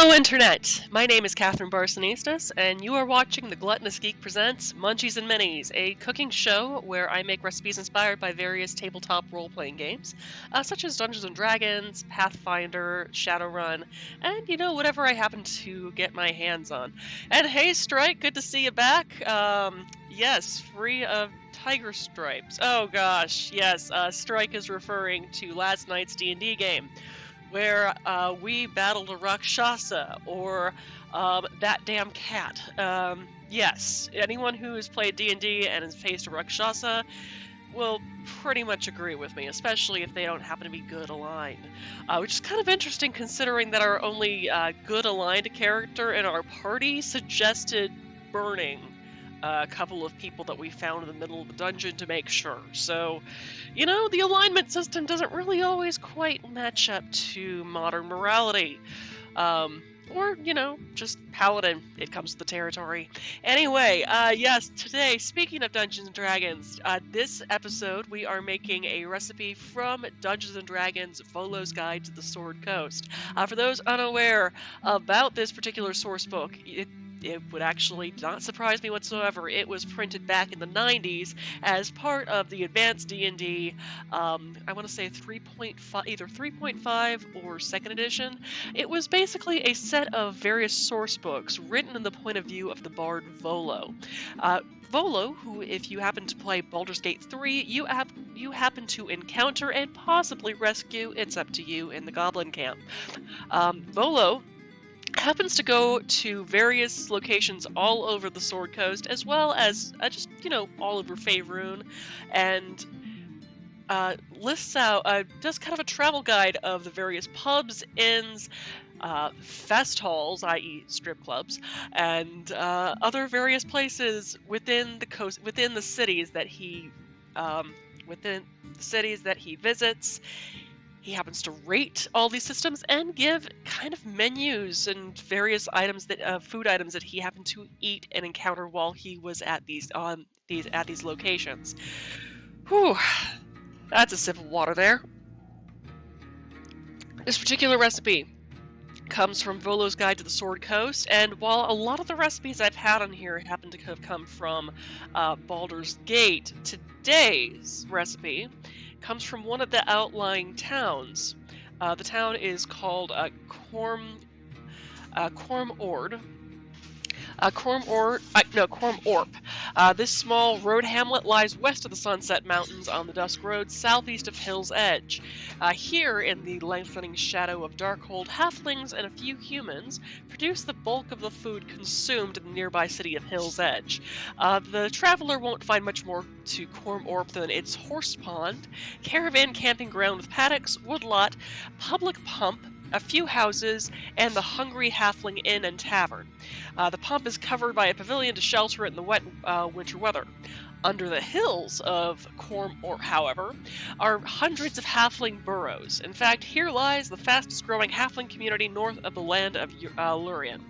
Hello, Internet! My name is Catherine Barsonistas, and you are watching The Gluttonous Geek Presents Munchies and Minis, a cooking show where I make recipes inspired by various tabletop role-playing games, such as Dungeons & Dragons, Pathfinder, Shadowrun, and, whatever I happen to get my hands on. And hey, Strike, good to see you back. Yes, free of tiger stripes. Oh gosh, yes, Strike is referring to last night's D&D game, where we battled a Rakshasa, or that damn cat. Yes, anyone who has played D&D and has faced a Rakshasa will pretty much agree with me, especially if they don't happen to be good aligned. Which is kind of interesting considering that our only good aligned character in our party suggested burning a couple of people that we found in the middle of the dungeon to make sure. So, the alignment system doesn't really always quite match up to modern morality. Or, just paladin. It comes with the territory. Anyway, yes, today, speaking of Dungeons & Dragons, this episode we are making a recipe from Dungeons & Dragons Volo's Guide to the Sword Coast. For those unaware about this particular source book, it would actually not surprise me whatsoever. It was printed back in the 90s as part of the Advanced D&D, I want to say 3.5, either 3.5 or 2nd edition. It was basically a set of various source books written in the point of view of the bard Volo. Volo, who, if you happen to play Baldur's Gate 3, you happen to encounter and possibly rescue, it's up to you, in the Goblin Camp. Volo happens to go to various locations all over the Sword Coast, as well as just, all over Faerun, and lists out, does kind of a travel guide of the various pubs, inns, fest halls, i.e. strip clubs, and other various places within the coast, within the cities that he visits. He happens to rate all these systems and give kind of menus and various items that food items that he happened to eat and encounter while he was at these locations. Whew, that's a sip of water there. This particular recipe comes from Volo's Guide to the Sword Coast, and while a lot of the recipes I've had on here happen to have come from Baldur's Gate, today's recipe comes from one of the outlying towns. The town is called Corm Orp. This small road hamlet lies west of the Sunset Mountains on the Dusk Road, southeast of Hill's Edge. Here, in the lengthening shadow of Darkhold, halflings and a few humans produce the bulk of the food consumed in the nearby city of Hill's Edge. The traveler won't find much more to Corm Orp than its horse pond, caravan camping ground with paddocks, woodlot, public pump, a few houses, and the Hungry Halfling Inn and Tavern. The pump is covered by a pavilion to shelter it in the wet winter weather. Under the hills of Corm Orp, however, are hundreds of halfling burrows. In fact, here lies the fastest growing halfling community north of the land of Lurien.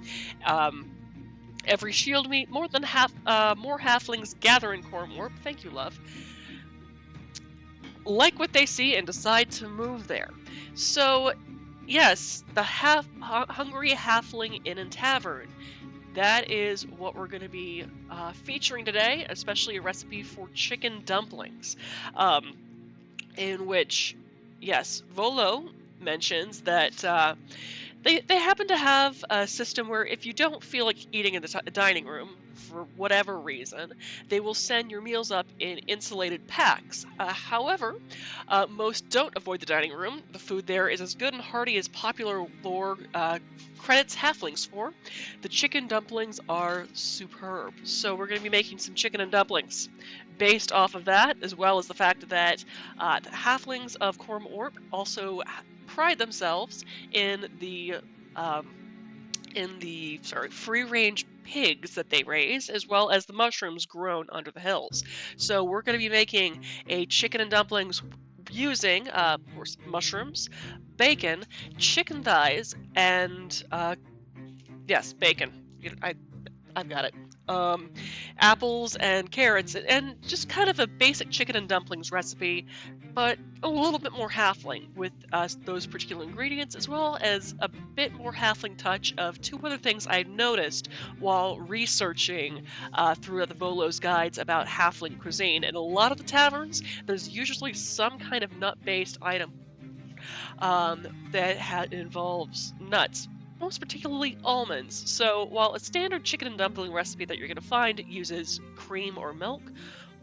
Every shield meet, more halflings gather in Corm Orp. Thank you, love. Like what they see and decide to move there. So, yes, the Hungry Halfling Inn and Tavern. That is what we're going to be featuring today, especially a recipe for chicken dumplings, in which, yes, Volo mentions that they happen to have a system where if you don't feel like eating in the dining room, for whatever reason, they will send your meals up in insulated packs. However, most don't avoid the dining room. The food there is as good and hearty as popular lore credits halflings for. The chicken dumplings are superb. So we're going to be making some chicken and dumplings based off of that, as well as the fact that the halflings of Corm Orp also pride themselves in the free-range pigs that they raise, as well as the mushrooms grown under the hills. So we're going to be making a chicken and dumplings using, of course, mushrooms, bacon, chicken thighs, and, yes, bacon. I've got it. apples and carrots, and just kind of a basic chicken and dumplings recipe, but a little bit more halfling with those particular ingredients, as well as a bit more halfling touch of two other things I noticed while researching through the Volo's guides about halfling cuisine. In a lot of the taverns, there's usually some kind of nut-based item that involves nuts, most particularly almonds. So while a standard chicken and dumpling recipe that you're going to find uses cream or milk,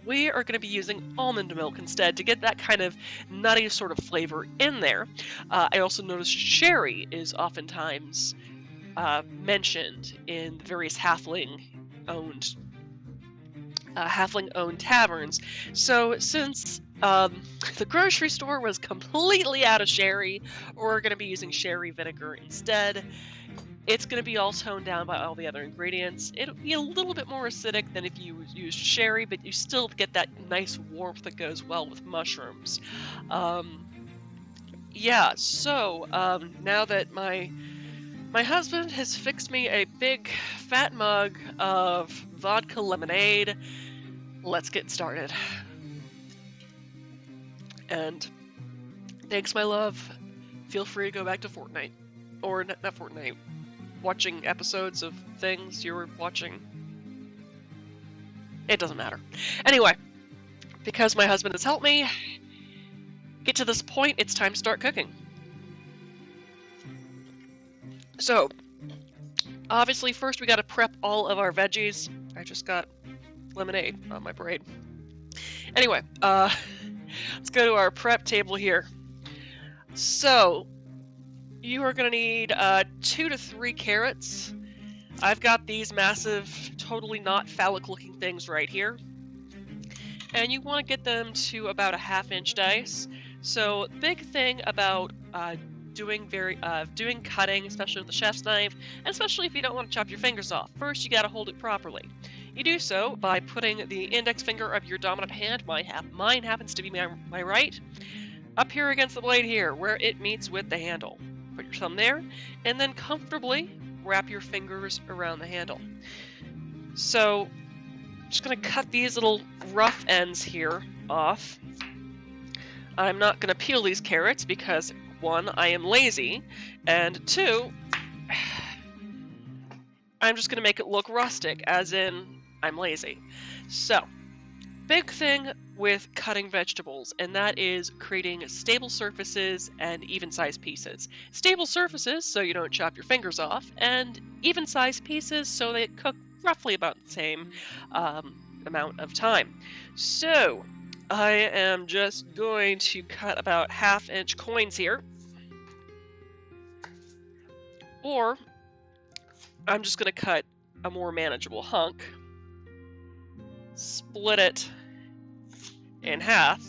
we are going to be using almond milk instead to get that kind of nutty sort of flavor in there. I also noticed sherry is oftentimes mentioned in the various halfling-owned taverns. So since the grocery store was completely out of sherry, we're going to be using sherry vinegar instead. It's going to be all toned down by all the other ingredients. It'll be a little bit more acidic than if you used sherry, but you still get that nice warmth that goes well with mushrooms. Yeah, so now that my husband has fixed me a big fat mug of vodka lemonade, let's get started. And thanks, my love. Feel free to go back to Fortnite. Or not Fortnite. Watching episodes of things you were watching. It doesn't matter. Anyway, because my husband has helped me get to this point, it's time to start cooking. So, obviously, first we gotta prep all of our veggies. I just got lemonade on my braid. Anyway, let's go to our prep table here. So, you are going to need 2 to 3 carrots. I've got these massive, totally not phallic-looking things right here. And you want to get them to about a ½ inch dice. So, big thing about doing cutting, especially with the chef's knife, and especially if you don't want to chop your fingers off. First, you got to hold it properly. You do so by putting the index finger of your dominant hand, mine happens to be my right, up here against the blade here, where it meets with the handle. Put your thumb there, and then comfortably wrap your fingers around the handle. So, I'm just going to cut these little rough ends here off. I'm not going to peel these carrots because, 1, I am lazy, and 2, I'm just going to make it look rustic, as in, I'm lazy. So, big thing with cutting vegetables, and that is creating stable surfaces and even-sized pieces. Stable surfaces so you don't chop your fingers off, and even-sized pieces so they cook roughly about the same amount of time. So, I am just going to cut about ½ inch coins here. Or, I'm just going to cut a more manageable hunk, split it in half,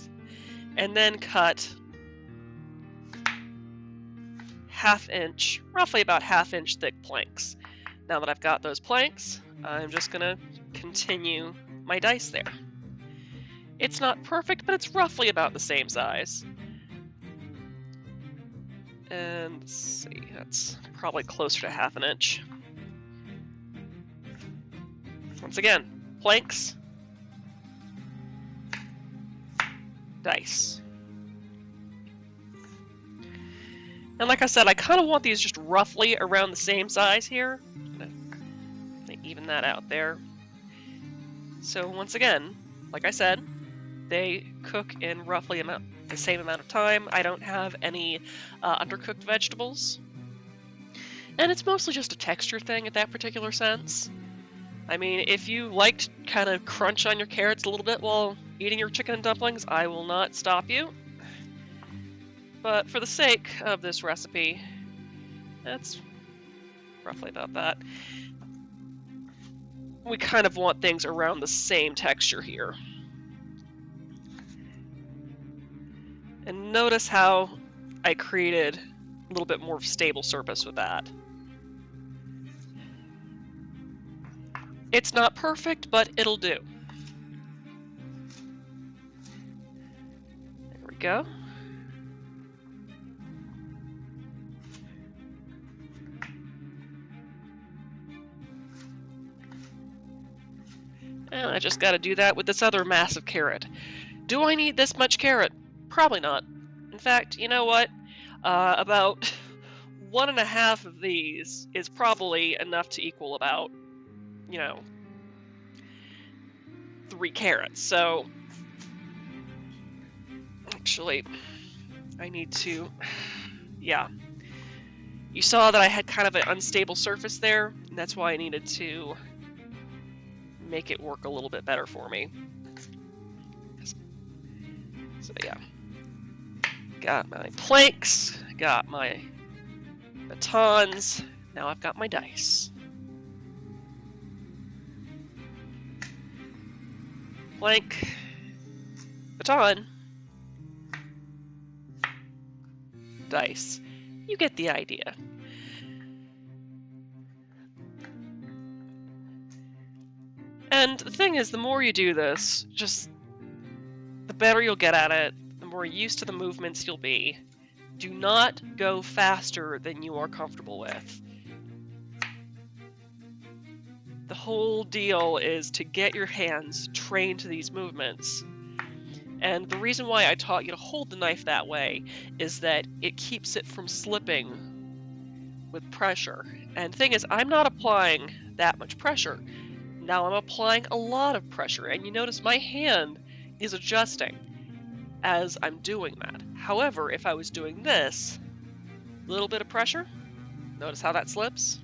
and then cut roughly about ½ inch thick planks. Now that I've got those planks, I'm just gonna continue my dice there. It's not perfect, but it's roughly about the same size. And let's see, that's probably closer to ½ inch. Once again, planks, dice. And like I said, I kind of want these just roughly around the same size here. I'm gonna even that out there. So once again, like I said, they cook in roughly the same amount of time. I don't have any undercooked vegetables. And it's mostly just a texture thing at that particular sense. I mean, if you liked kind of crunch on your carrots a little bit while eating your chicken and dumplings, I will not stop you. But for the sake of this recipe, that's roughly about that. We kind of want things around the same texture here. And notice how I created a little bit more stable surface with that. It's not perfect, but it'll do. There we go. just got to do that with this other massive carrot. Do I need this much carrot? Probably not. In fact, you know what? About 1.5 of these is probably enough to equal about, 3 carrots. So, actually, I need to, yeah. You saw that I had kind of an unstable surface there, and that's why I needed to make it work a little bit better for me. So yeah. Got my planks, got my batons, now I've got my dice. Plank, baton, dice. You get the idea. And the thing is, the more you do this, just the better you'll get at it, the more used to the movements you'll be. Do not go faster than you are comfortable with. The whole deal is to get your hands trained to these movements. And the reason why I taught you to hold the knife that way is that it keeps it from slipping with pressure. And the thing is, I'm not applying that much pressure. Now I'm applying a lot of pressure, and you notice my hand is adjusting as I'm doing that. However, if I was doing this, little bit of pressure, notice how that slips?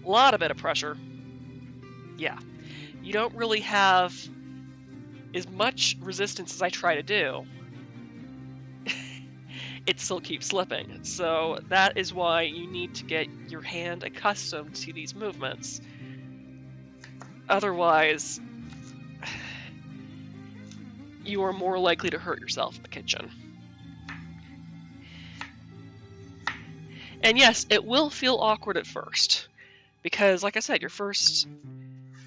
A lot of bit of pressure. Yeah, you don't really have as much resistance as I try to do. It still keeps slipping. So that is why you need to get your hand accustomed to these movements. Otherwise, you are more likely to hurt yourself in the kitchen. And yes, it will feel awkward at first, because like I said, your first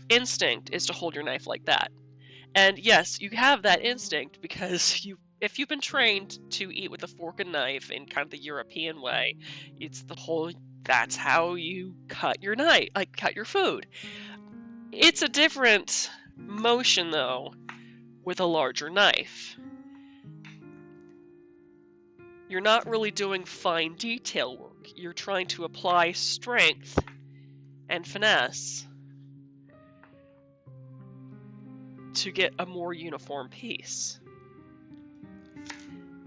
instinct is to hold your knife like that. And yes, you have that instinct because if you've been trained to eat with a fork and knife in kind of the European way, that's how you cut your knife, like cut your food. It's a different motion though with a larger knife. You're not really doing fine detail work. You're trying to apply strength and finesse to get a more uniform piece.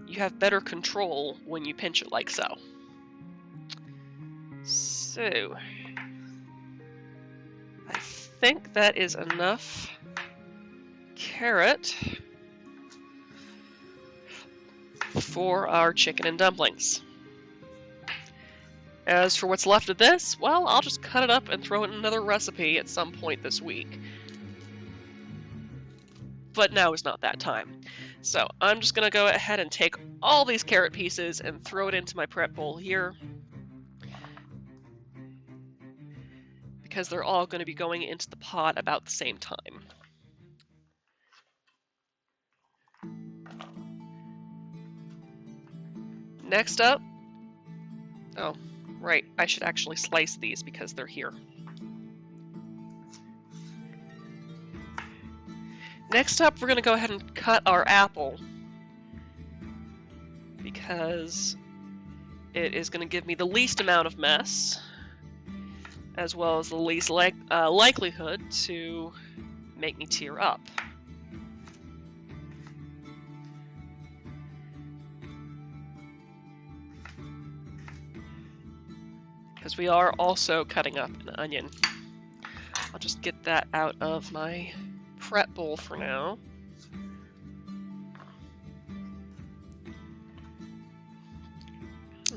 You have better control when you pinch it like so. So, I think that is enough carrot for our chicken and dumplings. As for what's left of this, well, I'll just cut it up and throw it in another recipe at some point this week. But now is not that time. So I'm just going to go ahead and take all these carrot pieces and throw it into my prep bowl here, because they're all going to be going into the pot about the same time. Next up, oh, right, I should actually slice these because they're here. Next up, we're going to go ahead and cut our apple, because it is going to give me the least amount of mess, as well as the least likelihood to make me tear up. Because we are also cutting up an onion. I'll just get that out of my prep bowl for now.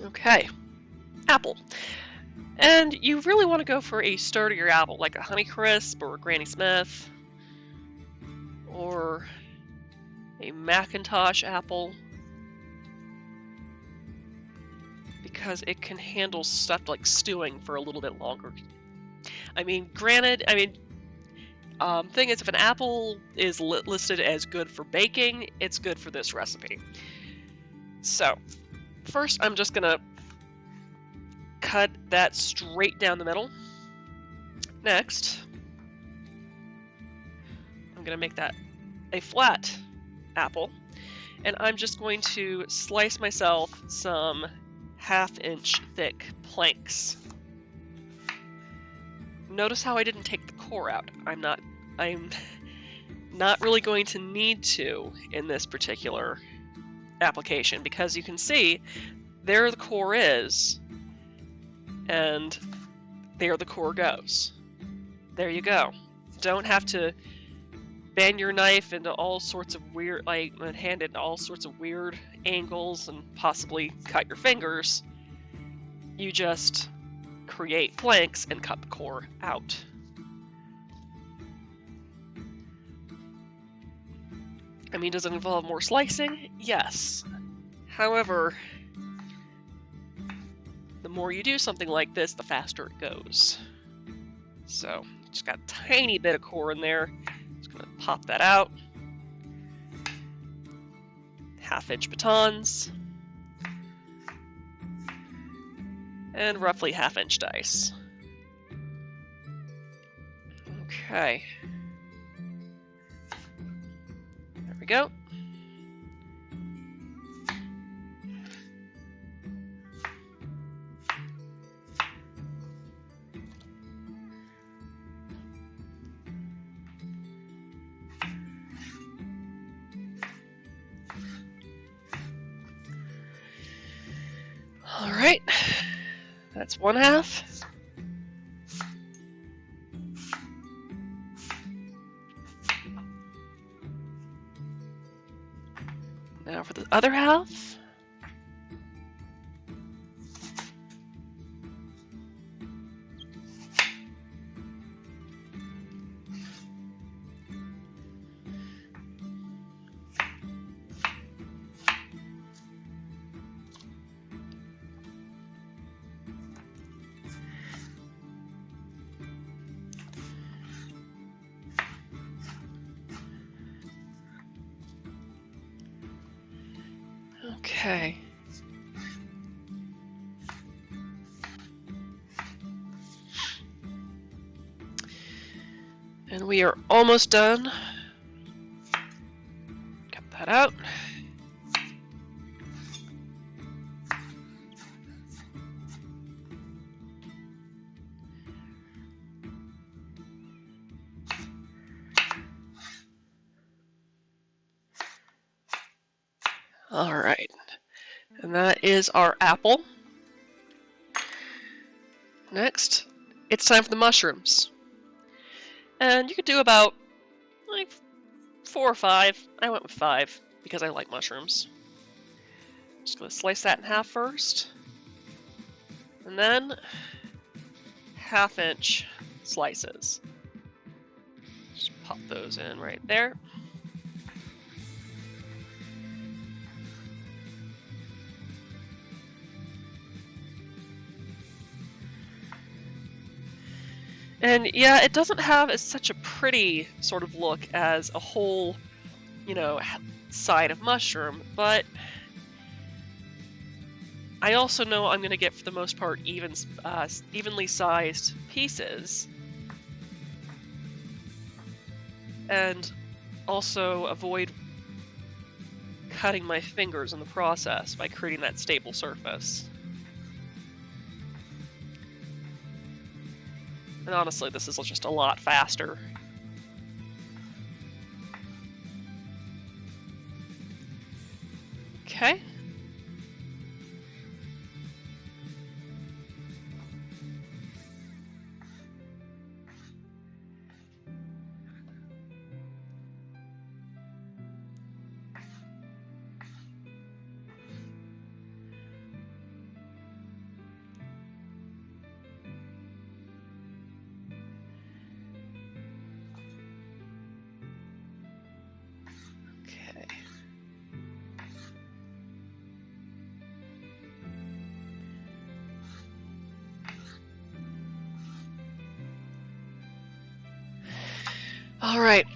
Okay, apple. And you really want to go for a sturdier apple, like a Honeycrisp or a Granny Smith, or a Macintosh apple, because it can handle stuff like stewing for a little bit longer. I mean, granted, thing is, if an apple is listed as good for baking, it's good for this recipe. So, first I'm just gonna cut that straight down the middle. Next, I'm going to make that a flat apple. And I'm just going to slice myself some 1/2 inch thick planks. Notice how I didn't take the core out. I'm not really going to need to in this particular application, because you can see there the core is, and there the core goes. There you go. Don't have to bend your knife into all sorts of weird, and hand it into all sorts of weird angles and possibly cut your fingers. You just create flanks and cut the core out. I mean, does it involve more slicing? Yes. However, the more you do something like this, the faster it goes. So, just got a tiny bit of core in there. Just gonna pop that out. 1/2 inch batons. And roughly 1/2 inch dice. Okay. There we go. All right. That's 1/2. Now for the other half. Okay. And we are almost done. Cut that out. All right. And that is our apple. Next, it's time for the mushrooms. And you could do about, like, 4 or 5. I went with 5, because I like mushrooms. Just gonna slice that in half first. And then, 1/2 inch slices. Just pop those in right there. And yeah, it doesn't have such a pretty sort of look as a whole, you know, side of mushroom, but I also know I'm going to get, for the most part, evenly sized pieces, and also avoid cutting my fingers in the process by creating that stable surface. And honestly, this is just a lot faster. Okay. Alright.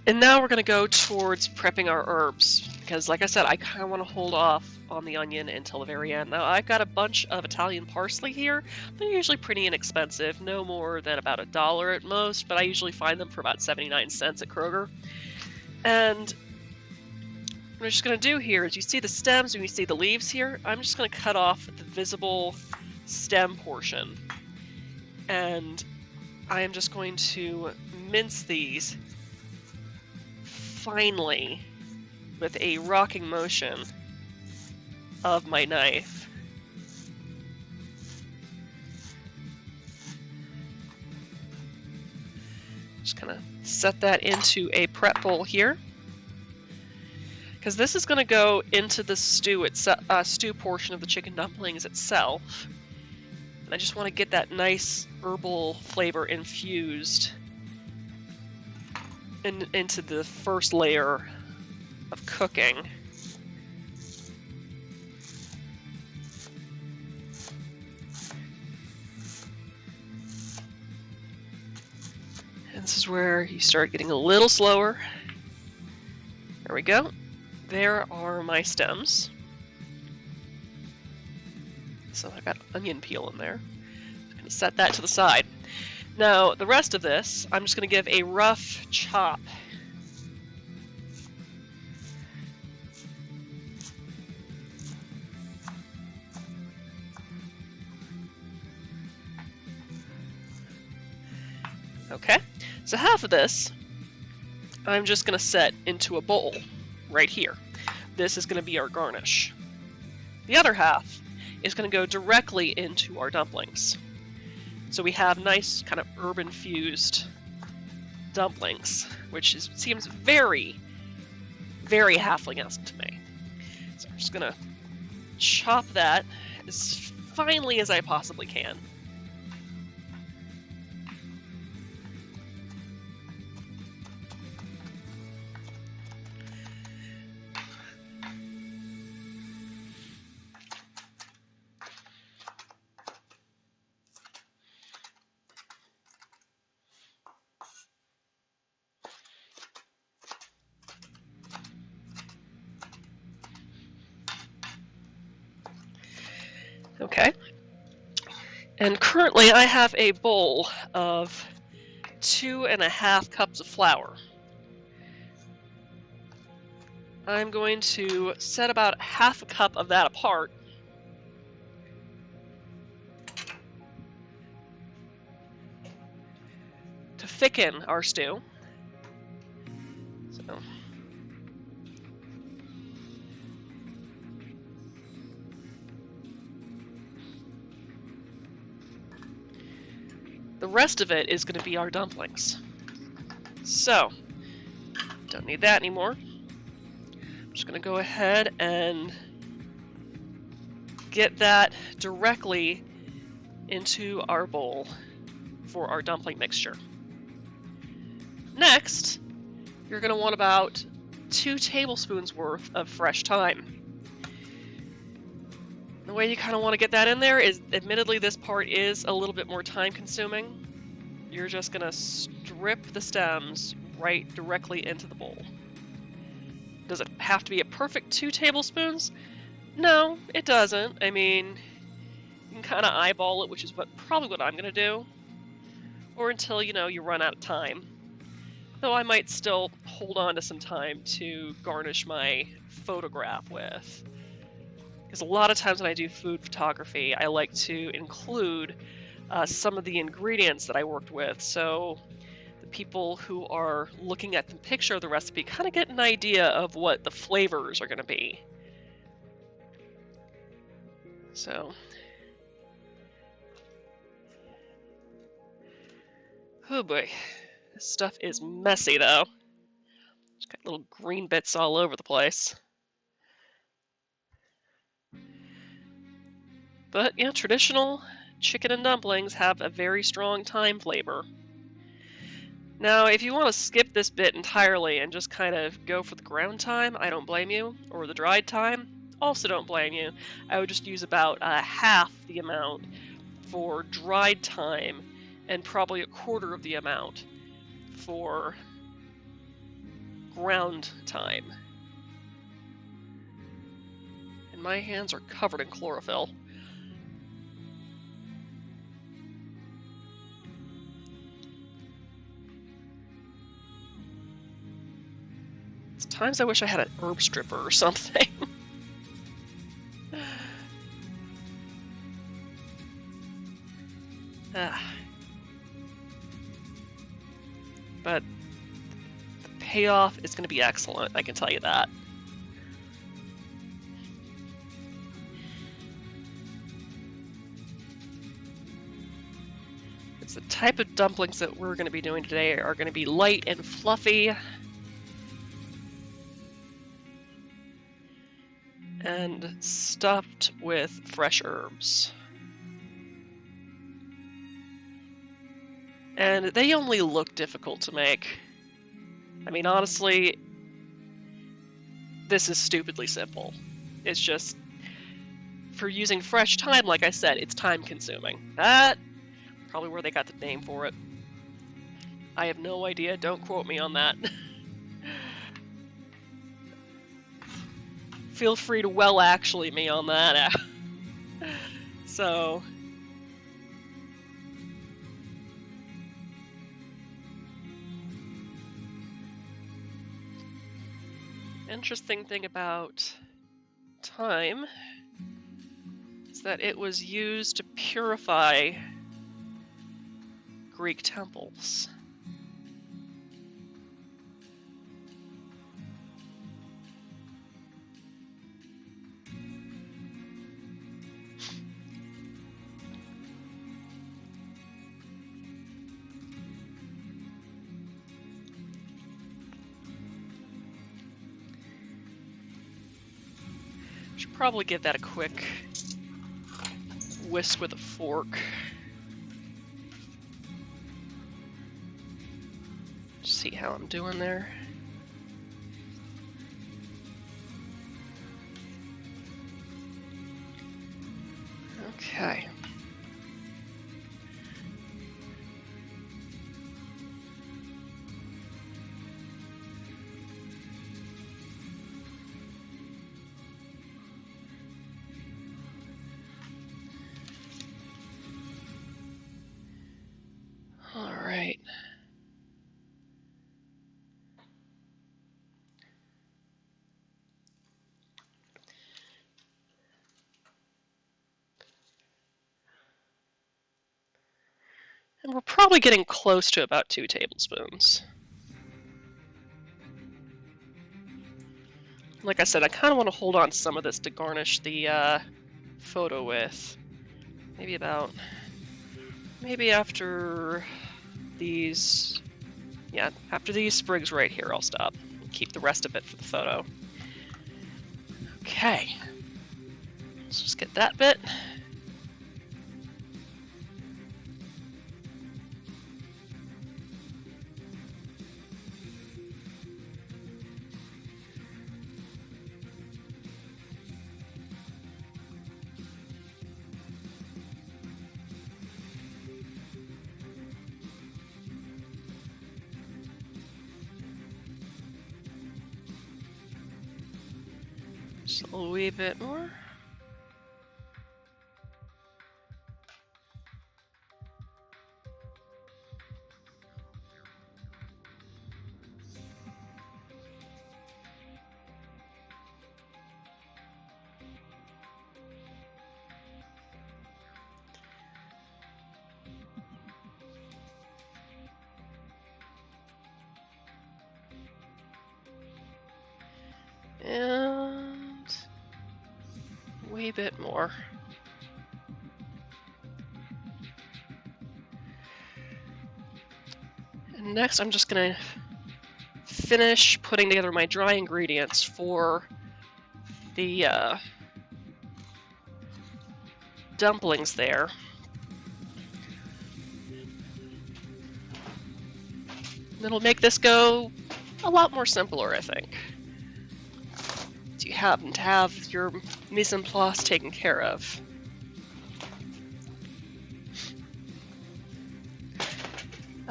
And now we're going to go towards prepping our herbs. because like I said, I kind of want to hold off on the onion until the very end. Now, I've got a bunch of Italian parsley here. They're usually pretty inexpensive, no more than about $1 at most, but I usually find them for about 79 cents at Kroger. And what I'm just going to do here is, you see the stems and you see the leaves here? I'm just going to cut off the visible stem portion. And I am just going to mince these finely with a rocking motion of my knife. Just kind of set that into a prep bowl here, because this is going to go into the stew portion of the chicken dumplings itself. And I just want to get that nice herbal flavor infused into the first layer of cooking. And this is where you start getting a little slower. There we go. There are my stems. So I've got onion peel in there. I'm going to set that to the side. Now, the rest of this, I'm just going to give a rough chop. Okay, so half of this, I'm just going to set into a bowl right here. This is going to be our garnish. The other half is going to go directly into our dumplings. So we have nice kind of herb-infused dumplings, which seems very, very halfling-esque to me. So I'm just going to chop that as finely as I possibly can. Okay, and currently I have a bowl of 2.5 cups of flour. I'm going to set about half a cup of that apart to thicken our stew. So, the rest of it is going to be our dumplings. So, don't need that anymore. I'm just going to go ahead and get that directly into our bowl for our dumpling mixture. Next, you're going to want about 2 tablespoons worth of fresh thyme. The way you kind of want to get that in there is, admittedly, this part is a little bit more time consuming. You're just going to strip the stems right directly into the bowl. Does it have to be a perfect 2 tablespoons? No, it doesn't. I mean, you can kind of eyeball it, which is probably what I'm going to do. Or until, you run out of time. Though I might still hold on to some time to garnish my photograph with. Because a lot of times when I do food photography, I like to include some of the ingredients that I worked with, so the people who are looking at the picture of the recipe kind of get an idea of what the flavors are going to be. So, oh boy, this stuff is messy though. It's got little green bits all over the place. But yeah, traditional chicken and dumplings have a very strong thyme flavor. Now, if you want to skip this bit entirely and just kind of go for the ground thyme, I don't blame you. Or the dried thyme, also don't blame you. I would just use about half the amount for dried thyme and probably 1/4 of the amount for ground thyme. my hands are covered in chlorophyll. It's times I wish I had an herb stripper or something. But the payoff is going to be excellent, I can tell you that. It's the type of dumplings that we're going to be doing today are going to be light and fluffy. And stuffed with fresh herbs. And they only look difficult to make. I mean, honestly, this is stupidly simple. It's just, for using fresh thyme, like I said, it's time consuming. That, probably where they got the name for it. I have no idea, don't quote me on that. Feel free to well actually me on that. So... interesting thing about thyme is that it was used to purify Greek temples. Should probably give that a quick whisk with a fork. See how I'm doing there. Okay. All right. And we're probably getting close to about 2 tablespoons. Like I said, I kind of want to hold on to some of this to garnish the photo with. Maybe after these, yeah, after these sprigs right here, I'll stop. Keep the rest of it for the photo. Okay. Let's just get that bit. Just a wee bit more. And a wee bit more. And next I'm just gonna finish putting together my dry ingredients for the dumplings there. It'll make this go a lot more simpler, I think. You happen to have your mise en place taken care of.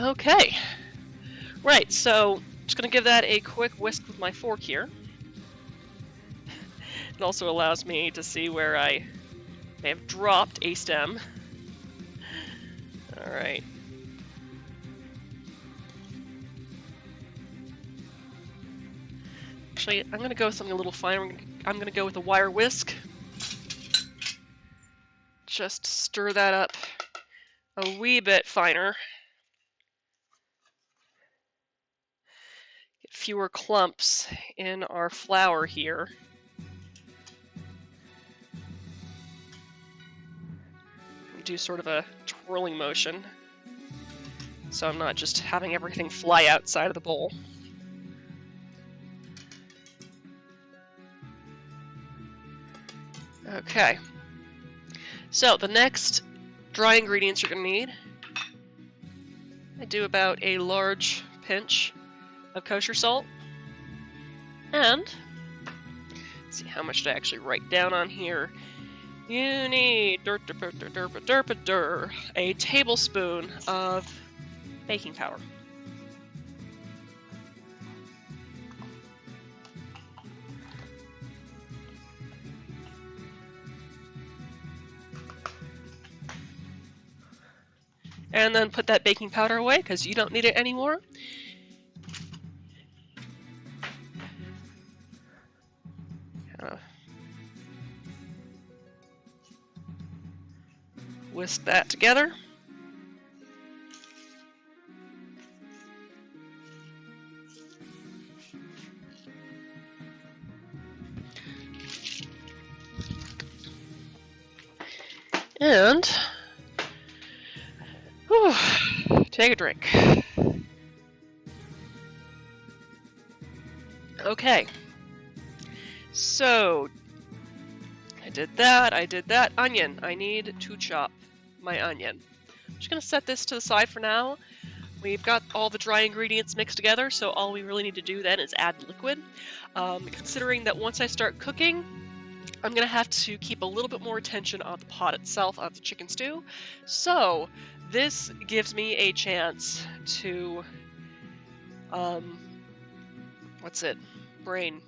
Okay. Right, so just gonna give that a quick whisk with my fork here. It also allows me to see where I may have dropped a stem. Alright. Actually, I'm going to go with something a little finer. I'm going to go with a wire whisk. Just stir that up a wee bit finer. Get fewer clumps in our flour here. Do sort of a twirling motion, so I'm not just having everything fly outside of the bowl. Okay, so the next dry ingredients you're going to need, I do about a large pinch of kosher salt, and let's see, how much did I actually write down on here? You need a tablespoon of baking powder. And then put that baking powder away because you don't need it anymore. Whisk that together. And whew, take a drink. Okay. So I did that. Onion. I need to chop my onion. I'm just going to set this to the side for now. We've got all the dry ingredients mixed together, so all we really need to do then is add liquid. Considering that once I start cooking, I'm going to have to keep a little bit more attention on the pot itself of the chicken stew. So this gives me a chance to, brain.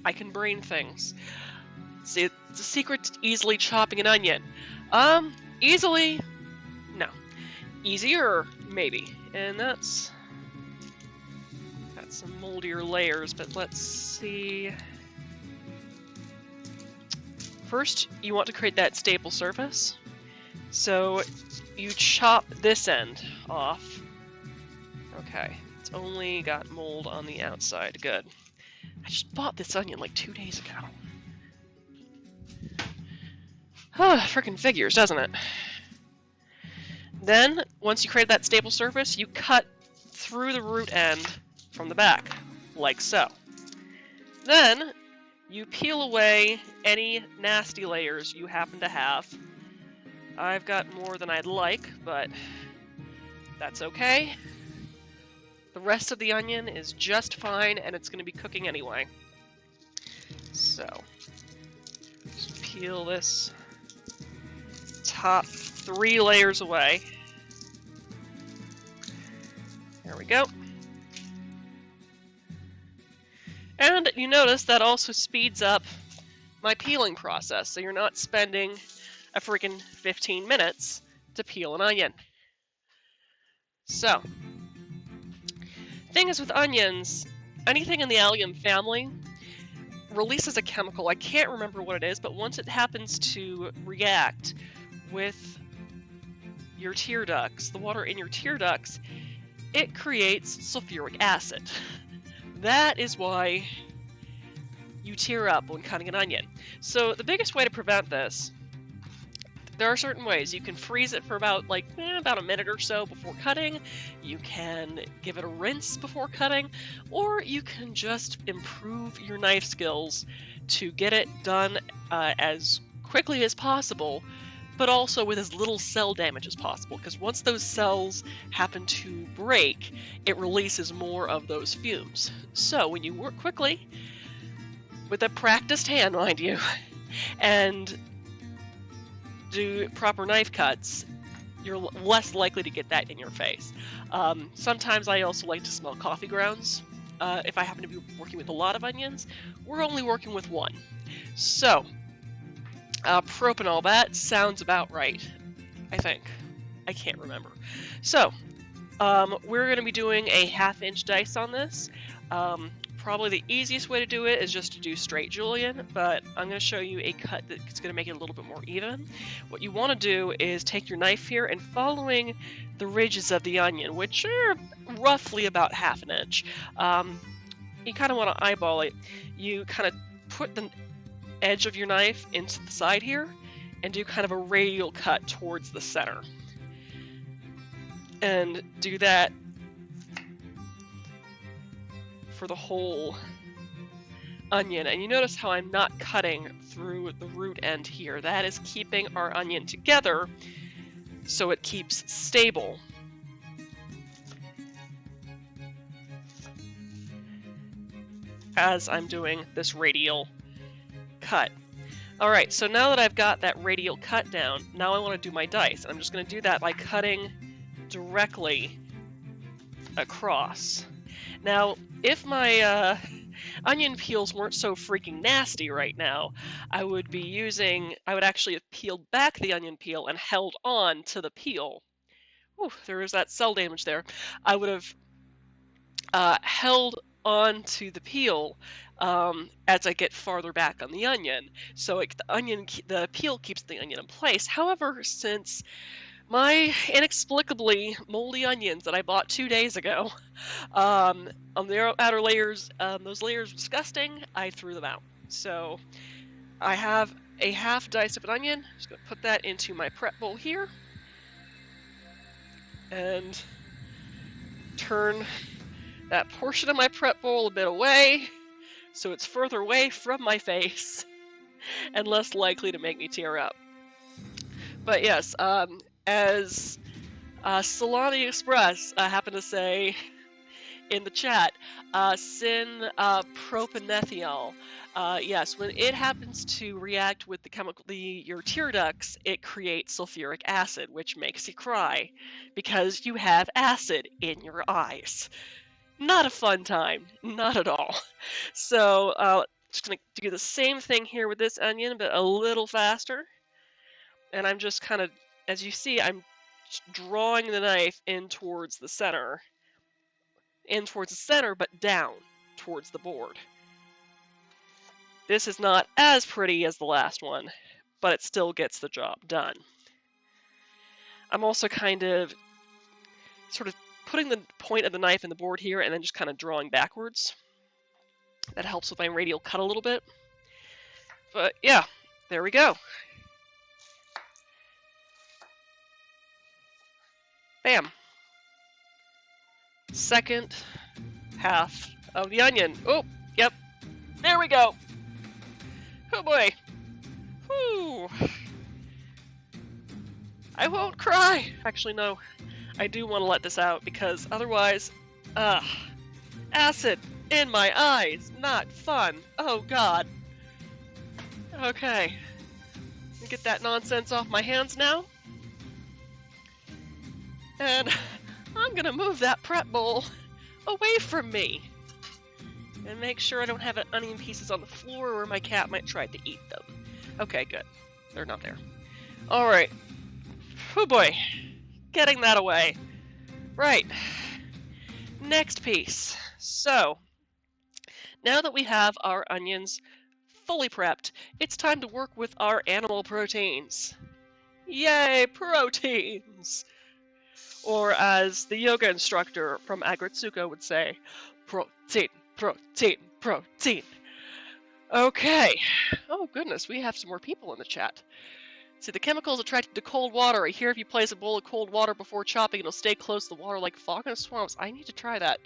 I can brain things. See, it's a secret to easily chopping an onion. Easily? No. Easier? Maybe. And that's got some moldier layers, but let's see. First, you want to create that stable surface. So you chop this end off. Okay, it's only got mold on the outside. Good. I just bought this onion like 2 days ago. Frickin' figures, doesn't it? Then, once you create that stable surface, you cut through the root end from the back, like so. Then, you peel away any nasty layers you happen to have. I've got more than I'd like, but that's okay. The rest of the onion is just fine, and it's going to be cooking anyway. So, just peel this top 3 layers away. There we go. And you notice that also speeds up my peeling process, so you're not spending a freaking 15 minutes to peel an onion. So, thing is with onions, anything in the allium family releases a chemical. I can't remember what it is, but once it happens to react with your tear ducts, the water in your tear ducts, it creates sulfuric acid. That is why you tear up when cutting an onion. So the biggest way to prevent this, there are certain ways. You can freeze it for about a minute or so before cutting. You can give it a rinse before cutting, or you can just improve your knife skills to get it done as quickly as possible, but also with as little cell damage as possible, because once those cells happen to break, it releases more of those fumes. So when you work quickly, with a practiced hand, mind you, and do proper knife cuts, you're less likely to get that in your face. Sometimes I also like to smell coffee grounds. If I happen to be working with a lot of onions, we're only working with 1. So, propanol, that sounds about right, I think. I can't remember. So, we're going to be doing a 1/2 inch dice on this. Probably the easiest way to do it is just to do straight julienne, but I'm going to show you a cut that's going to make it a little bit more even. What you want to do is take your knife here and following the ridges of the onion, which are roughly about 1/2 inch. You kind of want to eyeball it. You kind of put the edge of your knife into the side here and do kind of a radial cut towards the center. And do that for the whole onion. And you notice how I'm not cutting through the root end here. That is keeping our onion together so it keeps stable. As I'm doing this radial cut. Alright, so now that I've got that radial cut down, now I want to do my dice. I'm just going to do that by cutting directly across. Now, if my onion peels weren't so freaking nasty right now, I would actually have peeled back the onion peel and held on to the peel. Ooh, there was that cell damage there. I would have held on to the peel as I get farther back on the onion. So the peel keeps the onion in place. However, since my inexplicably moldy onions that I bought 2 days ago, on the outer layers, those layers were disgusting, I threw them out. So I have a 1/2 dice of an onion. I'm just going to put that into my prep bowl here. And turn that portion of my prep bowl a bit away, so it's further away from my face and less likely to make me tear up. But yes, as Solani Express happened to say in the chat, syn propanethiol. Yes, when it happens to react with your tear ducts, it creates sulfuric acid, which makes you cry because you have acid in your eyes. Not a fun time, not at all. So, just gonna do the same thing here with this onion, but a little faster. And I'm just kind of, as you see, I'm drawing the knife in towards the center. In towards the center, but down towards the board. This is not as pretty as the last one, but it still gets the job done. I'm also kind of sort of putting the point of the knife in the board here and then just kind of drawing backwards. That helps with my radial cut a little bit. But yeah, there we go. Bam. Second half of the onion. Oh, yep. There we go. Oh boy. Whew. I won't cry. Actually, no. I do want to let this out because otherwise, acid in my eyes. Not fun. Oh god. Okay. Get that nonsense off my hands now. And I'm gonna move that prep bowl away from me. And make sure I don't have onion pieces on the floor where my cat might try to eat them. Okay, good. They're not there. Alright. Oh boy. Getting that away. Right. Next piece. So, now that we have our onions fully prepped, it's time to work with our animal proteins. Yay, proteins! Or as the yoga instructor from Agritsuko would say, protein, protein, protein. Okay. Oh goodness, we have some more people in the chat. See, the chemicals attracted to cold water. I hear if you place a bowl of cold water before chopping, it'll stay close to the water like fog in swamps. I need to try that.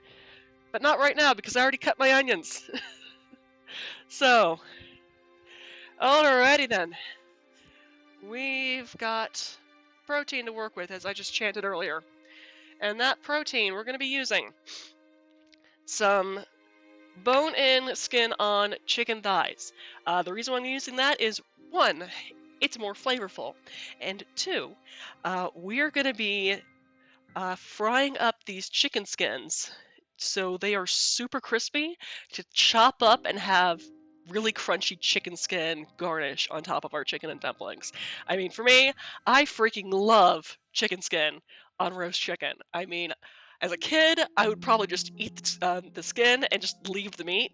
But not right now, because I already cut my onions. So, alrighty then. We've got protein to work with, as I just chanted earlier. And that protein, we're going to be using some bone-in, skin-on chicken thighs. The reason why I'm using that is, 1, it's more flavorful. And 2, we're going to be frying up these chicken skins so they are super crispy to chop up and have really crunchy chicken skin garnish on top of our chicken and dumplings. I mean, for me, I freaking love chicken skin on roast chicken. I mean, as a kid, I would probably just eat the skin and just leave the meat.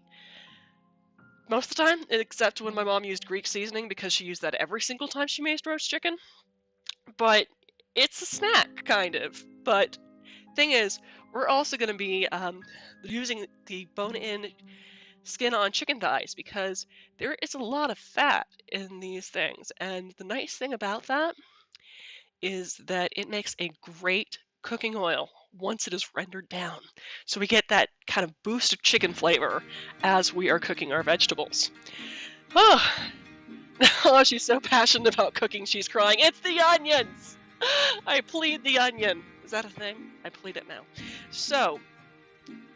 Most of the time, except when my mom used Greek seasoning, because she used that every single time she made roast chicken. But it's a snack, kind of. But thing is, we're also going to be using the bone-in skin-on chicken thighs, because there is a lot of fat in these things. And the nice thing about that is that it makes a great cooking oil once it is rendered down. So we get that kind of boost of chicken flavor as we are cooking our vegetables. Oh, oh, she's so passionate about cooking, she's crying. It's the onions! I plead the onion. Is that a thing? I plead it now. So,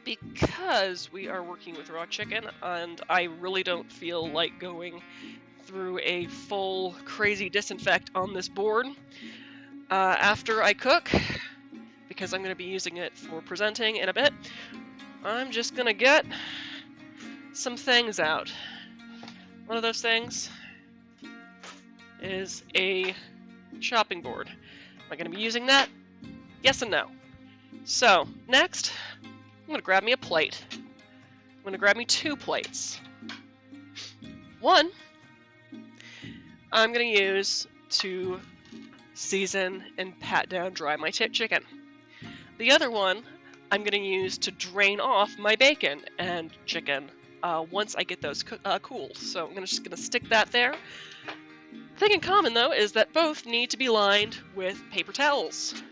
because we are working with raw chicken, and I really don't feel like going through a full crazy disinfect on this board after I cook, because I'm going to be using it for presenting in a bit, I'm just going to get some things out. One of those things is a chopping board. Am I going to be using that? Yes and no. So, next, I'm going to grab me a plate. I'm going to grab me 2 plates. One, I'm going to use to season and pat down dry my chicken. The other one, I'm going to use to drain off my bacon and chicken once I get those cooled. So I'm just going to stick that there. The thing in common, though, is that both need to be lined with paper towels.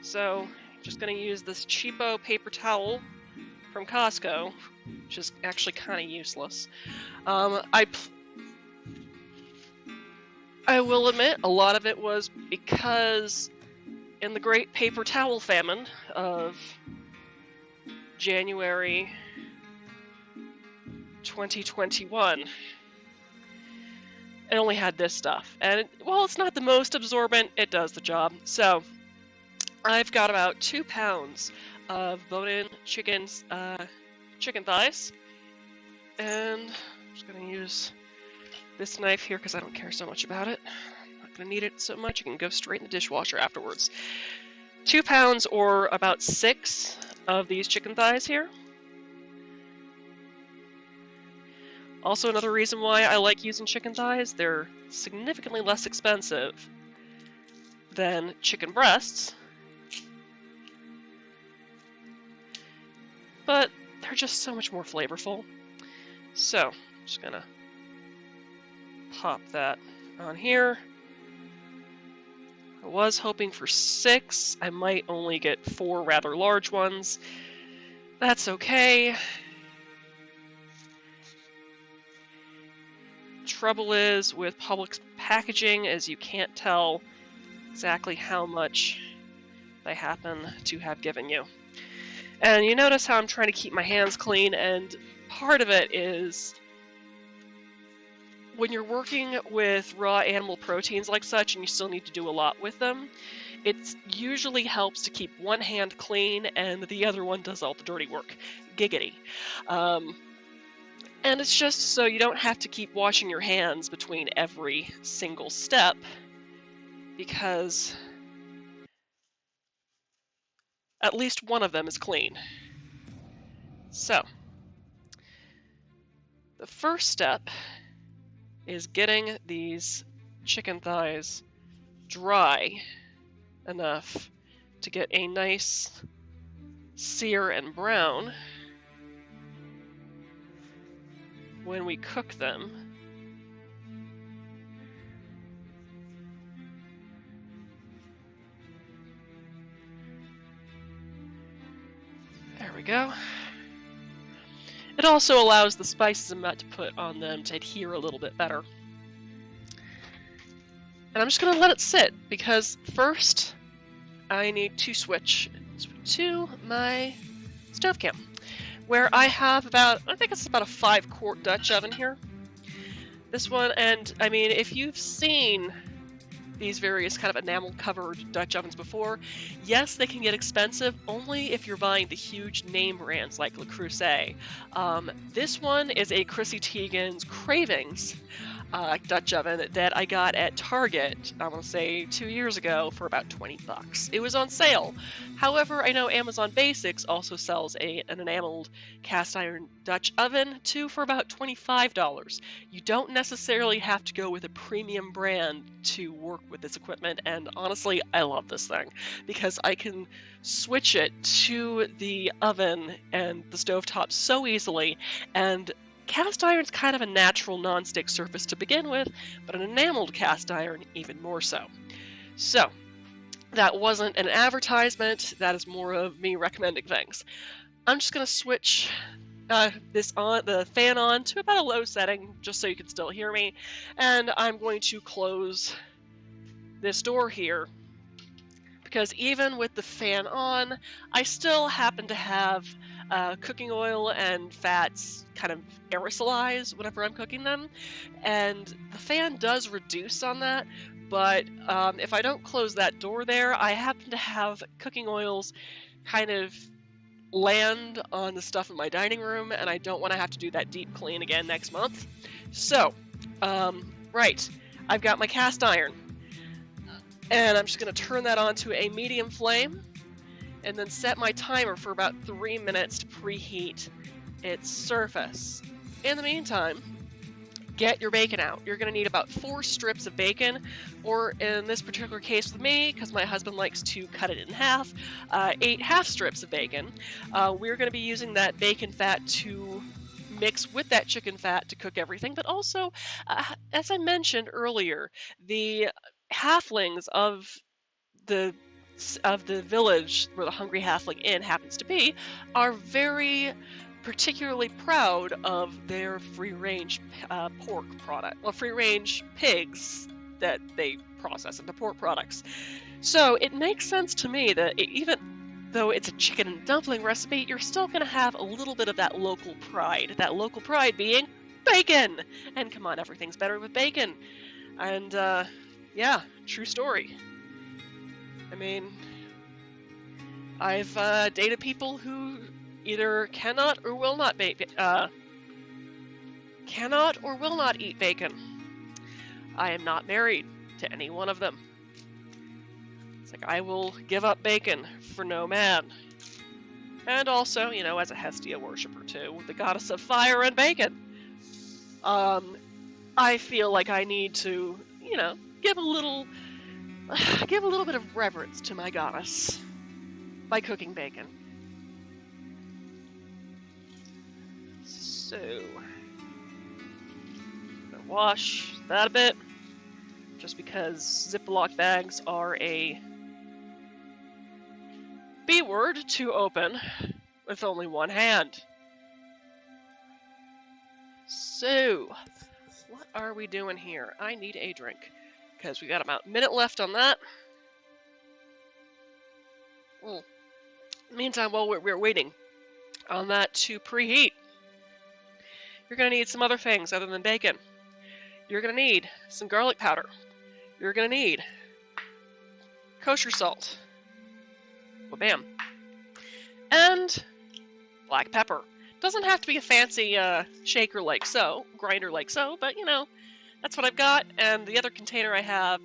So I'm just going to use this cheapo paper towel from Costco, which is actually kind of useless. I will admit, a lot of it was because in the Great Paper Towel Famine of January 2021, it only had this stuff. And while it's not the most absorbent, it does the job. So I've got about 2 pounds of bone-in chicken thighs, and I'm just going to use this knife here because I don't care so much about it. I'm not going to need it so much. It can go straight in the dishwasher afterwards. 2 pounds, or about 6 of these chicken thighs here. Also, another reason why I like using chicken thighs, they're significantly less expensive than chicken breasts, but they're just so much more flavorful. So, I'm just gonna pop that on here. I was hoping for 6. I might only get 4 rather large ones. That's okay. Trouble is with Publix packaging is you can't tell exactly how much they happen to have given you. And you notice how I'm trying to keep my hands clean, and part of it is when you're working with raw animal proteins like such and you still need to do a lot with them, it usually helps to keep one hand clean and the other one does all the dirty work. Giggity. And it's just so you don't have to keep washing your hands between every single step, because at least one of them is clean. So, the first step is getting these chicken thighs dry enough to get a nice sear and brown when we cook them. There we go. It also allows the spices I'm about to put on them to adhere a little bit better. And I'm just going to let it sit, because first I need to switch to my stove cam, where I have about, I think it's about a 5-quart Dutch oven here. This one, and I mean, if you've seen these various kind of enamel-covered Dutch ovens before. Yes, they can get expensive, only if you're buying the huge name brands like Le Creuset. This one is a Chrissy Teigen's Cravings Dutch oven that I got at Target, I want to say 2 years ago, for about 20 bucks. It was on sale. However, I know Amazon Basics also sells an enameled cast iron Dutch oven too for about $25. You don't necessarily have to go with a premium brand to work with this equipment, and honestly, I love this thing because I can switch it to the oven and the stovetop so easily, and cast iron's kind of a natural non-stick surface to begin with, but an enameled cast iron even more so. So, that wasn't an advertisement, that is more of me recommending things. I'm just going to switch the fan on to about a low setting, just so you can still hear me, and I'm going to close this door here, because even with the fan on, I still happen to have cooking oil and fats kind of aerosolize whenever I'm cooking them, and the fan does reduce on that, but if I don't close that door there, I happen to have cooking oils kind of land on the stuff in my dining room, and I don't want to have to do that deep clean again next month. So, right, I've got my cast iron, and I'm just going to turn that on to a medium flame, and then set my timer for about 3 minutes to preheat its surface. In the meantime, get your bacon out. You're going to need about 4 strips of bacon, or in this particular case with me, because my husband likes to cut it in half, 8 half strips of bacon. We're going to be using that bacon fat to mix with that chicken fat to cook everything, but also, as I mentioned earlier, the halflings of the village where the Hungry Halfling Inn happens to be are very particularly proud of their free-range pork product. Well, free-range pigs that they process into pork products. So it makes sense to me that even though it's a chicken and dumpling recipe, you're still going to have a little bit of that local pride. That local pride being bacon! And come on, everything's better with bacon. And, yeah, true story. I mean, I've dated people who either cannot or will not eat bacon. I am not married to any one of them. It's like, I will give up bacon for no man. And also, you know, as a Hestia worshiper too, the goddess of fire and bacon. I feel like I need to, you know, give a little bit of reverence to my goddess by cooking bacon. So, I'm gonna wash that a bit, just because Ziploc bags are a B word to open with only one hand. So, what are we doing here? I need a drink, because we got about a minute left on that. Meantime, while we're waiting on that to preheat, you're going to need some other things other than bacon. You're going to need some garlic powder. You're going to need kosher salt. Well, bam. And black pepper. Doesn't have to be a fancy shaker like so, grinder like so, but you know, that's what I've got. And the other container I have,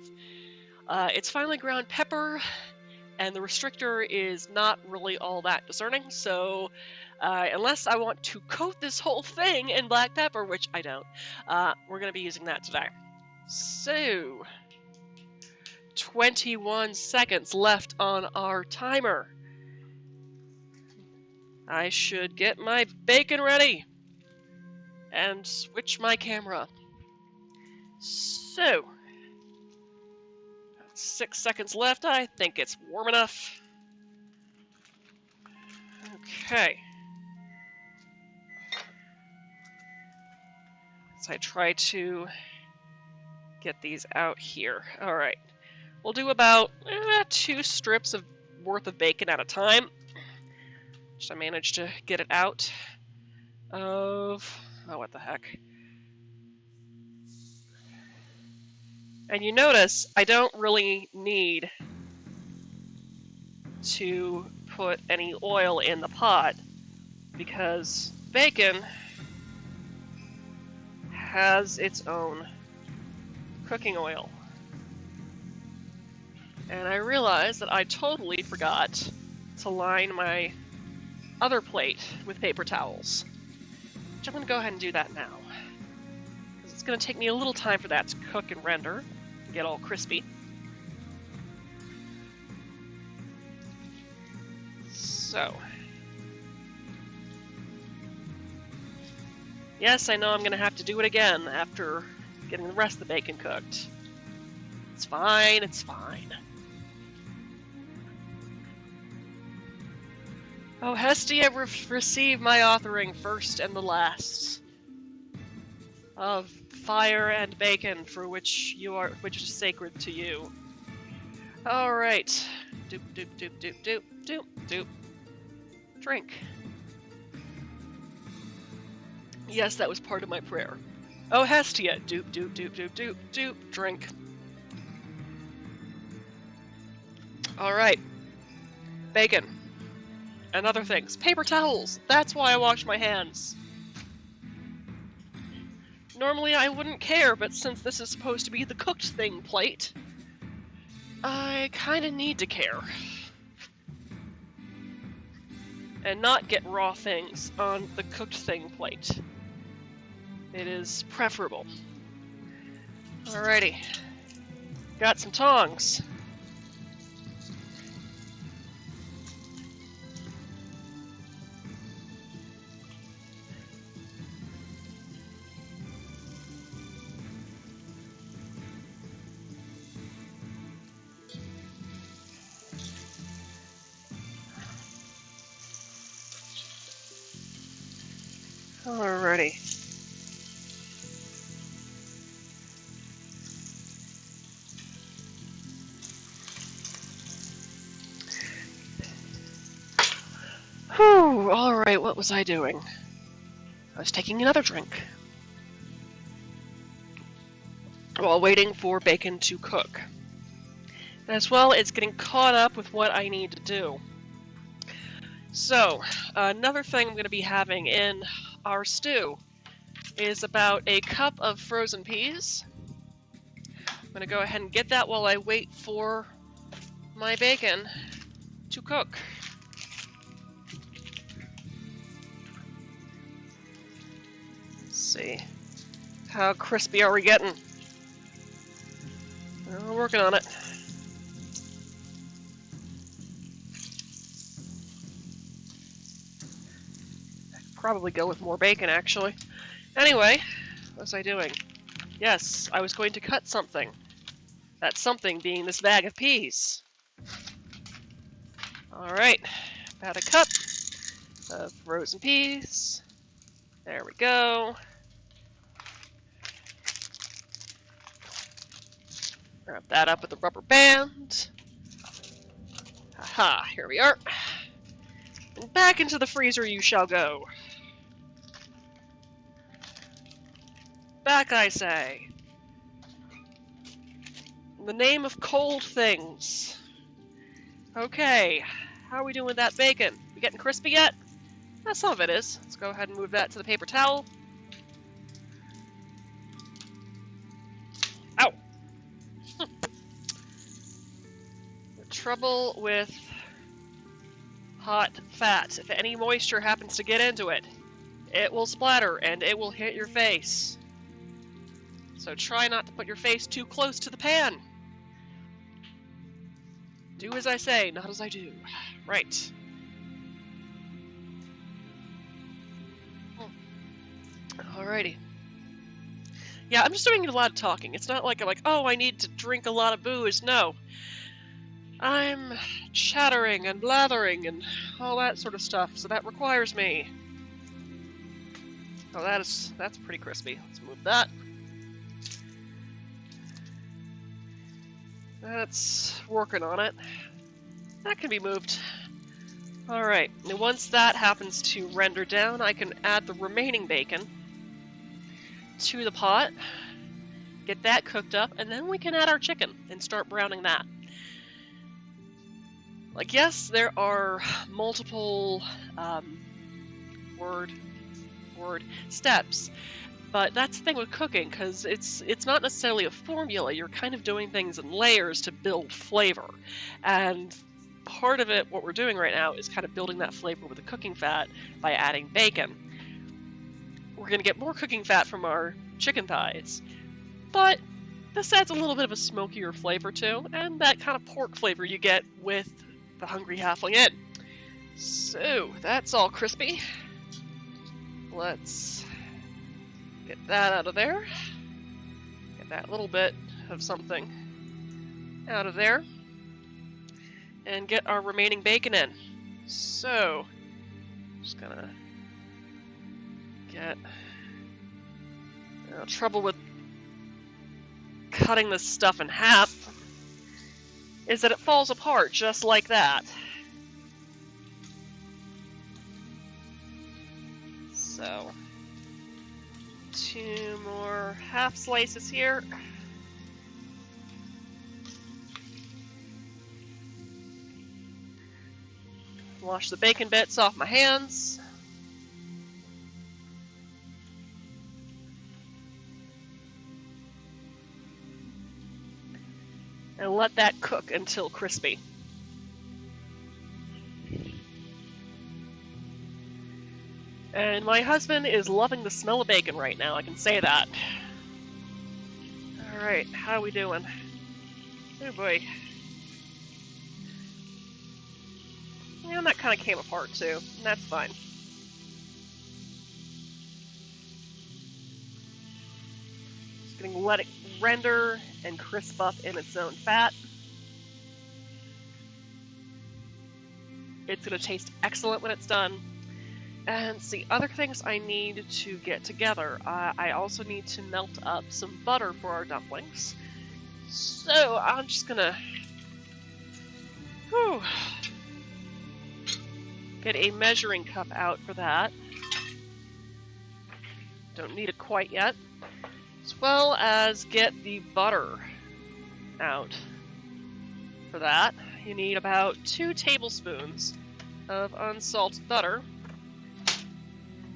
it's finely ground pepper, and the restrictor is not really all that discerning, so unless I want to coat this whole thing in black pepper, which I don't, we're going to be using that today. So, 21 seconds left on our timer. I should get my bacon ready and switch my camera. So, 6 seconds left. I think it's warm enough. Okay. So I try to get these out here. All right. We'll do about 2 strips of worth of bacon at a time. So I managed to get it out of, oh, what the heck. And you notice I don't really need to put any oil in the pot because bacon has its own cooking oil. And I realized that I totally forgot to line my other plate with paper towels. Which I'm going to go ahead and do that now. Because it's going to take me a little time for that to cook and render and get all crispy. So. Yes, I know I'm going to have to do it again after getting the rest of the bacon cooked. It's fine, it's fine. Oh, Hestia received my authoring first and the last of fire and bacon, for which is sacred to you. All right, doop doop doop doop doop doop doop. Drink. Yes, that was part of my prayer. Oh, Hestia, doop doop doop doop doop doop. Drink. All right, bacon. And other things. Paper towels! That's why I wash my hands. Normally I wouldn't care, but since this is supposed to be the cooked thing plate, I kinda need to care. And not get raw things on the cooked thing plate. It is preferable. Alrighty. Got some tongs. Alrighty. Whew, alright, what was I doing? I was taking another drink. While waiting for bacon to cook. As well, it's getting caught up with what I need to do. So, another thing I'm going to be having in our stew is about a cup of frozen peas. I'm going to go ahead and get that while I wait for my bacon to cook. Let's see. How crispy are we getting? We're working on it. Probably go with more bacon, actually. Anyway, what was I doing? Yes, I was going to cut something. That something being this bag of peas. Alright, about a cup of frozen peas. There we go. Wrap that up with a rubber band. Aha, here we are. And back into the freezer you shall go. Back, I say. In the name of cold things. Okay, how are we doing with that bacon? We getting crispy yet? Some of it is. Let's go ahead and move that to the paper towel. Ow! The trouble with hot fat, if any moisture happens to get into it, it will splatter and it will hit your face. So try not to put your face too close to the pan. Do as I say, not as I do. Right. Alrighty. Yeah, I'm just doing a lot of talking. It's not like I'm like, oh, I need to drink a lot of booze. No. I'm chattering and blathering and all that sort of stuff, so that requires me. Oh, that's pretty crispy. Let's move that. That's working on it. That can be moved. Alright, and once that happens to render down, I can add the remaining bacon to the pot, Get that cooked up, and then we can add our chicken and start browning that. Like, yes, there are multiple steps, but that's the thing with cooking, because it's not necessarily a formula. You're kind of doing things in layers to build flavor, and part of it, what we're doing right now, is kind of building that flavor with the cooking fat by adding bacon. We're going to get more cooking fat from our chicken thighs, but this adds a little bit of a smokier flavor too, and that kind of pork flavor you get with the Hungry Halfling Inn. So, that's all crispy. Let's get that out of there. Get that little bit of something out of there. And get our remaining bacon in. So, just gonna get trouble with cutting this stuff in half is that it falls apart just like that. So, 2 more half slices here. Wash the bacon bits off my hands. And let that cook until crispy. And my husband is loving the smell of bacon right now, I can say that. Alright, how are we doing? Oh boy. And that kind of came apart too, and that's fine. Just gonna let it render and crisp up in its own fat. It's gonna taste excellent when it's done. And see, other things I need to get together. I also need to melt up some butter for our dumplings. So I'm just gonna get a measuring cup out for that. Don't need it quite yet. As well as get the butter out for that. You need about 2 tablespoons of unsalted butter.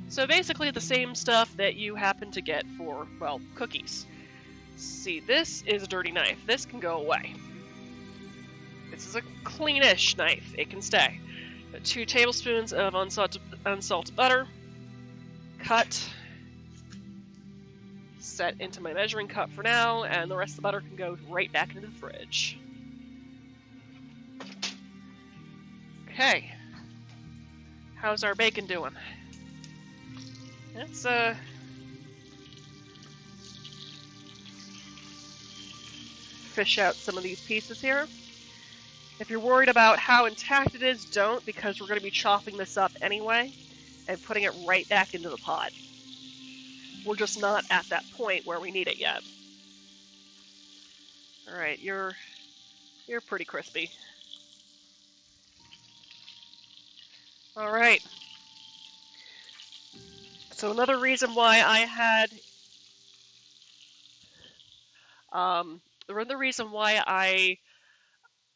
So basically the same stuff that you happen to get for, well, cookies. See, this is a dirty knife. This can go away. This is a cleanish knife. It can stay. 2 tablespoons of unsalted butter. Cut. Set into my measuring cup for now, and the rest of the butter can go right back into the fridge. Okay. How's our bacon doing? Let's fish out some of these pieces here. If you're worried about how intact it is, don't, because we're going to be chopping this up anyway and putting it right back into the pot. We're just not at that point where we need it yet. Alright, you're pretty crispy. Alright. So another reason why I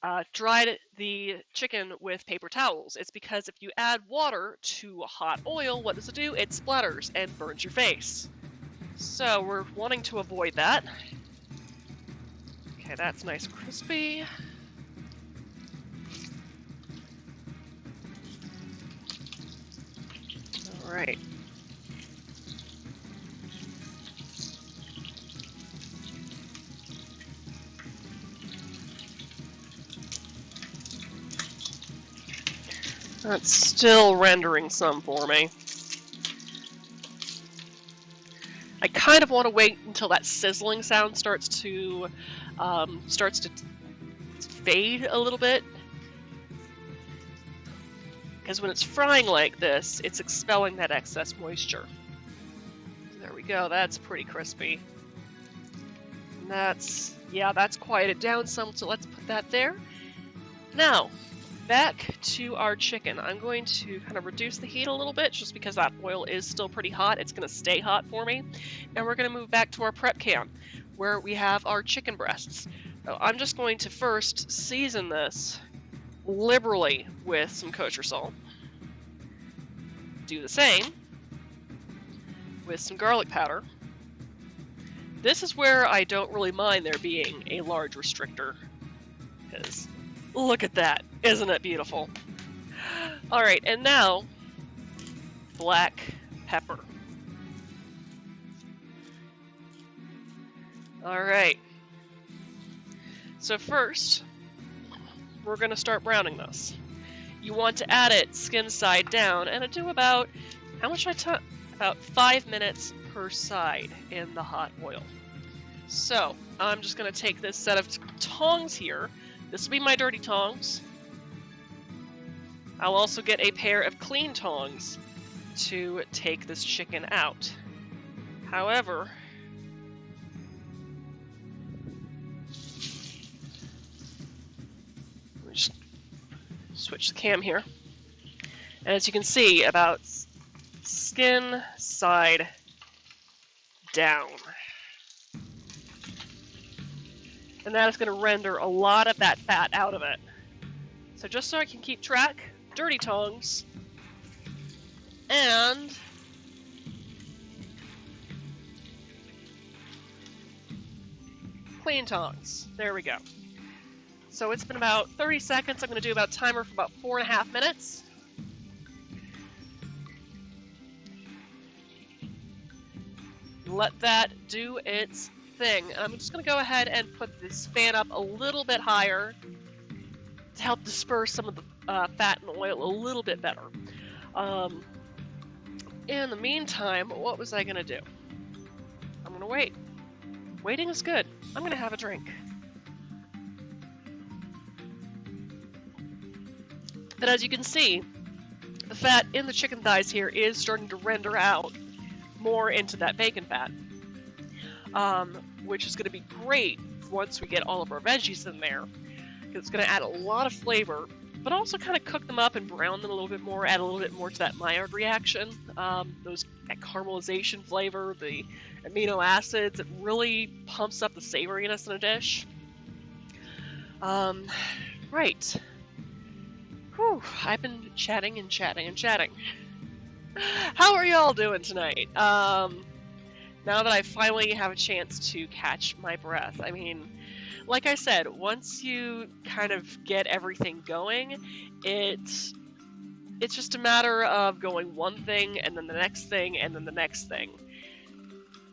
had dried the chicken with paper towels. It's because if you add water to hot oil, what does it do? It splatters and burns your face. So we're wanting to avoid that. Okay, that's nice and crispy. All right. That's still rendering some for me. I kind of want to wait until that sizzling sound starts to fade a little bit. Because when it's frying like this, it's expelling that excess moisture. There we go, that's pretty crispy. And that's quieted down some, so let's put that there. Now, back to our chicken. I'm going to kind of reduce the heat a little bit just because that oil is still pretty hot. It's going to stay hot for me. And we're going to move back to our prep can. where we have our chicken breasts. So I'm just going to first season this liberally with some kosher salt. Do the same with some garlic powder. This is where I don't really mind there being a large restrictor, because look at that, isn't it beautiful? Alright, and now black pepper. Alright, so first we're going to start browning this. You want to add it skin side down, and do about, how much about 5 minutes per side in the hot oil. So I'm just going to take this set of tongs here. This will be my dirty tongs. I'll also get a pair of clean tongs to take this chicken out. However, let me just switch the cam here. And as you can see, about skin side down. And that is going to render a lot of that fat out of it. So just so I can keep track, dirty tongs, and clean tongs. There we go. So it's been about 30 seconds. I'm going to do about timer for about 4.5 minutes. Let that do its thing. I'm just going to go ahead and put this fan up a little bit higher to help disperse some of the fat and oil a little bit better. In the meantime, what was I going to do? I'm going to wait. Waiting is good. I'm going to have a drink. But as you can see, the fat in the chicken thighs here is starting to render out more into that bacon fat, which is going to be great once we get all of our veggies in there. It's going to add a lot of flavor, but also kind of cook them up and brown them a little bit more, add a little bit more to that Maillard reaction, that caramelization flavor, the amino acids. It really pumps up the savoriness in a dish. Right. Whew, I've been chatting and chatting and chatting. How are y'all doing tonight? Now that I finally have a chance to catch my breath. I mean, like I said, once you kind of get everything going, it's just a matter of going one thing and then the next thing and then the next thing.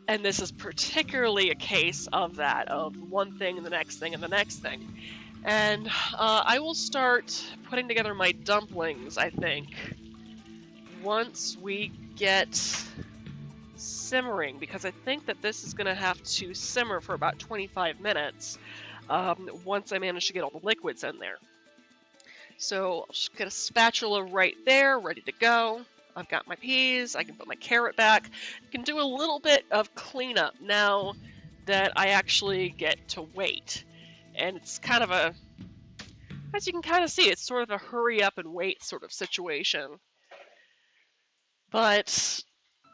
And this is particularly a case of that, of one thing and the next thing and the next thing. And I will start putting together my dumplings, I think, once we get simmering, because I think that this is going to have to simmer for about 25 minutes once I manage to get all the liquids in there. So I'll just get a spatula right there, ready to go. I've got my peas, I can put my carrot back. I can do a little bit of cleanup now that I actually get to wait. And it's kind of a, as you can kind of see, it's sort of a hurry up and wait sort of situation. But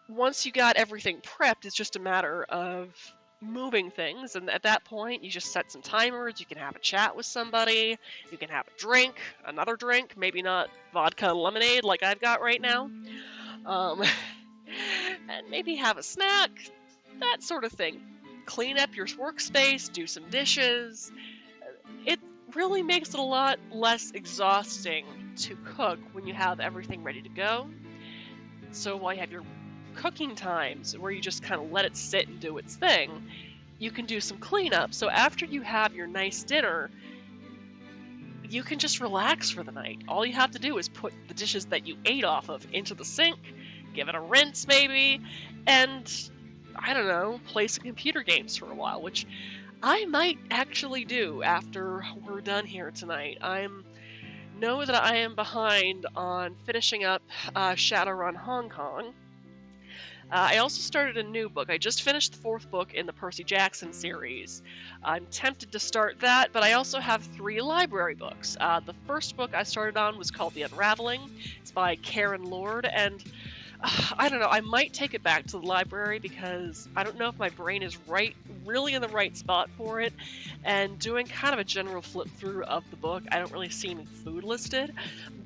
once you got everything prepped, it's just a matter of moving things. And at that point, you just set some timers. You can have a chat with somebody. You can have a drink, another drink, maybe not vodka and lemonade like I've got right now. And maybe have a snack, that sort of thing. Clean up your workspace, do some dishes. It really makes it a lot less exhausting to cook when you have everything ready to go. So while you have your cooking times where you just kind of let it sit and do its thing, you can do some cleanup. So after you have your nice dinner, you can just relax for the night. All you have to do is put the dishes that you ate off of into the sink, give it a rinse maybe, and I don't know, play some computer games for a while, which I might actually do after we're done here tonight. Know that I am behind on finishing up Shadowrun Hong Kong. I also started a new book. I just finished the 4th book in the Percy Jackson series. I'm tempted to start that, but I also have 3 library books. The first book I started on was called The Unraveling. It's by Karen Lord, and I don't know, I might take it back to the library because I don't know if my brain is really in the right spot for it, and doing kind of a general flip through of the book, I don't really see any food listed,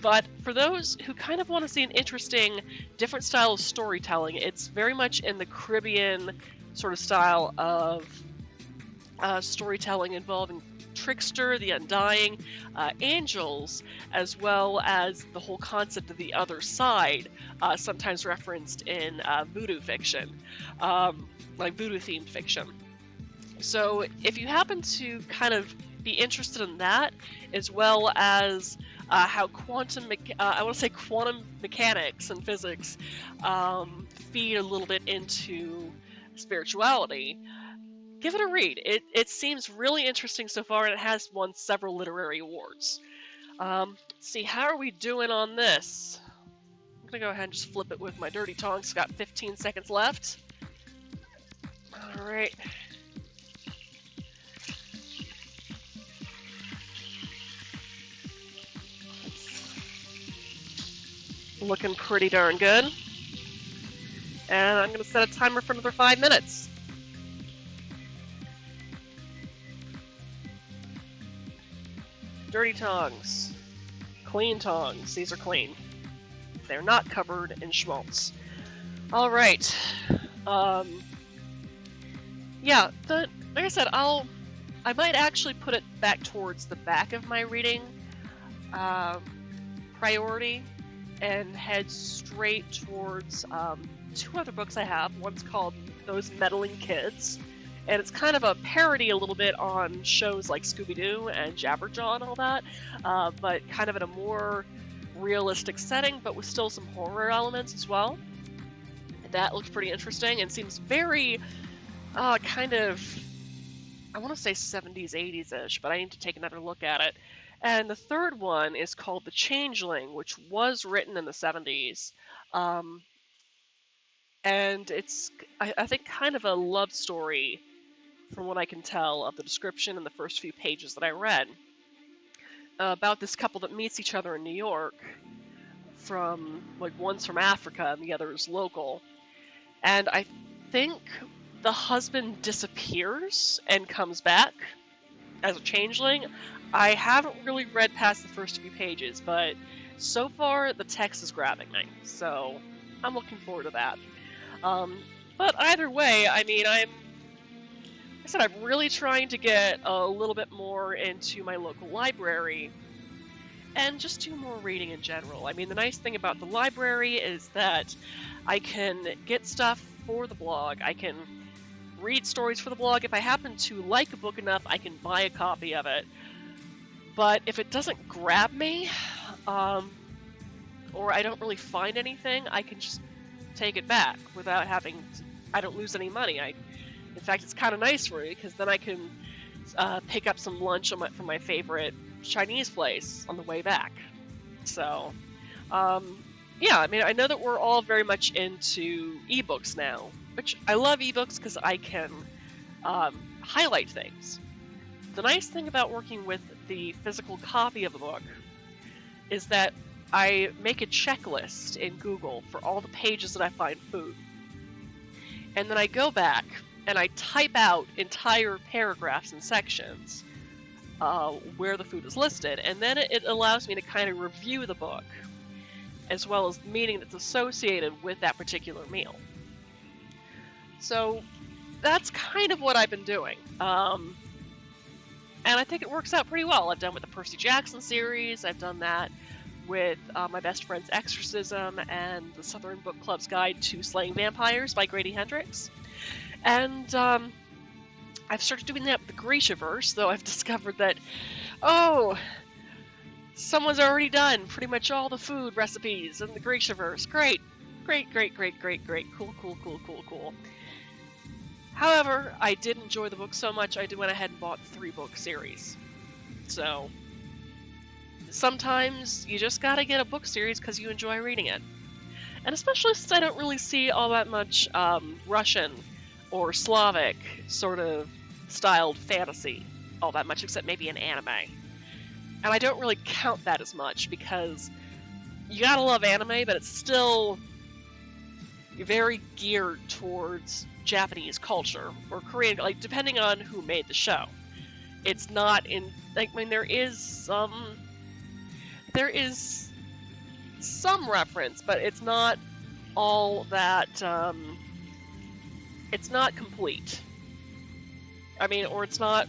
but for those who kind of want to see an interesting, different style of storytelling, it's very much in the Caribbean sort of style of storytelling involving Trickster, the Undying, angels, as well as the whole concept of the other side, sometimes referenced in voodoo fiction, like voodoo-themed fiction. So if you happen to kind of be interested in that, as well as how quantum mechanics and physics feed a little bit into spirituality, give it a read. It seems really interesting so far, and it has won several literary awards. Let's see, how are we doing on this? I'm gonna go ahead and just flip it with my dirty tongs. Got 15 seconds left. Alright. Looking pretty darn good. And I'm gonna set a timer for another 5 minutes. Dirty tongs. Clean tongs. These are clean. They're not covered in schmaltz. Alright. Yeah, like I said, I might actually put it back towards the back of my reading priority and head straight towards 2 other books I have. One's called Those Meddling Kids, and it's kind of a parody a little bit on shows like Scooby-Doo and Jabberjaw and all that, but kind of in a more realistic setting, but with still some horror elements as well. That looks pretty interesting and seems very kind of, I want to say 70s, 80s-ish, but I need to take another look at it. And the third one is called The Changeling, which was written in the 70s. And it's, I think, kind of a love story, from what I can tell of the description in the first few pages that I read, about this couple that meets each other in New York, from, like, one's from Africa and the other is local. And I think the husband disappears and comes back as a changeling. I haven't really read past the first few pages, but so far the text is grabbing me, so I'm looking forward to that. But either way, I mean, I'm really trying to get a little bit more into my local library and just do more reading in general. I mean, the nice thing about the library is that I can get stuff for the blog. I can read stories for the blog. If I happen to like a book enough, I can buy a copy of it. But if it doesn't grab me, or I don't really find anything, I can just take it back without having to, I don't lose any money. In fact, it's kind of nice for me, because then I can pick up some lunch from my favorite Chinese place on the way back. So, yeah, I mean, I know that we're all very much into ebooks now, which I love ebooks because I can highlight things. The nice thing about working with the physical copy of a book is that I make a checklist in Google for all the pages that I find food. And then I go back and I type out entire paragraphs and sections where the food is listed, and then it allows me to kind of review the book, as well as the meaning that's associated with that particular meal. So that's kind of what I've been doing. And I think it works out pretty well. I've done with the Percy Jackson series, I've done that with My Best Friend's Exorcism, and the Southern Book Club's Guide to Slaying Vampires by Grady Hendrix. And I've started doing that with the Grishaverse, though I've discovered that, someone's already done pretty much all the food recipes in the Grishaverse. Great. Cool. However, I did enjoy the book so much, I went ahead and bought the 3-book series. So, sometimes you just gotta get a book series because you enjoy reading it. And especially since I don't really see all that much Russian or Slavic sort of styled fantasy all that much, except maybe an anime. And I don't really count that as much because you gotta love anime, but it's still very geared towards Japanese culture or Korean, like depending on who made the show. It's not in like I mean there is some reference, but it's not all that it's not complete. I mean, or it's not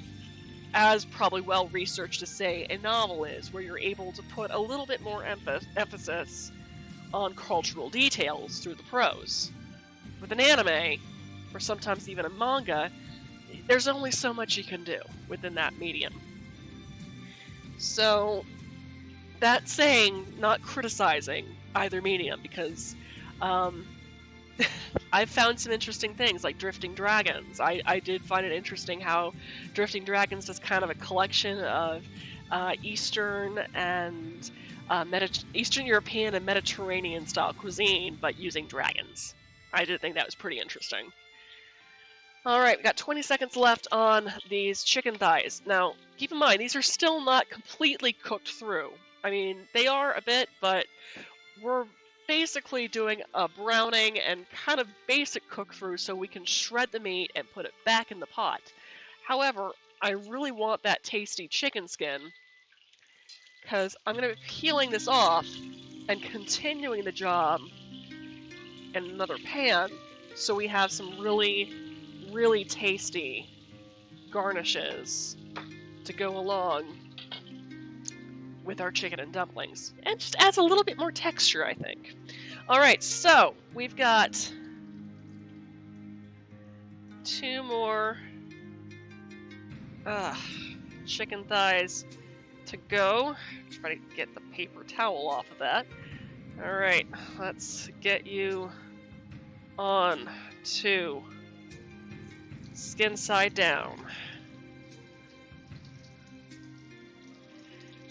as probably well researched as say a novel is, where you're able to put a little bit more emphasis on cultural details through the prose. With an anime, or sometimes even a manga, there's only so much you can do within that medium. So, that saying, not criticizing either medium, because I've found some interesting things, like Drifting Dragons. I did find it interesting how Drifting Dragons is kind of a collection of Eastern and Eastern European and Mediterranean style cuisine, but using dragons. I did think that was pretty interesting. Alright, we've got 20 seconds left on these chicken thighs. Now, keep in mind, these are still not completely cooked through. I mean, they are a bit, but we're basically doing a browning and kind of basic cook through so we can shred the meat and put it back in the pot. However, I really want that tasty chicken skin, because I'm going to be peeling this off and continuing the job in another pan so we have some really, really tasty garnishes to go along with our chicken and dumplings. And just adds a little bit more texture, I think. Alright, so we've got 2 more chicken thighs to go. Try to get the paper towel off of that. Alright, let's get you on to skin side down.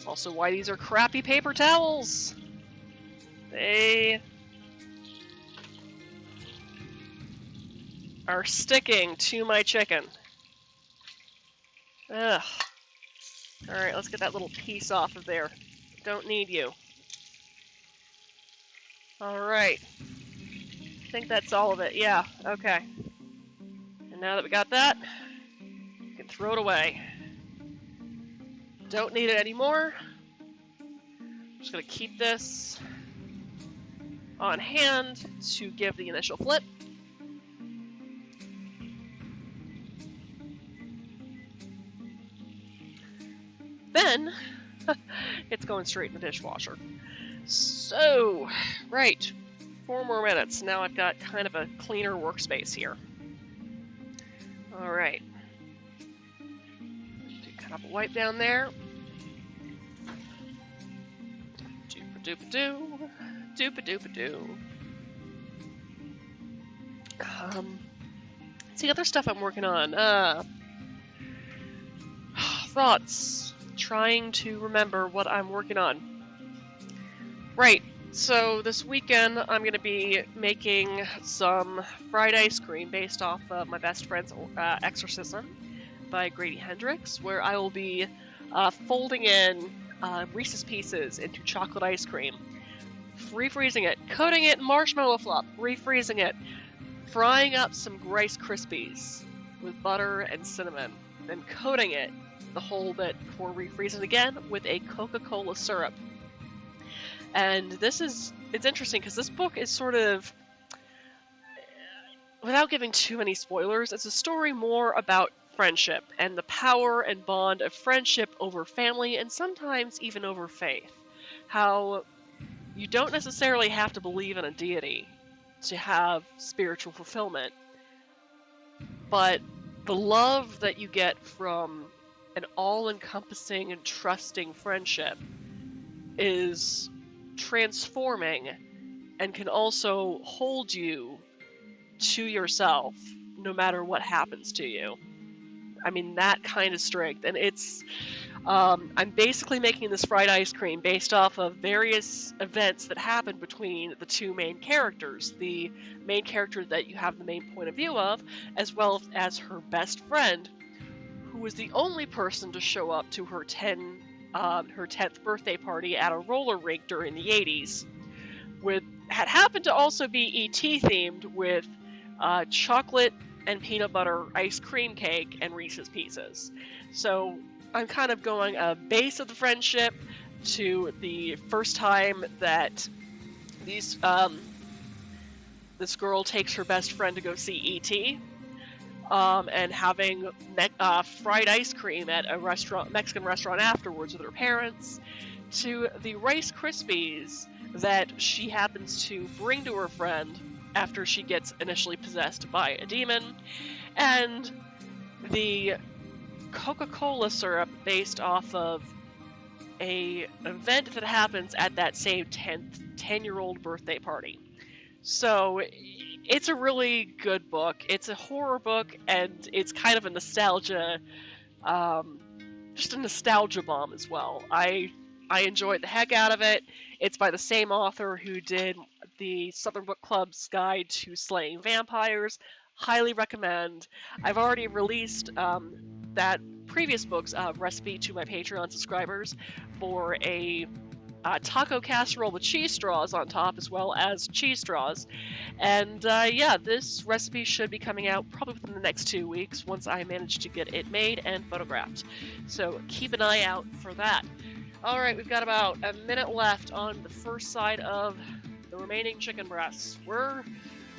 Also, why these are crappy paper towels. They are sticking to my chicken. Ugh. Alright, let's get that little piece off of there. Don't need you. Alright. I think that's all of it. Yeah, okay. And now that we got that, we can throw it away. Don't need it anymore. I'm just going to keep this on hand to give the initial flip. Then, it's going straight in the dishwasher. So, right, 4 more minutes. Now I've got kind of a cleaner workspace here. Alright. Do kind of a wipe down there. Doop-a-doop-a-doo. Doop-a-doop-a-doo. See, other stuff I'm working on. Thoughts. Trying to remember what I'm working on. Right, so this weekend I'm going to be making some fried ice cream based off of my best friend's Exorcism by Grady Hendrix, where I will be folding in Reese's Pieces into chocolate ice cream, refreezing it, coating it in marshmallow fluff, refreezing it, frying up some Rice Krispies with butter and cinnamon, then coating it the whole bit before refreezing again with a Coca-Cola syrup. And it's interesting because this book is sort of, without giving too many spoilers, it's a story more about friendship and the power and bond of friendship over family and sometimes even over faith. How you don't necessarily have to believe in a deity to have spiritual fulfillment, but the love that you get from an all-encompassing and trusting friendship is transforming and can also hold you to yourself no matter what happens to you. I mean, that kind of strength. And it's I'm basically making this fried ice cream based off of various events that happen between the 2 main characters. The main character that you have the main point of view of, as well as her best friend, who was the only person to show up to her 10th birthday party at a roller rink during the 80s, with had happened to also be ET themed with chocolate and peanut butter ice cream cake and Reese's Pieces. So I'm kind of going a base of the friendship to the first time that these this girl takes her best friend to go see ET, and having fried ice cream at a Mexican restaurant afterwards with her parents, to the Rice Krispies that she happens to bring to her friend after she gets initially possessed by a demon, and the Coca-Cola syrup based off of an event that happens at that same 10-year-old birthday party. So it's a really good book. It's a horror book, and it's kind of a nostalgia, just a nostalgia bomb as well. I enjoyed the heck out of it. It's by the same author who did the Southern Book Club's Guide to Slaying Vampires. Highly recommend. I've already released that previous book's recipe to my Patreon subscribers for a taco casserole with cheese straws on top, as well as cheese straws. And yeah, this recipe should be coming out probably within the next 2 weeks once I manage to get it made and photographed. So keep an eye out for that. Alright, we've got about a minute left on the first side of the remaining chicken breasts. We're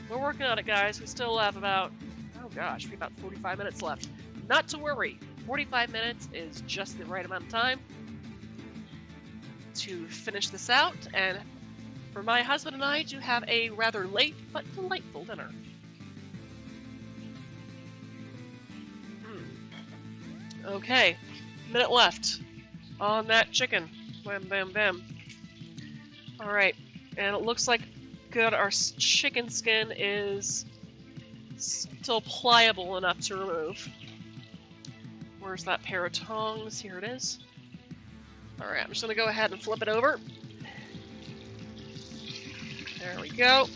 working on it, guys. We still have about, oh gosh, we have about 45 minutes left. Not to worry, 45 minutes is just the right amount of time to finish this out, and for my husband and I to have a rather late but delightful dinner. Okay, minute left on that chicken. Bam, bam, bam. Alright, and it looks like good. Our chicken skin is still pliable enough to remove. Where's that pair of tongs? Here it is. Alright, I'm just going to go ahead and flip it over. There we go.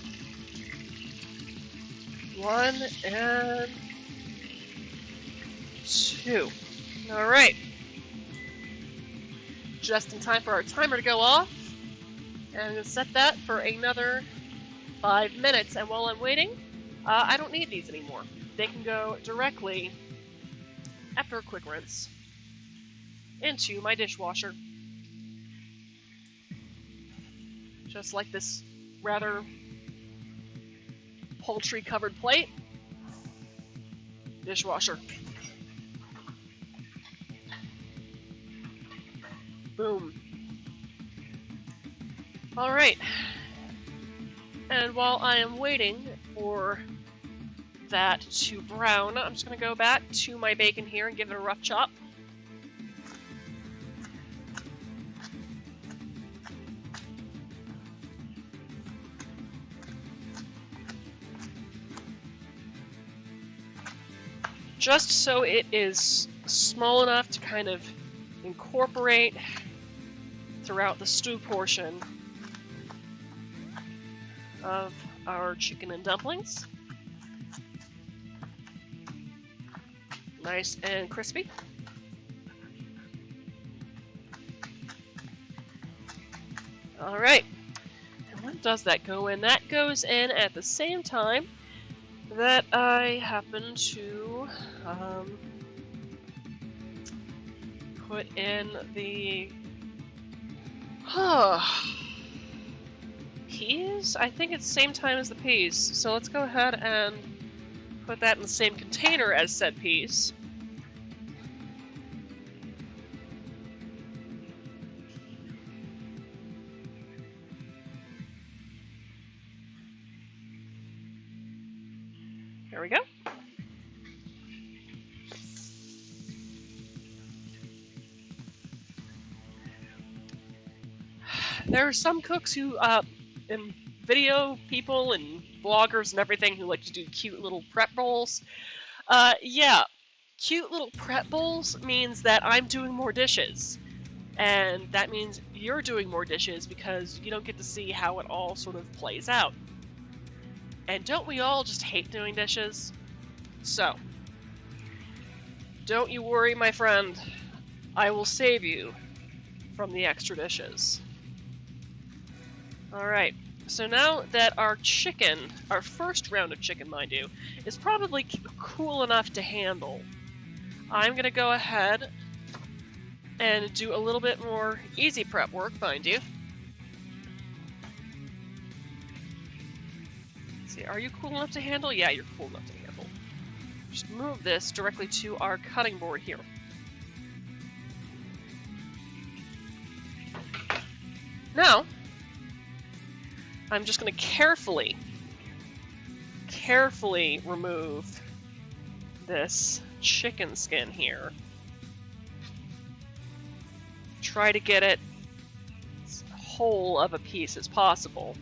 1 and 2. Alright. Just in time for our timer to go off. And I'm going to set that for another 5 minutes. And while I'm waiting, I don't need these anymore. They can go directly, after a quick rinse, into my dishwasher. Just like this rather poultry-covered plate. Dishwasher. Boom. Alright. And while I am waiting for that to brown, I'm just going to go back to my bacon here and give it a rough chop. Just so it is small enough to kind of incorporate throughout the stew portion of our chicken and dumplings. Nice and crispy. Alright. And when does that go in? That goes in at the same time that I happen to put in the peas? I think it's the same time as the peas. So let's go ahead and put that in the same container as said peas. There we go. There are some cooks who, and video people and bloggers and everything who like to do cute little prep bowls. Yeah, cute little prep bowls means that I'm doing more dishes. And that means you're doing more dishes because you don't get to see how it all sort of plays out. And don't we all just hate doing dishes? So, don't you worry, my friend. I will save you from the extra dishes. Alright, So now that our chicken, our first round of chicken, mind you, is probably cool enough to handle, I'm going to go ahead and do a little bit more easy prep work, mind you. Let's see, are you cool enough to handle? Yeah, you're cool enough to handle. Just move this directly to our cutting board here. Now, I'm just going to carefully remove this chicken skin here. Try to get it as whole of a piece as possible.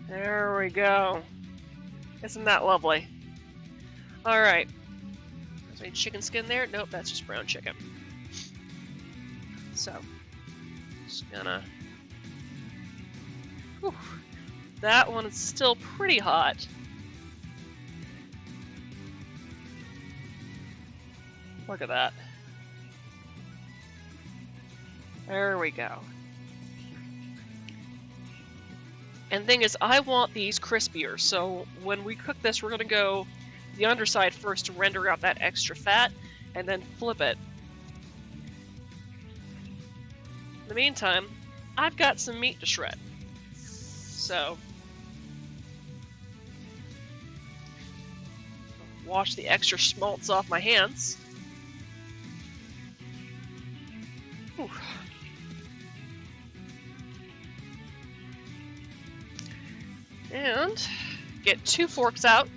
There we go. Isn't that lovely? Alright. Is there any chicken skin there? Nope, that's just brown chicken. So, just gonna... Whew. That one is still pretty hot. Look at that. There we go. And the thing is, I want these crispier, so when we cook this, we're going to go the underside first to render out that extra fat, and then flip it. In the meantime, I've got some meat to shred. So, wash the extra schmaltz off my hands. Whew. And get 2 forks out.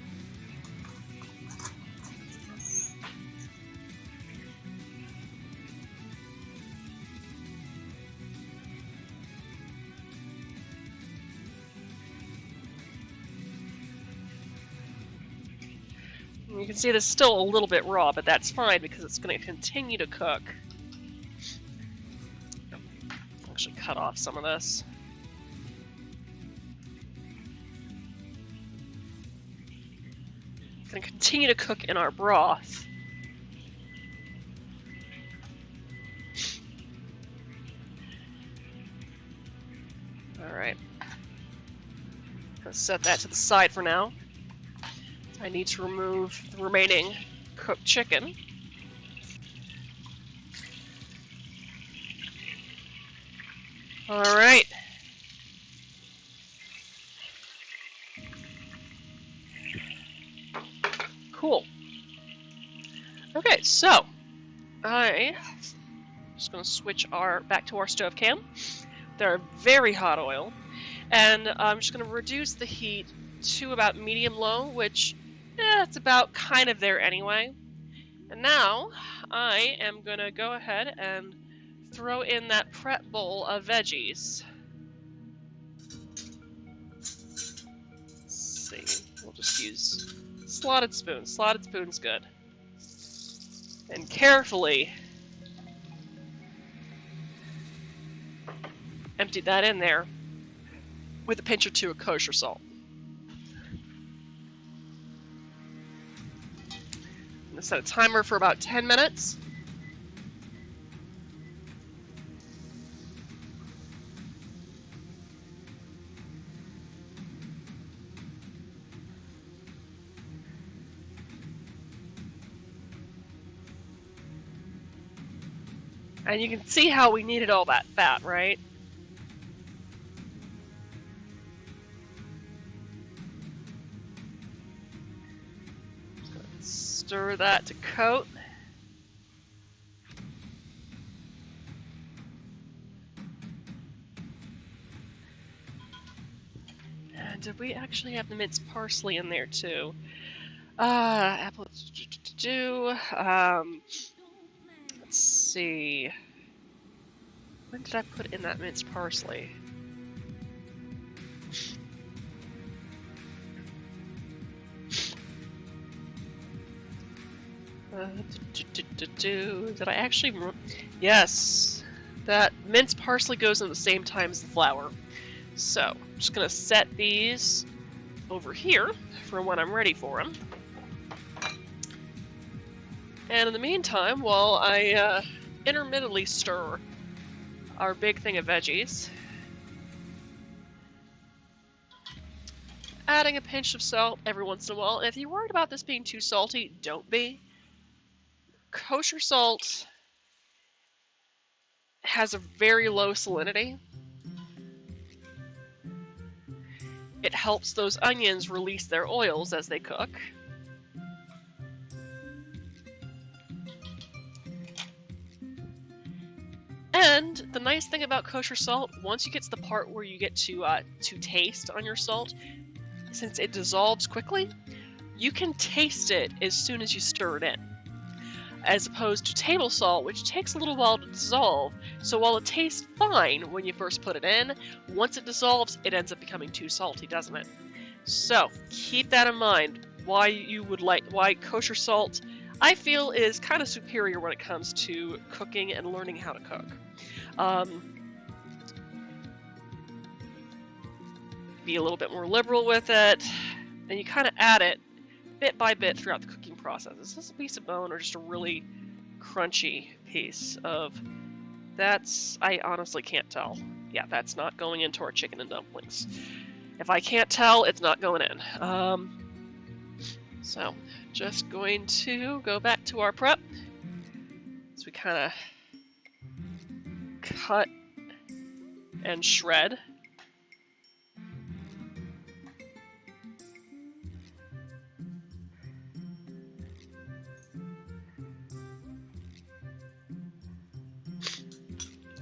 And you can see this is still a little bit raw, but that's fine because it's going to continue to cook. I'll actually cut off some of this. Going to continue to cook in our broth. Alright. Let's set that to the side for now. I need to remove the remaining cooked chicken. Alright. Cool. Okay, so I'm just going to switch back to our stove cam. They're very hot oil, and I'm just going to reduce the heat to about medium-low, which it's about kind of there anyway. And now I am going to go ahead and throw in that prep bowl of veggies. Let's see, we'll just use slotted spoon. Slotted spoon's good. And carefully empty that in there with a pinch or 2 of kosher salt. I'm going to set a timer for about 10 minutes. And you can see how we needed all that fat, right? Stir that to coat. And did we actually have the minced parsley in there too? Apple. Let's see. When did I put in that minced parsley? Did I actually? Yes, that minced parsley goes in the same time as the flour. So I'm just gonna set these over here for when I'm ready for them. And in the meantime, while I intermittently stir our big thing of veggies, adding a pinch of salt every once in a while. And if you're worried about this being too salty, don't be. Kosher salt has a very low salinity. It helps those onions release their oils as they cook. And the nice thing about kosher salt, once you get to the part where you get to taste on your salt, since it dissolves quickly, you can taste it as soon as you stir it in. As opposed to table salt, which takes a little while to dissolve, so while it tastes fine when you first put it in, once it dissolves, it ends up becoming too salty, doesn't it? So, keep that in mind, why kosher salt, I feel, is kind of superior when it comes to cooking and learning how to cook. Be a little bit more liberal with it, and you kind of add it bit by bit throughout the cooking process. Is this a piece of bone or just a really crunchy piece of... I honestly can't tell. Yeah, that's not going into our chicken and dumplings. If I can't tell, it's not going in. So, just going to go back to our prep. So we kind of cut and shred.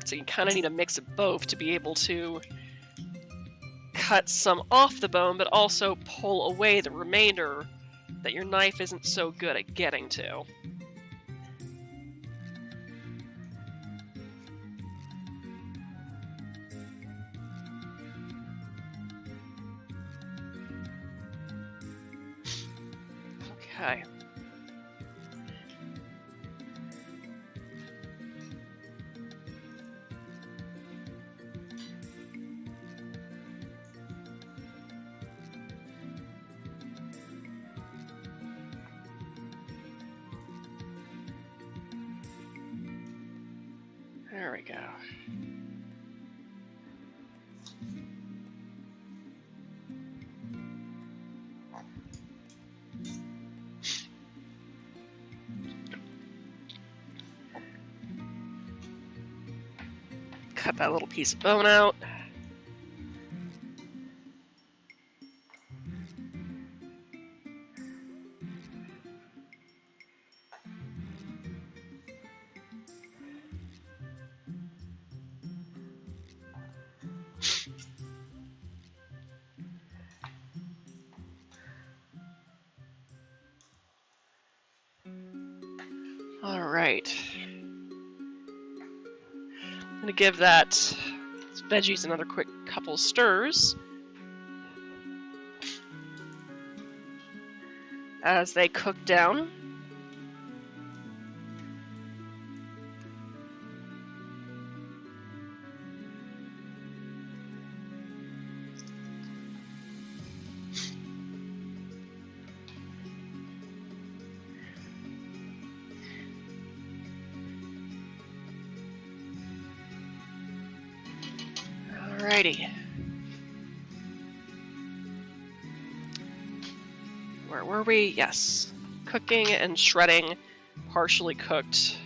So you kind of need a mix of both to be able to cut some off the bone, but also pull away the remainder that your knife isn't so good at getting to. Okay. There we go. Cut that little piece of bone out. All right. I'm gonna give that veggies another quick couple stirs as they cook down. Alrighty. Where were we? Yes. Cooking and shredding partially cooked.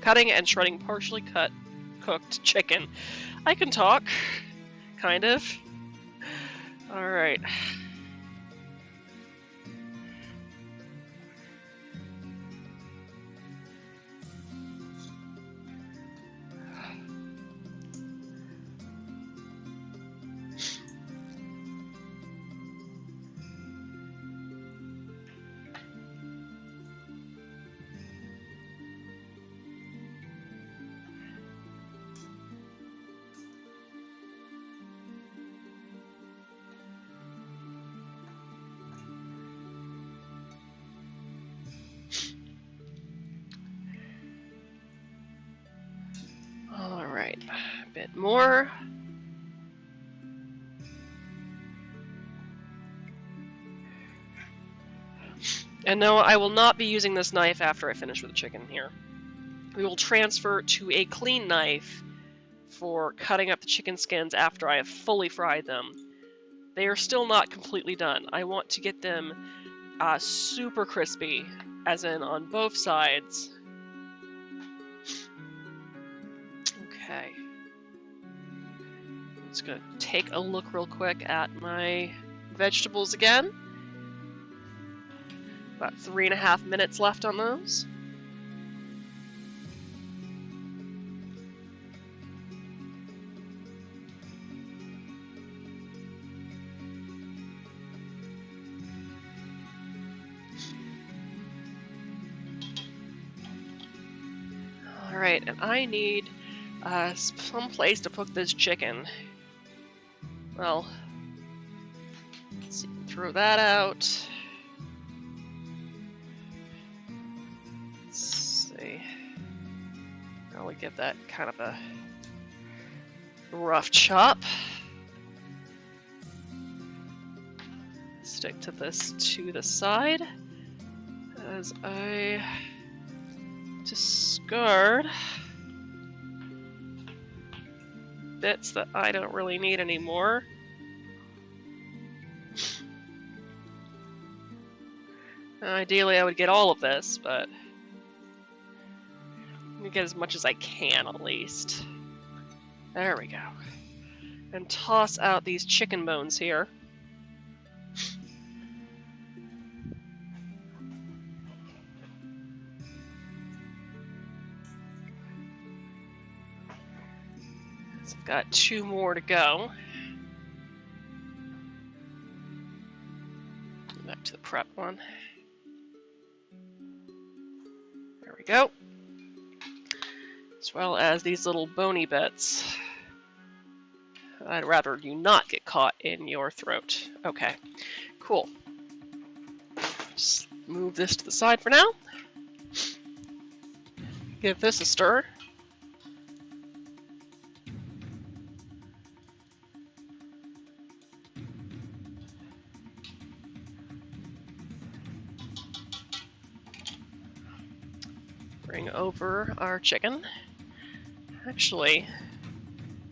Cutting and shredding partially cooked chicken. I can talk. Kind of. Alright. Alright, a bit more. And no, I will not be using this knife after I finish with the chicken here. We will transfer to a clean knife for cutting up the chicken skins after I have fully fried them. They are still not completely done. I want to get them super crispy, as in on both sides. Okay. I'm just gonna take a look real quick at my vegetables again. About 3.5 minutes left on those. Alright, and I need some place to put this chicken. Well, let's see, throw that out. Let's see. I'll give that kind of a rough chop. Stick to this to the side as I discard bits that I don't really need anymore. Ideally, I would get all of this, but I'm gonna get as much as I can at least. There we go. And toss out these chicken bones here. So I've got 2 more to go. Back to the prep one. There we go. As well as these little bony bits. I'd rather you not get caught in your throat. Okay, cool. Just move this to the side for now. Give this a stir. Bring over our chicken. Actually,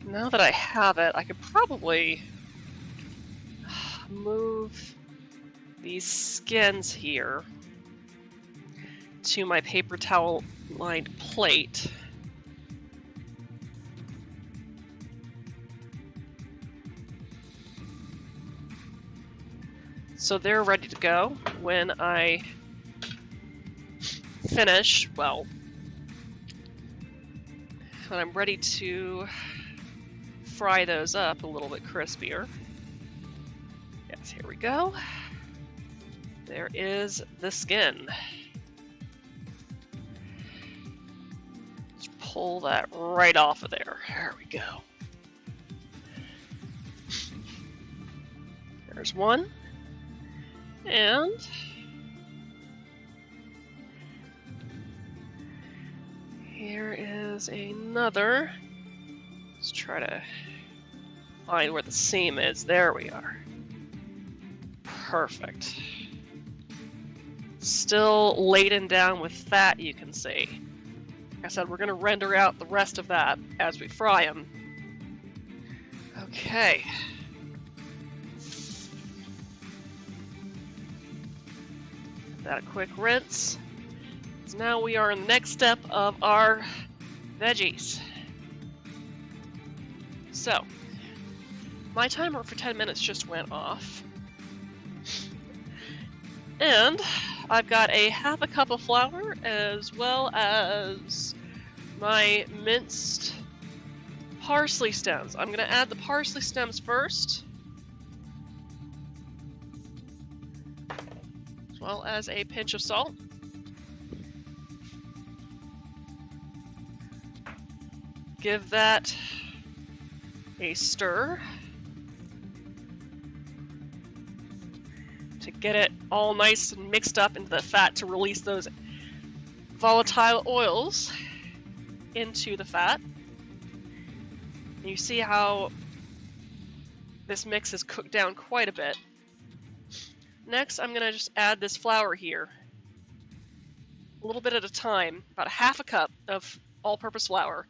now that I have it, I could probably move these skins here to my paper towel lined plate. So they're ready to go when I finish, well, when I'm ready to fry those up a little bit crispier. Yes, here we go. There is the skin. Just pull that right off of there. There we go. There's one. And here is another. Let's try to find where the seam is. There we are. Perfect. Still laden down with fat, you can see. Like I said, we're going to render out the rest of that as we fry them. Okay. Give that a quick rinse. So now we are in the next step of our veggies. So, my timer for 10 minutes just went off. And I've got a half a cup of flour as well as my minced parsley stems. I'm going to add the parsley stems first, as well as a pinch of salt. Give that a stir to get it all nice and mixed up into the fat to release those volatile oils into the fat. And you see how this mix is cooked down quite a bit. Next, I'm going to just add this flour here. a little bit at a time, about a half a cup of all-purpose flour.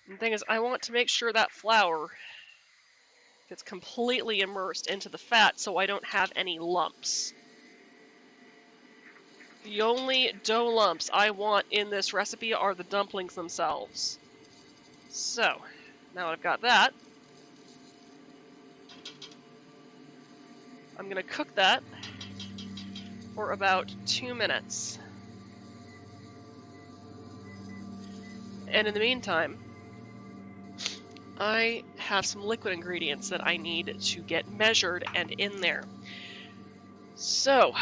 And the thing is, I want to make sure that flour gets completely immersed into the fat so I don't have any lumps. The only dough lumps I want in this recipe are the dumplings themselves. So, now that I've got that, I'm going to cook that for about 2 minutes. And in the meantime, I have some liquid ingredients that I need to get measured and in there. So,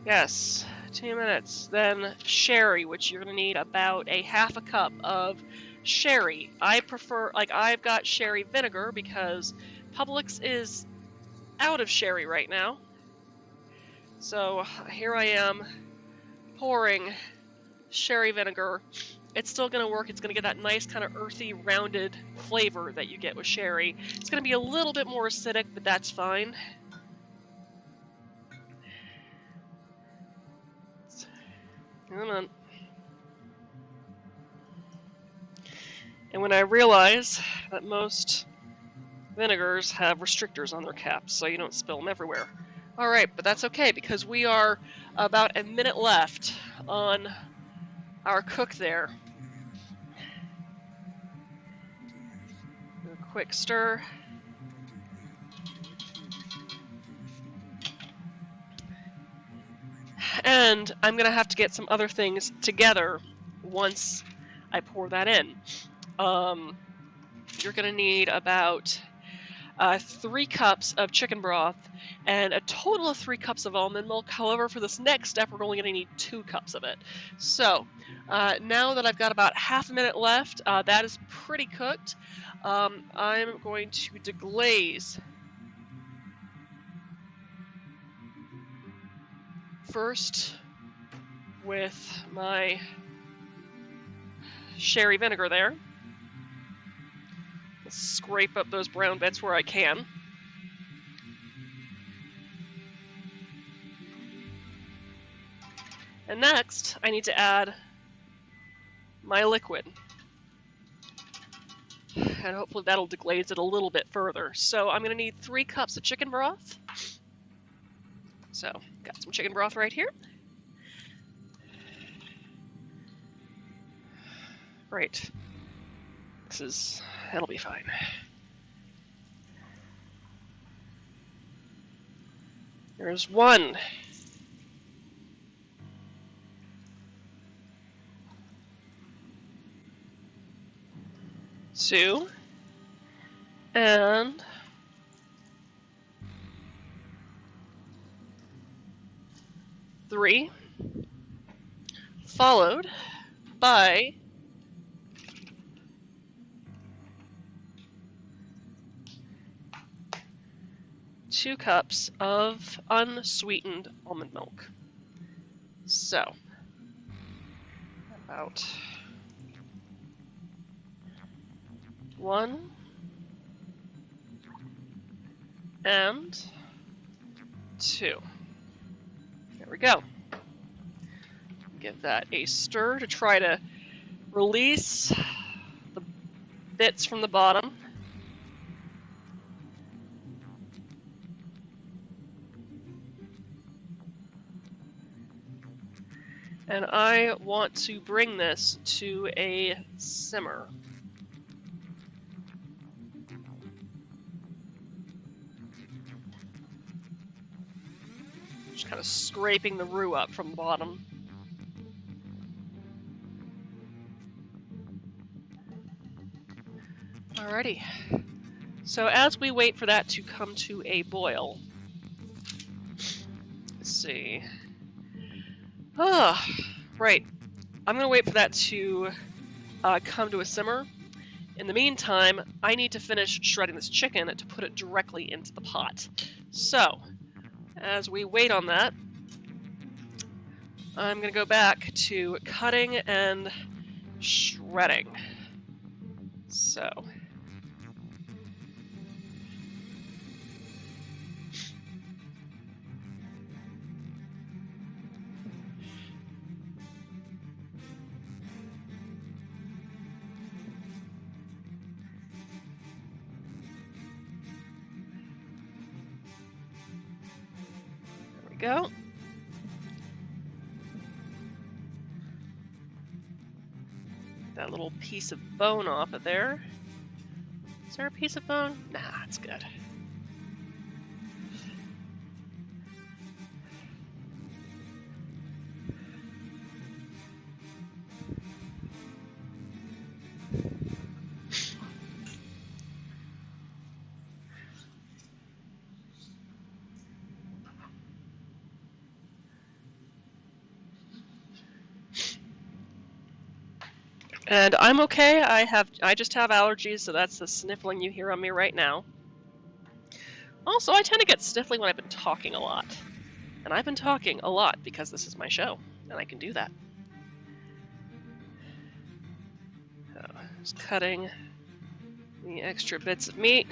yes, 2 minutes. Then sherry, which you're going to need about a half a cup of sherry. I prefer, like, I've got sherry vinegar because Publix is out of sherry right now. So here I am pouring sherry vinegar. It's still going to work. It's going to get that nice kind of earthy, rounded flavor that you get with sherry. It's going to be a little bit more acidic, but that's fine. Come on. And when I realize that most vinegars have restrictors on their caps, so you don't spill them everywhere. Alright, but that's okay, because we are about a minute left on our cook there. A quick stir. And I'm going to have to get some other things together once I pour that in. You're going to need about 3 cups of chicken broth and a total of 3 cups of almond milk. However, for this next step, we're only going to need 2 cups of it. So now that I've got about half a minute left, that is pretty cooked. I'm going to deglaze first with my sherry vinegar there. Scrape up those brown bits where I can. And next, I need to add my liquid. And hopefully that'll deglaze it a little bit further. So I'm going to need 3 cups of chicken broth. So, got some chicken broth right here. Right. That'll be fine. There's 1. Two. And 3. Followed by 2 cups of unsweetened almond milk. So, about 1 and 2. There we go. Give that a stir to try to release the bits from the bottom. And I want to bring this to a simmer. Just kind of scraping the roux up from the bottom. Alrighty. So as we wait for that to come to a boil, let's see. Right. I'm going to wait for that to come to a simmer. In the meantime, I need to finish shredding this chicken to put it directly into the pot. So, as we wait on that, I'm going to go back to cutting and shredding. So, there we go. That little piece of bone off of there. Is there a piece of bone? Nah, it's good. And I'm okay. I just have allergies, so that's the sniffling you hear on me right now. Also, I tend to get sniffly when I've been talking a lot. And I've been talking a lot because this is my show, and I can do that. So, just cutting the extra bits of meat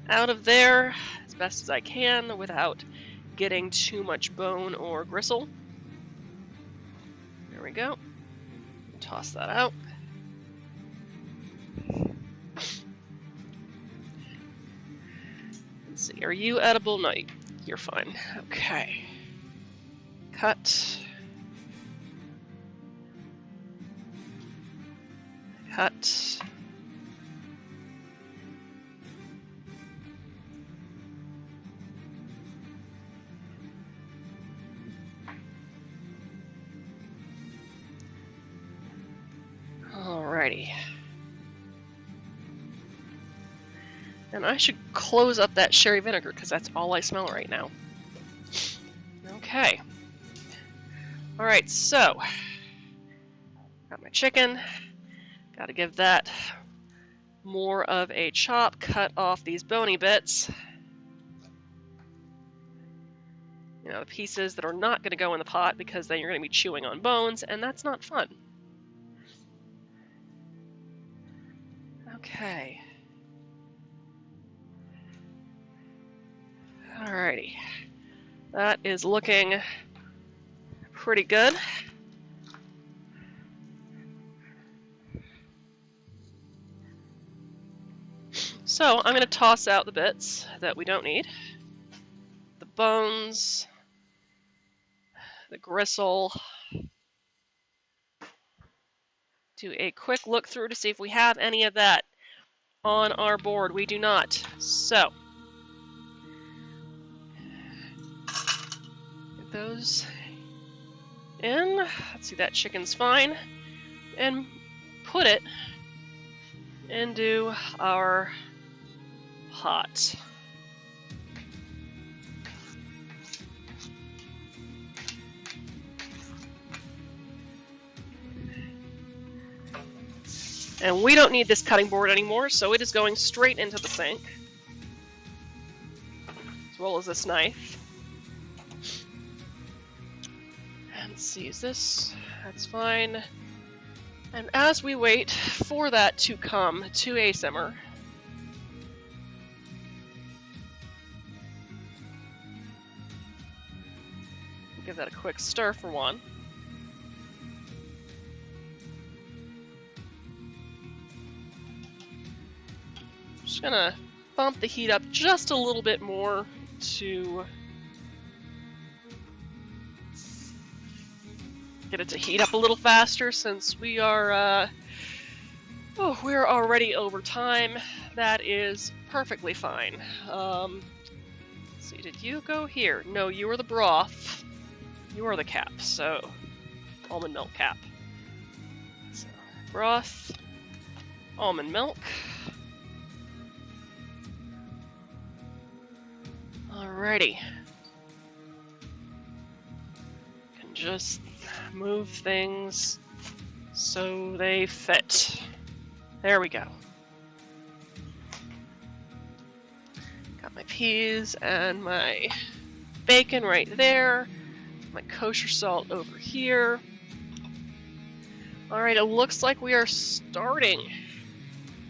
out of there as best as I can without getting too much bone or gristle. There we go. Toss that out. Let's see, are you edible? No, you're fine. Okay. Cut. Cut. Alrighty. And I should close up that sherry vinegar because that's all I smell right now. Okay. Alright, so got my chicken. Gotta give that more of a chop, cut off these bony bits. You know, the pieces that are not going to go in the pot because then you're going to be chewing on bones, and that's not fun. Okay. Alrighty. That is looking pretty good. So I'm going to toss out the bits that we don't need. The bones, the gristle. Do a quick look through to see if we have any of that on our board. We do not. So get those in. Let's see, that chicken's fine. And put it into our pot. And we don't need this cutting board anymore, so it is going straight into the sink, as well as this knife. And let's see, is this? That's fine. And as we wait for that to come to a simmer, give that a quick stir for one. Just gonna bump the heat up just a little bit more to get it to heat up a little faster, since we are we're already over time. That is perfectly fine. Let's see, did you go here? No, you were the broth. You are the cap, so almond milk cap. So, broth, almond milk. Alrighty. Can just move things so they fit. There we go. Got my peas and my bacon right there. My kosher salt over here. Alright, it looks like we are starting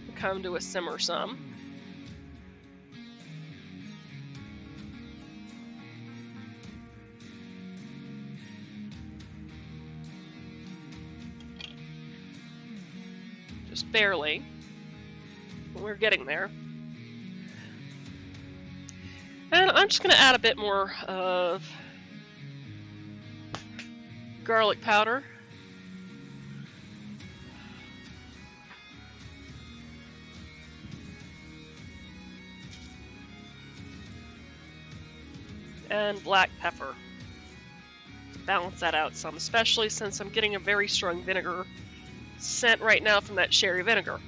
to come to a simmer some. Just barely. We're getting there. And I'm just going to add a bit more of garlic powder. And black pepper. Balance that out some, especially since I'm getting a very strong vinegar scent right now from that sherry vinegar.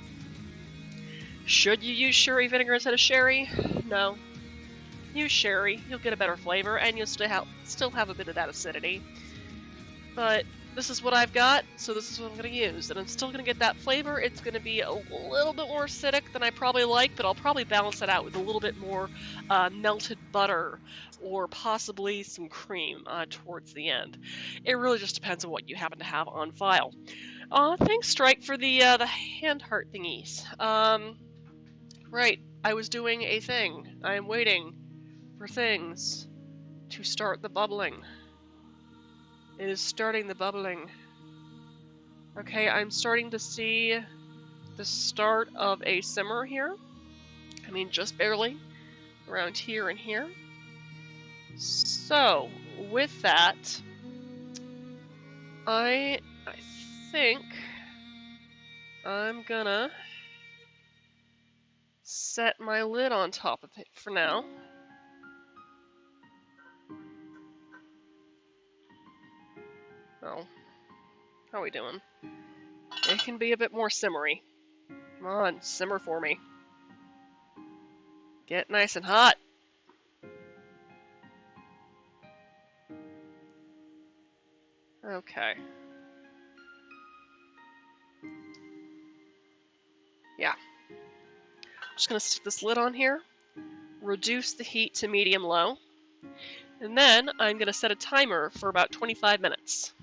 Should you use sherry vinegar instead of sherry? No. Use sherry. You'll get a better flavor, and you'll still have a bit of that acidity. But this is what I've got, so this is what I'm going to use. And I'm still going to get that flavor. It's going to be a little bit more acidic than I probably like, but I'll probably balance it out with a little bit more melted butter or possibly some cream towards the end. It really just depends on what you happen to have on file. Thanks, Strike, for the hand heart thingies. Right, I was doing a thing. I am waiting for things to start the bubbling. It is starting the bubbling. Okay, I'm starting to see the start of a simmer here. I mean, just barely. Around here and here. So, with that, I think I'm gonna set my lid on top of it for now. Oh, how are we doing? It can be a bit more simmery. Come on, simmer for me. Get nice and hot. Okay. Yeah. Just gonna stick this lid on here, reduce the heat to medium-low, and then I'm gonna set a timer for about 25 minutes.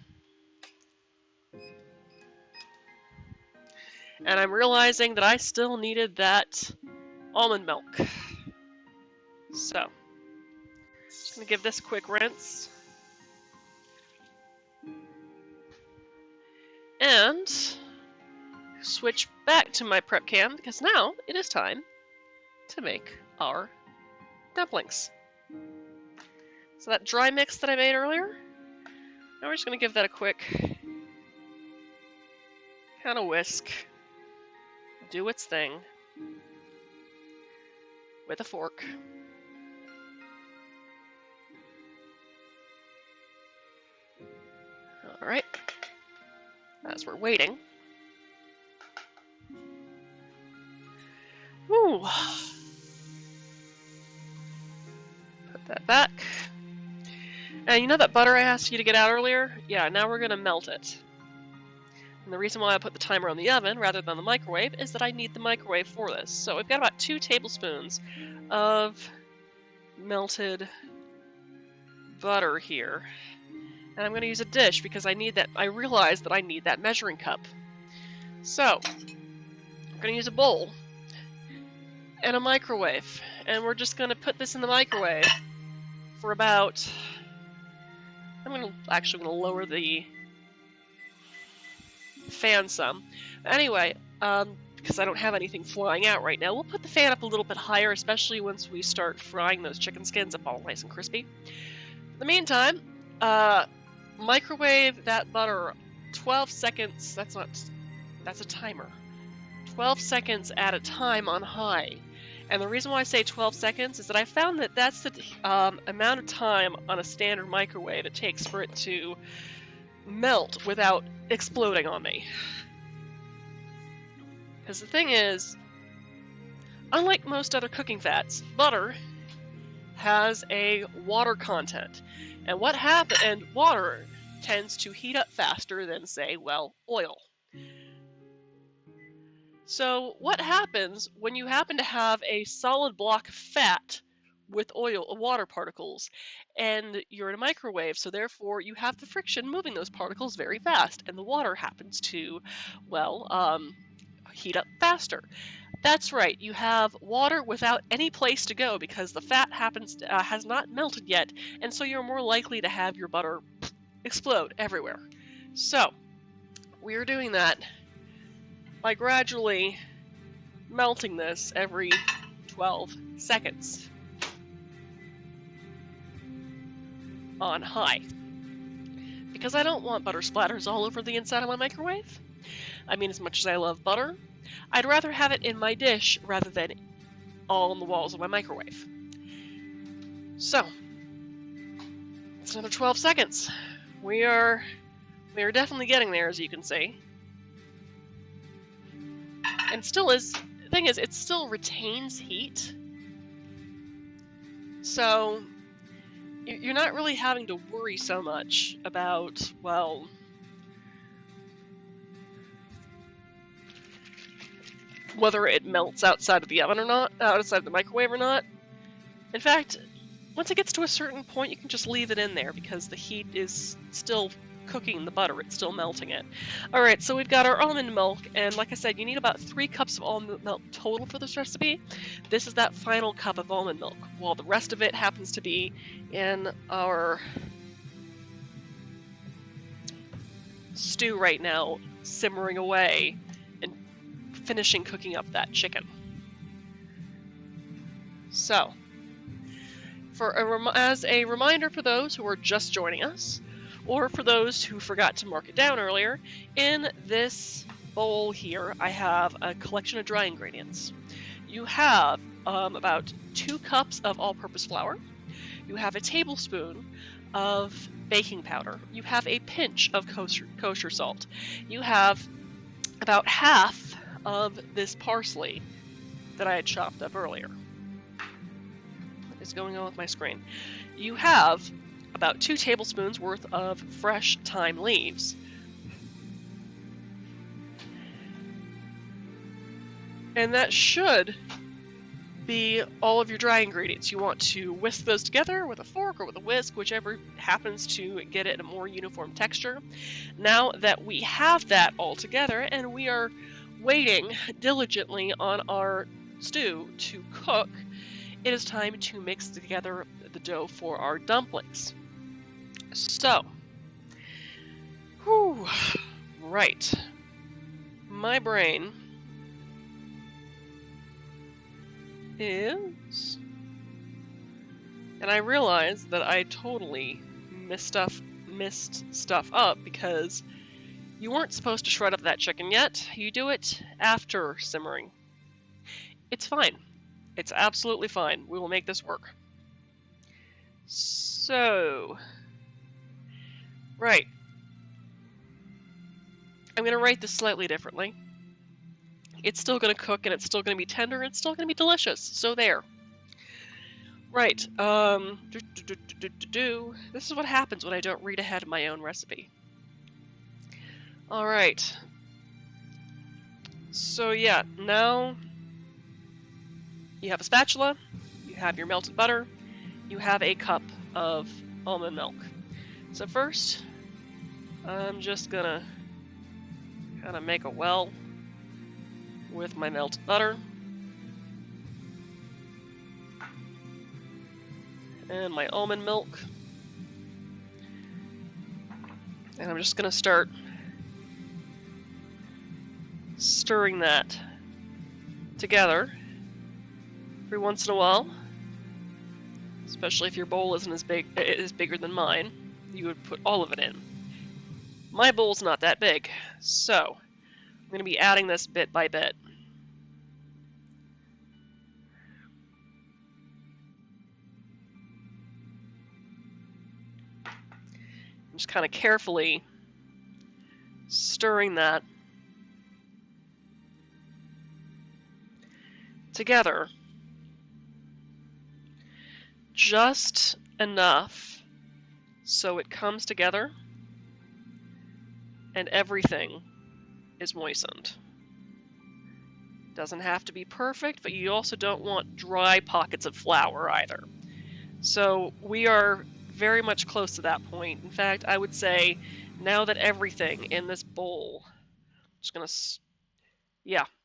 And I'm realizing that I still needed that almond milk. So, just gonna give this a quick rinse. And switch back to my prep can, because now it is time to make our dumplings. So that dry mix that I made earlier, now we're just going to give that a quick kind of whisk, do its thing with a fork. Alright, as we're waiting. Woo! Put that back. And you know that butter I asked you to get out earlier? Yeah, now we're going to melt it. And the reason why I put the timer on the oven rather than the microwave is that I need the microwave for this. So we've got about 2 tablespoons of melted butter here. And I'm going to use a dish because I need that. I realized that I need that measuring cup. So, I'm going to use a bowl and a microwave. And we're just going to put this in the microwave for about... I'm actually going to lower the fan some. Anyway, because I don't have anything flying out right now, we'll put the fan up a little bit higher, especially once we start frying those chicken skins up all nice and crispy. In the meantime, microwave that butter 12 seconds. That's a timer. 12 seconds at a time on high. And the reason why I say 12 seconds is that I found that that's the amount of time on a standard microwave it takes for it to melt without exploding on me. Because the thing is, unlike most other cooking fats, butter has a water content. And water tends to heat up faster than, say, well, oil. So what happens when you happen to have a solid block of fat with water particles, and you're in a microwave, so therefore you have the friction moving those particles very fast, and the water happens to, well, heat up faster. That's right, you have water without any place to go because the fat has not melted yet, and so you're more likely to have your butter explode everywhere. So, we're doing that by gradually melting this every 12 seconds on high. Because I don't want butter splatters all over the inside of my microwave. I mean, as much as I love butter, I'd rather have it in my dish rather than all on the walls of my microwave. So, it's another 12 seconds. We are definitely getting there, as you can see. And the thing is, it still retains heat. So, you're not really having to worry so much about, well, whether it melts outside of the oven or not, outside of the microwave or not. In fact, once it gets to a certain point, you can just leave it in there because the heat is still cooking the butter. It's still melting it. Alright, so we've got our almond milk, and like I said, you need about 3 cups of almond milk total for this recipe. This is that final cup of almond milk, while the rest of it happens to be in our stew right now, simmering away and finishing cooking up that chicken. So, as a reminder for those who are just joining us, or for those who forgot to mark it down earlier, in this bowl here I have a collection of dry ingredients. You have about 2 cups of all-purpose flour. You have a tablespoon of baking powder. You have a pinch of kosher salt. You have about half of this parsley that I had chopped up earlier. What is going on with my screen? You have about 2 tablespoons worth of fresh thyme leaves. And that should be all of your dry ingredients. You want to whisk those together with a fork or with a whisk, whichever happens to get it a more uniform texture. Now that we have that all together and we are waiting diligently on our stew to cook, it is time to mix together the dough for our dumplings. So, right. My brain is, and I realized that I totally missed stuff up because you weren't supposed to shred up that chicken yet. You do it after simmering. It's fine. It's absolutely fine. We will make this work. So, right. I'm going to write this slightly differently. It's still going to cook, and it's still going to be tender, and it's still going to be delicious. So there. Right. This is what happens when I don't read ahead of my own recipe. Alright. So yeah, now you have a spatula, you have your melted butter, you have a cup of almond milk. So first, I'm just gonna kind of make a well with my melted butter. And my almond milk. And I'm just gonna start stirring that together every once in a while. Especially if your bowl isn't as bigger than mine, you would put all of it in. My bowl's not that big, so I'm going to be adding this bit by bit. I'm just kind of carefully stirring that together. Just enough so it comes together and everything is moistened. Doesn't have to be perfect, but you also don't want dry pockets of flour either. So we are very much close to that point. In fact, I would say now that everything in this bowl,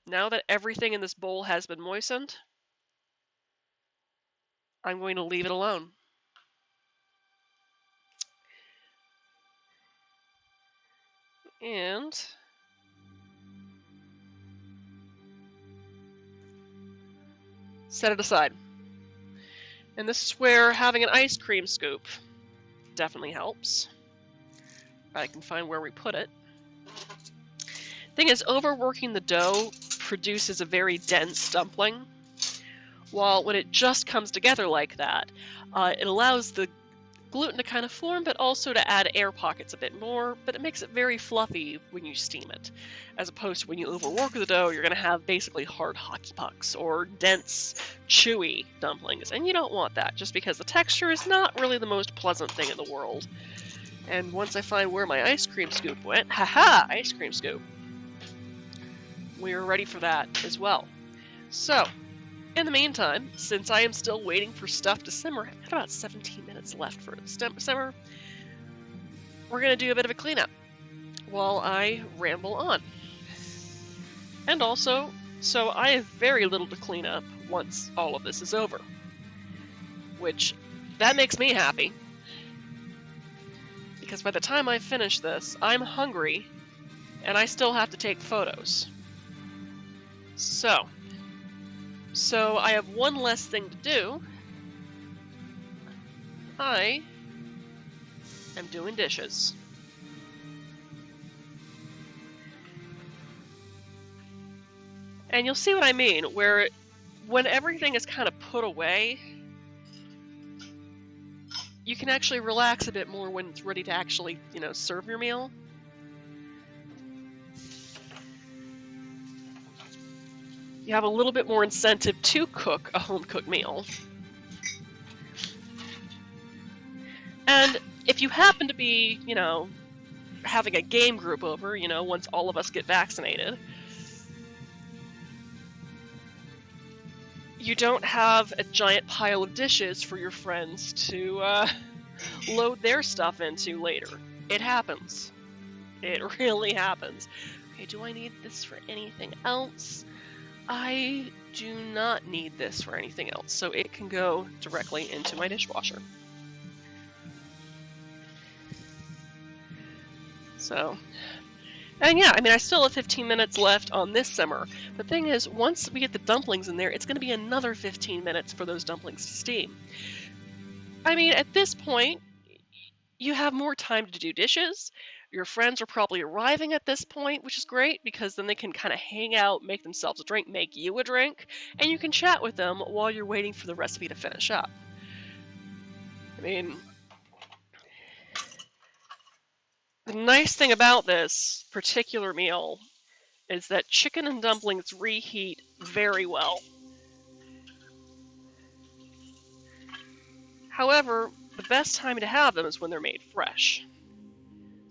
now that everything in this bowl has been moistened, I'm going to leave it alone. And set it aside. And this is where having an ice cream scoop definitely helps. I can find where we put it. Thing is, overworking the dough produces a very dense dumpling, while when it just comes together like that, it allows the gluten to kind of form, but also to add air pockets a bit more, but it makes it very fluffy when you steam it. As opposed to when you overwork the dough, you're going to have basically hard hockey pucks or dense, chewy dumplings, and you don't want that, just because the texture is not really the most pleasant thing in the world. And once I find where my ice cream scoop went, haha, ice cream scoop, we're ready for that as well. So, in the meantime, since I am still waiting for stuff to simmer, I've got about 17 minutes left for it to simmer, we're going to do a bit of a cleanup while I ramble on. And also, so I have very little to clean up once all of this is over. Which, that makes me happy. Because by the time I finish this, I'm hungry, and I still have to take photos. So I have one less thing to do. I am doing dishes. And you'll see what I mean, where when everything is kind of put away, you can actually relax a bit more when it's ready to actually, serve your meal. You have a little bit more incentive to cook a home-cooked meal. And if you happen to be, having a game group over, once all of us get vaccinated, you don't have a giant pile of dishes for your friends to load their stuff into later. It happens. It really happens. Okay, do I need this for anything else? I do not need this for anything else, so it can go directly into my dishwasher. So, and yeah, I still have 15 minutes left on this simmer. The thing is, once we get the dumplings in there, it's going to be another 15 minutes for those dumplings to steam. At this point, you have more time to do dishes. Your friends are probably arriving at this point, which is great, because then they can kind of hang out, make themselves a drink, make you a drink, and you can chat with them while you're waiting for the recipe to finish up. The nice thing about this particular meal is that chicken and dumplings reheat very well. However, the best time to have them is when they're made fresh.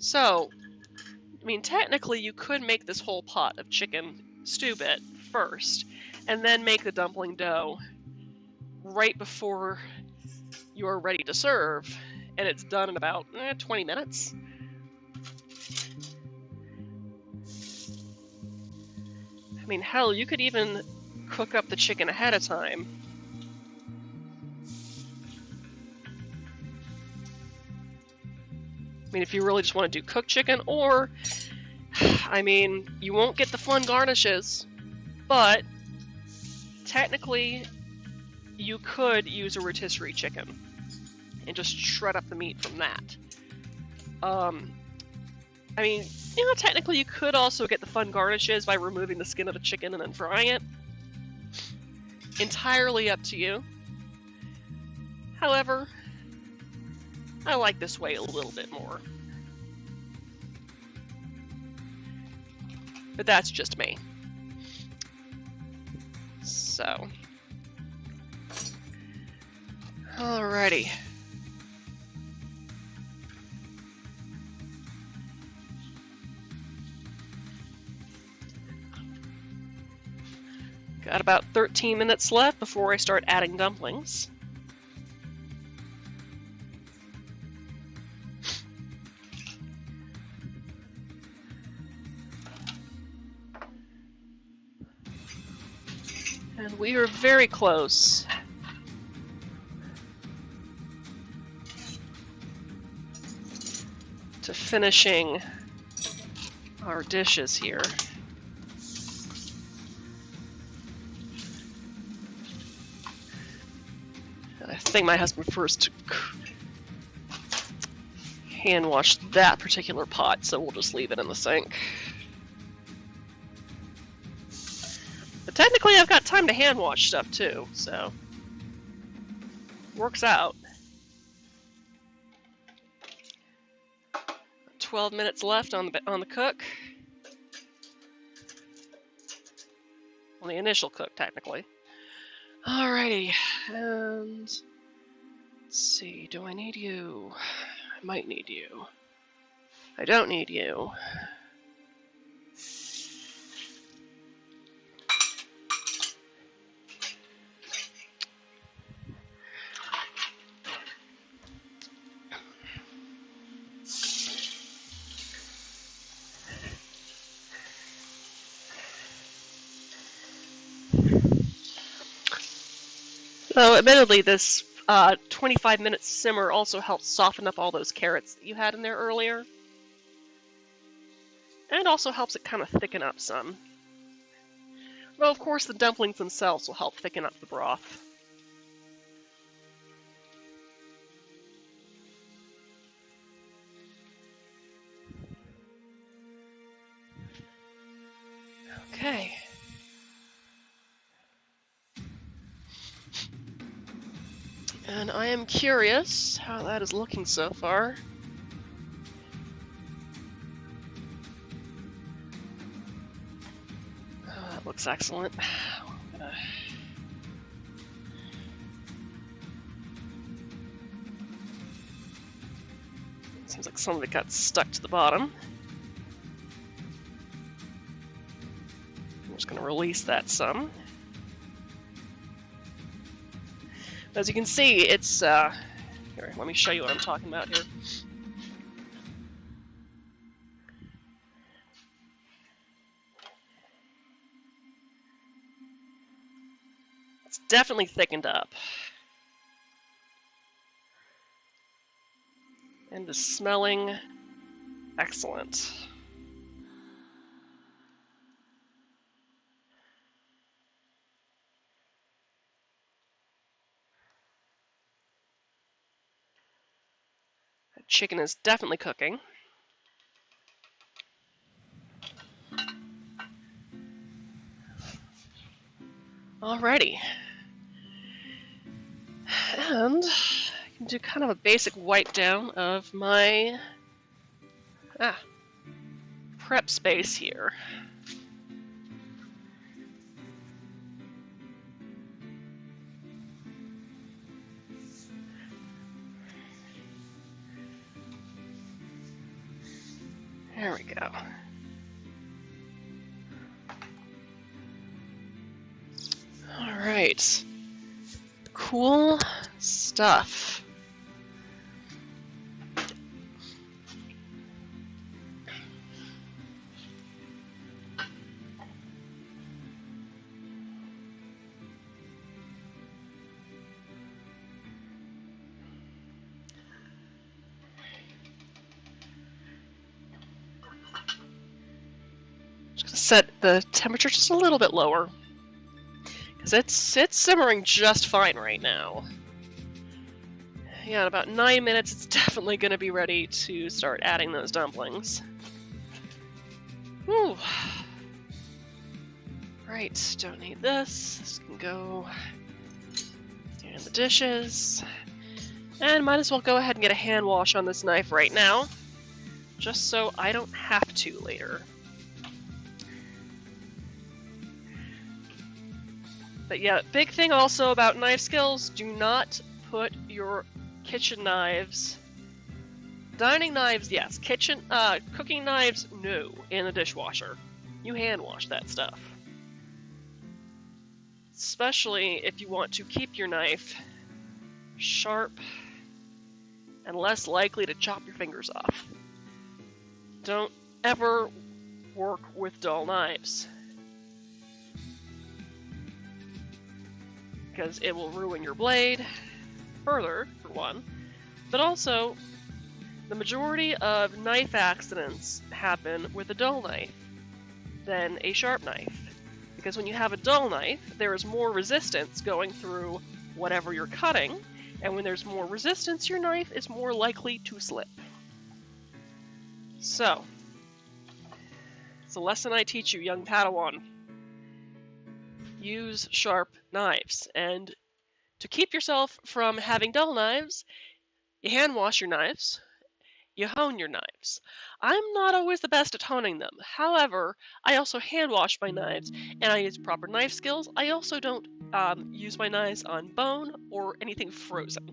So, technically you could make this whole pot of chicken stew bit first, and then make the dumpling dough right before you're ready to serve, and it's done in about 20 minutes. Hell, you could even cook up the chicken ahead of time. If you really just want to do cooked chicken, or, you won't get the fun garnishes, but technically you could use a rotisserie chicken and just shred up the meat from that. Technically you could also get the fun garnishes by removing the skin of the chicken and then frying it. Entirely up to you. However, I like this way a little bit more. But that's just me. So. Alrighty. Got about 13 minutes left before I start adding dumplings. And we are very close. To finishing our dishes here. I think my husband first hand washed that particular pot, so we'll just leave it in the sink. But technically I've got time to hand wash stuff too, so works out. 12 minutes left on the cook. On the initial cook, technically. Alrighty, and let's see, do I need you? I might need you. I don't need you. So, admittedly, this 25-minute simmer also helps soften up all those carrots that you had in there earlier. And also helps it kind of thicken up some. Though, of course, the dumplings themselves will help thicken up the broth. Okay. And I am curious how that is looking so far. Oh, that looks excellent. Seems like some of it got stuck to the bottom. I'm just going to release that some. As you can see, it's, here, let me show you what I'm talking about here. It's definitely thickened up. And is smelling excellent. Chicken is definitely cooking. Alrighty. And I can do kind of a basic wipe down of my prep space here. There we go. All right. Cool stuff. Set the temperature just a little bit lower because it's simmering just fine right now. Yeah, in about 9 minutes it's definitely going to be ready to start adding those dumplings. Whew. Right, don't need this. This can go in the dishes. And might as well go ahead and get a hand wash on this knife right now, just so I don't have to later. But yeah, big thing also about knife skills, do not put your kitchen knives, dining knives, yes, cooking knives, no, in the dishwasher. You hand wash that stuff. especially if you want to keep your knife sharp and less likely to chop your fingers off. Don't ever work with dull knives, because it will ruin your blade further, for one, but also the majority of knife accidents happen with a dull knife than a sharp knife, because when you have a dull knife, there is more resistance going through whatever you're cutting, and when there's more resistance, your knife is more likely to slip. So, it's a lesson I teach you, young Padawan. Use sharp knives, and to keep yourself from having dull knives, you hand wash your knives, you hone your knives. I'm not always the best at honing them. However, I also hand wash my knives, and I use proper knife skills. I also don't use my knives on bone or anything frozen.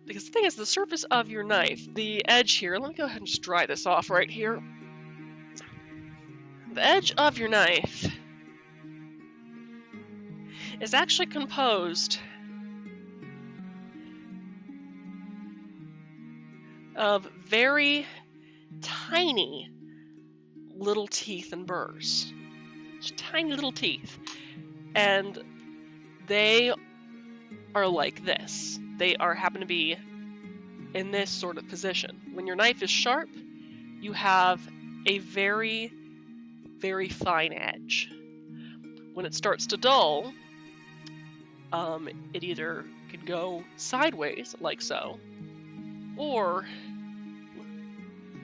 Because the thing is, the surface of your knife, the edge here, let me go ahead and just dry this off right here. The edge of your knife is actually composed of very tiny little teeth and burrs. Just tiny little teeth. And they are like this. They happen to be in this sort of position. When your knife is sharp, you have a very, very fine edge. When it starts to dull, it either can go sideways, like so, or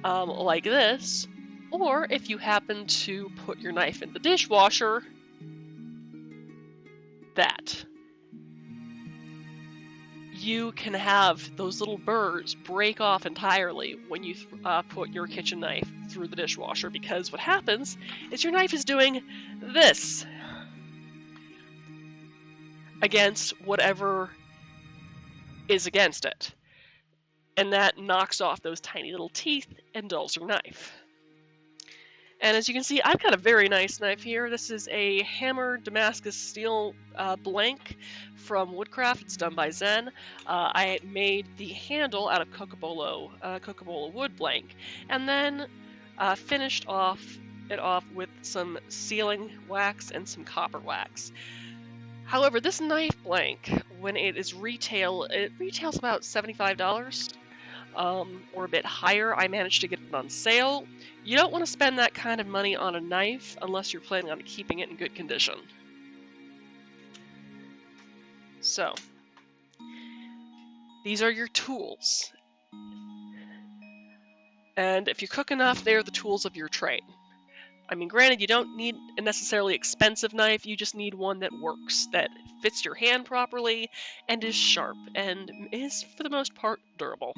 like this, or if you happen to put your knife in the dishwasher, that. You can have those little burrs break off entirely when you put your kitchen knife through the dishwasher, because what happens is your knife is doing this against whatever is against it. And that knocks off those tiny little teeth and dulls your knife. And as you can see, I've got a very nice knife here. This is a hammer Damascus steel blank from Woodcraft. It's done by Zen. I made the handle out of Cocobolo wood blank, and then finished it off with some sealing wax and some copper wax. However, this knife blank, when it retails about $75. Or a bit higher. I managed to get it on sale. You don't want to spend that kind of money on a knife unless you're planning on keeping it in good condition. So, these are your tools. And if you cook enough, they're the tools of your trade. I mean, granted, you don't need a necessarily expensive knife, you just need one that works, that fits your hand properly, and is sharp, and is, for the most part, durable.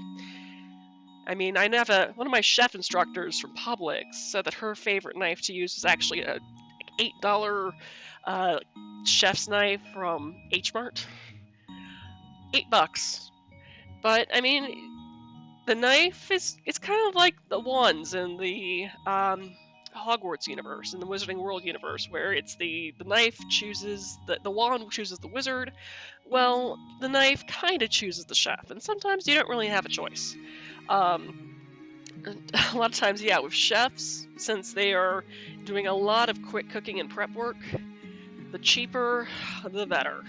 I mean, I have one of my chef instructors from Publix said that her favorite knife to use was actually a $8 chef's knife from H Mart. $8. But, I mean, the knife it's kind of like the wands in the Hogwarts universe, in the Wizarding World universe, where it's the knife chooses, the wand chooses the wizard. Well, the knife kind of chooses the chef, and sometimes you don't really have a choice. A lot of times, yeah, with chefs, since they are doing a lot of quick cooking and prep work, the cheaper, the better.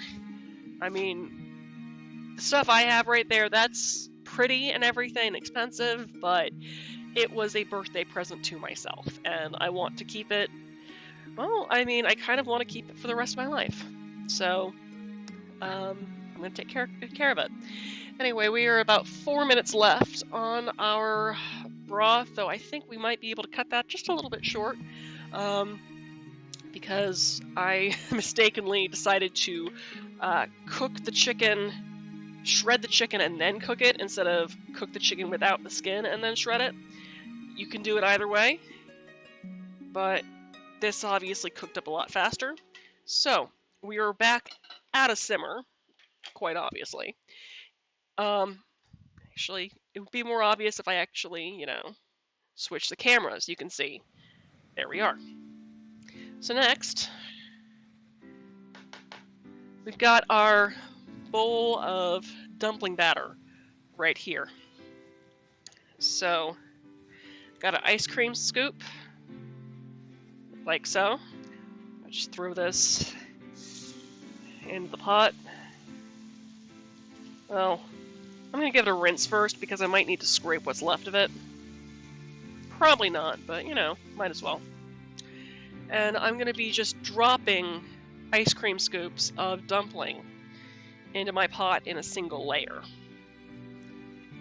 I mean, the stuff I have right there, that's pretty and everything, expensive, but it was a birthday present to myself, and I want to keep it, well, I mean, I kind of want to keep it for the rest of my life. So, I'm going to take care of it. Anyway, we are about 4 minutes left on our broth, though I think we might be able to cut that just a little bit short, because I mistakenly decided to cook the chicken, shred the chicken, and then cook it, instead of cook the chicken without the skin and then shred it. You can do it either way, but this obviously cooked up a lot faster. So, we are back at a simmer, quite obviously. Actually, it would be more obvious if I actually, switch the cameras. You can see. There we are. So next, we've got our bowl of dumpling batter right here. So, got an ice cream scoop, like so. I'll just throw this into the pot. Well, I'm gonna give it a rinse first because I might need to scrape what's left of it. Probably not, but you know, might as well. And I'm gonna be just dropping ice cream scoops of dumpling into my pot in a single layer.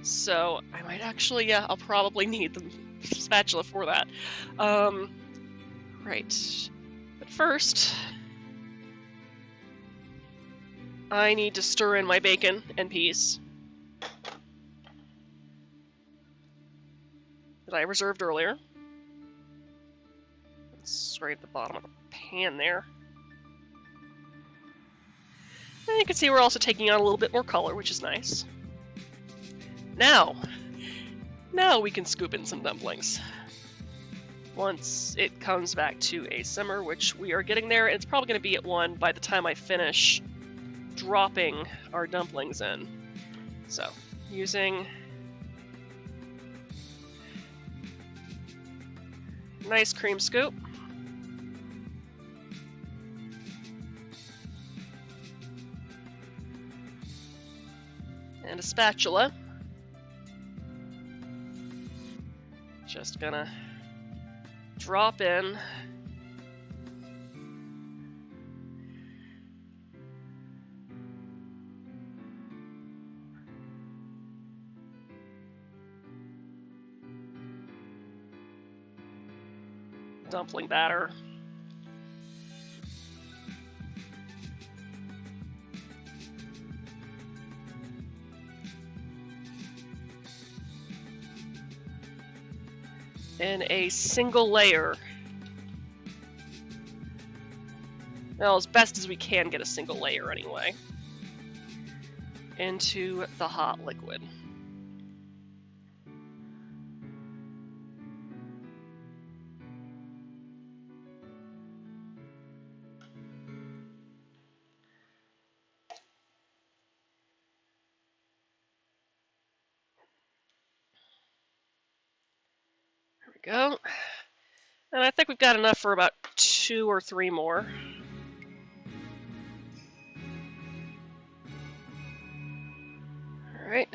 So I might actually, yeah, I'll probably need the spatula for that. Right. But first, I need to stir in my bacon and peas that I reserved earlier. It's right at the bottom of the pan there. And you can see we're also taking on a little bit more color, which is nice. Now we can scoop in some dumplings. Once it comes back to a simmer, which we are getting there, it's probably going to be at 1 by the time I finish dropping our dumplings in. So, using an ice cream scoop. And a spatula. Just gonna drop in dumpling batter. In a single layer. Well, as best as we can get a single layer anyway. Into the hot liquid. Go. And I think we've got enough for about 2 or 3 more. Alright.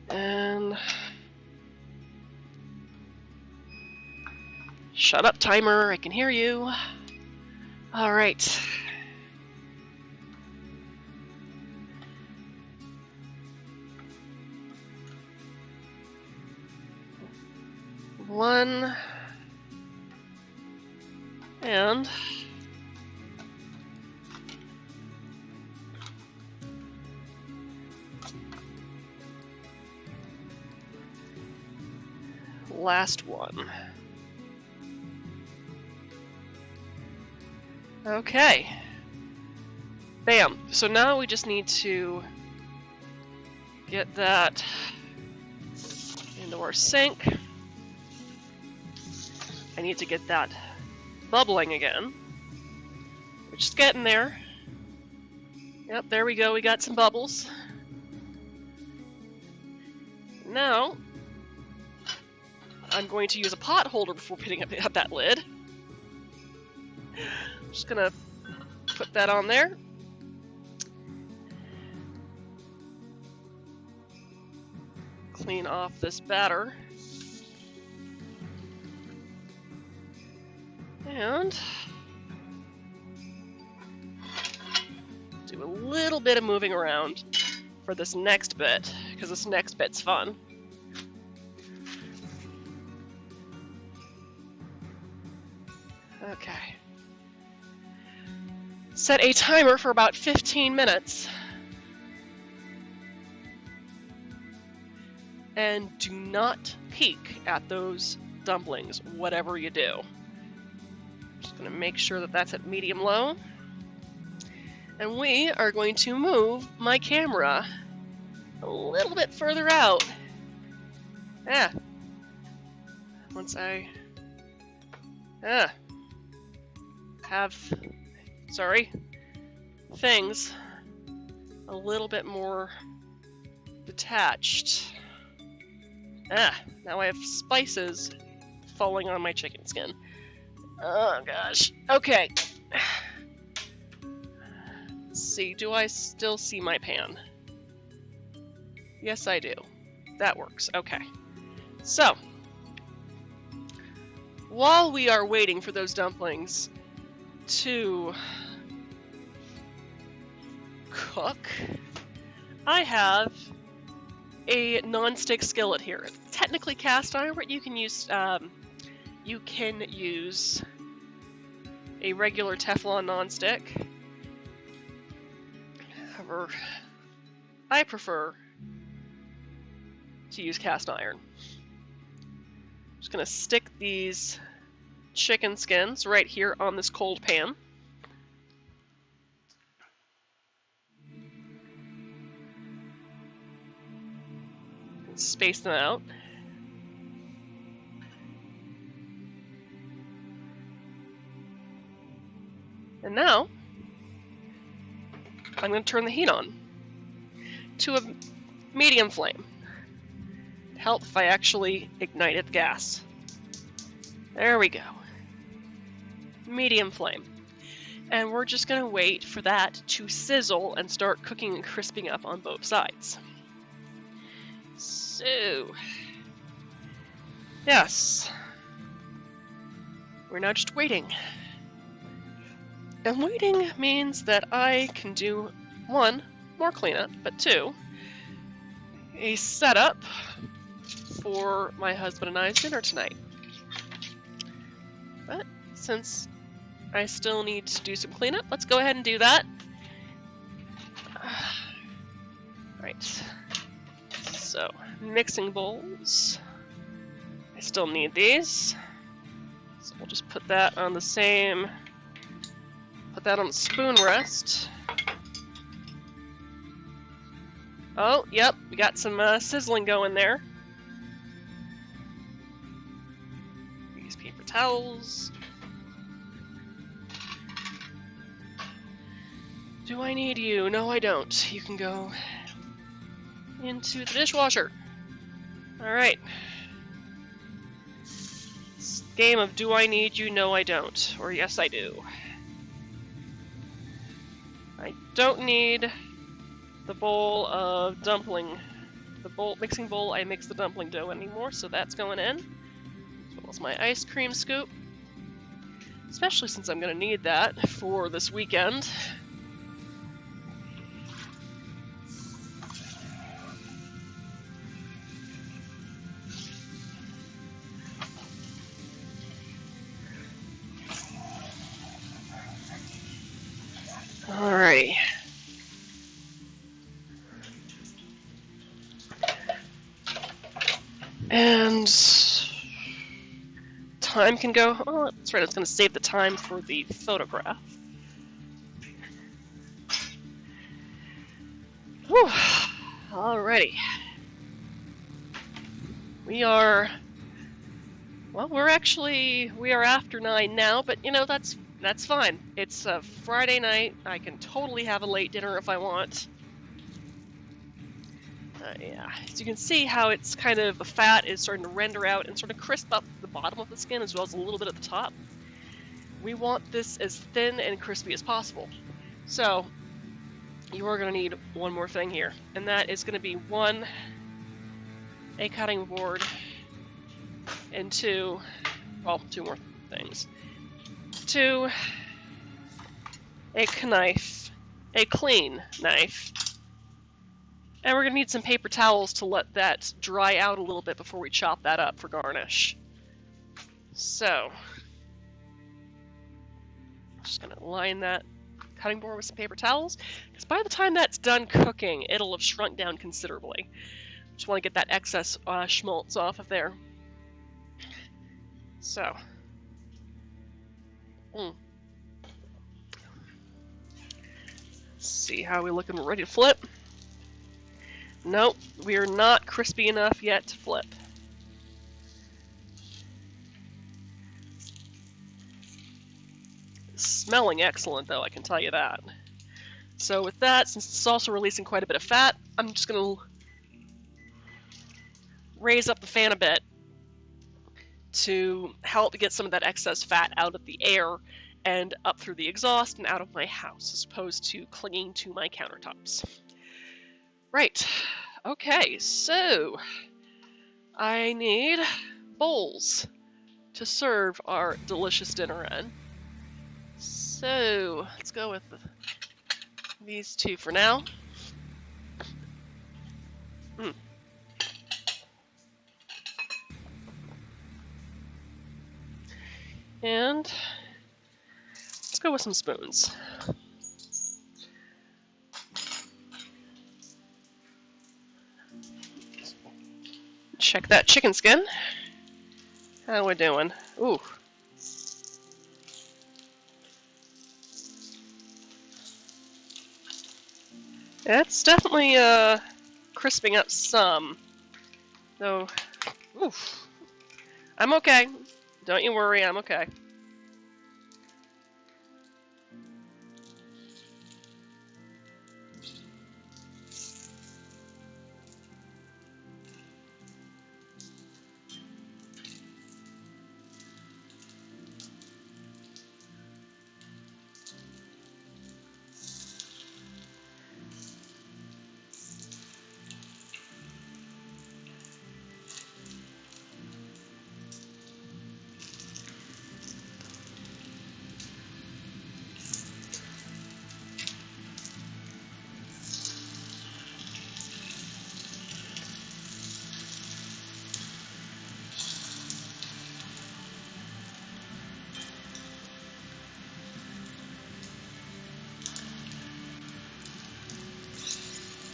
And shut up, timer, I can hear you. Alright. One and last one. Okay. Bam. So now we just need to get that into our sink. I need to get that bubbling again. We're just getting there. Yep, there we go. We got some bubbles. Now, I'm going to use a pot holder before putting up that lid. Just gonna put that on there. Clean off this batter. And do a little bit of moving around for this next bit, because this next bit's fun. Okay. Set a timer for about 15 minutes. And do not peek at those dumplings, whatever you do. Just going to make sure that that's at medium-low. And we are going to move my camera a little bit further out. Yeah. Once I have, sorry, things a little bit more detached. Ah, now I have spices falling on my chicken skin. Oh gosh. Okay. Let's see, do I still see my pan? Yes, I do. That works. Okay. So, while we are waiting for those dumplings to cook, I have a non-stick skillet here. It's technically cast iron, but you can use a regular Teflon non-stick. However, I prefer to use cast iron. I'm just gonna stick these chicken skins right here on this cold pan. And space them out. And now, I'm going to turn the heat on to a medium flame. Help if I actually ignited the gas. There we go. Medium flame. And we're just going to wait for that to sizzle and start cooking and crisping up on both sides. So, yes. We're now just waiting. And waiting means that I can do, 1, more cleanup, but 2, a setup for my husband and I's dinner tonight. But since I still need to do some cleanup, let's go ahead and do that. Right. So, mixing bowls. I still need these. So we'll just put that on the same... Put that on the spoon rest. Oh, yep, we got some sizzling going there. Use paper towels. Do I need you? No, I don't. You can go into the dishwasher. Alright. This game of do I need you? No, I don't. Or yes, I do. I don't need the bowl of dumpling, mixing bowl I mix the dumpling dough anymore, so that's going in. As well as my ice cream scoop. Especially since I'm going to need that for this weekend. Alrighty. And time can go. Oh, that's right. I was going to save the time for the photograph. Whew. Alrighty. We are. Well, we are after 9 now, but you know that's fine. It's a Friday night. I can totally have a late dinner if I want. Yeah, as you can see how it's kind of, the fat is starting to render out and sort of crisp up the bottom of the skin as well as a little bit at the top. We want this as thin and crispy as possible. So, you are going to need one more thing here, and that is going to be 1, a cutting board, and 2, well, 2 more things. 2, a knife, a clean knife. And we're going to need some paper towels to let that dry out a little bit before we chop that up for garnish. So, just going to line that cutting board with some paper towels, because by the time that's done cooking, it'll have shrunk down considerably. Just want to get that excess schmaltz off of there. So, let's see how we looking. We're ready to flip. Nope, we are not crispy enough yet to flip. Smelling excellent, though, I can tell you that. So with that, since it's also releasing quite a bit of fat, I'm just going to raise up the fan a bit to help get some of that excess fat out of the air and up through the exhaust and out of my house, as opposed to clinging to my countertops. Right. Okay, so I need bowls to serve our delicious dinner in. So let's go with these two for now. And let's go with some spoons. Check that chicken skin. How we doing? Ooh. That's definitely crisping up some. Though, oof. I'm okay. Don't you worry, I'm okay.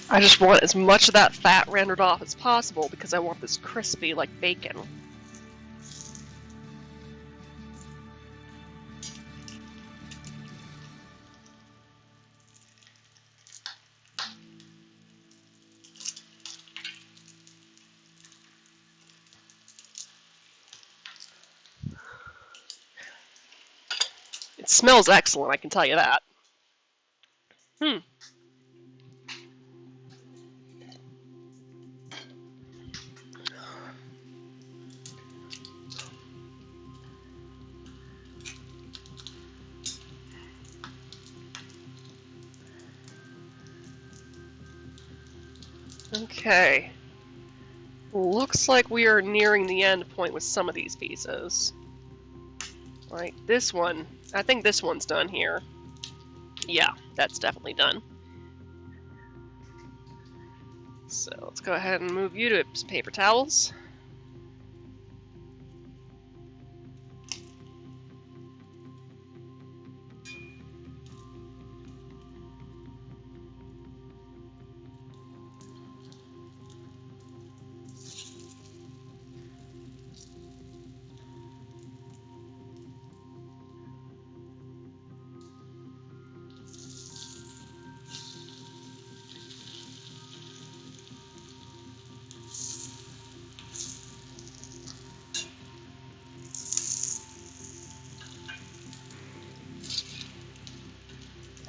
I just want as much of that fat rendered off as possible because I want this crispy like bacon. It smells excellent, I can tell you that. Okay. Looks like we are nearing the end point with some of these pieces. Like this one. I think this one's done here. Yeah, that's definitely done. So let's go ahead and move you to some paper towels.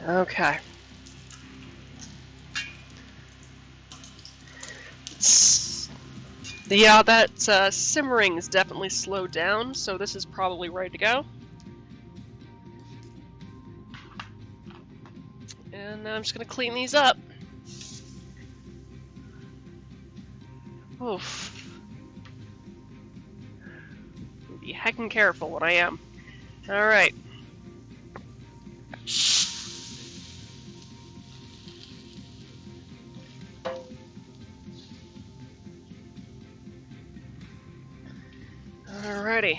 Okay. Yeah, that simmering is definitely slowed down, so this is probably ready to go. And I'm just going to clean these up. Oof. Be heckin' careful when I am. Alright. Alrighty.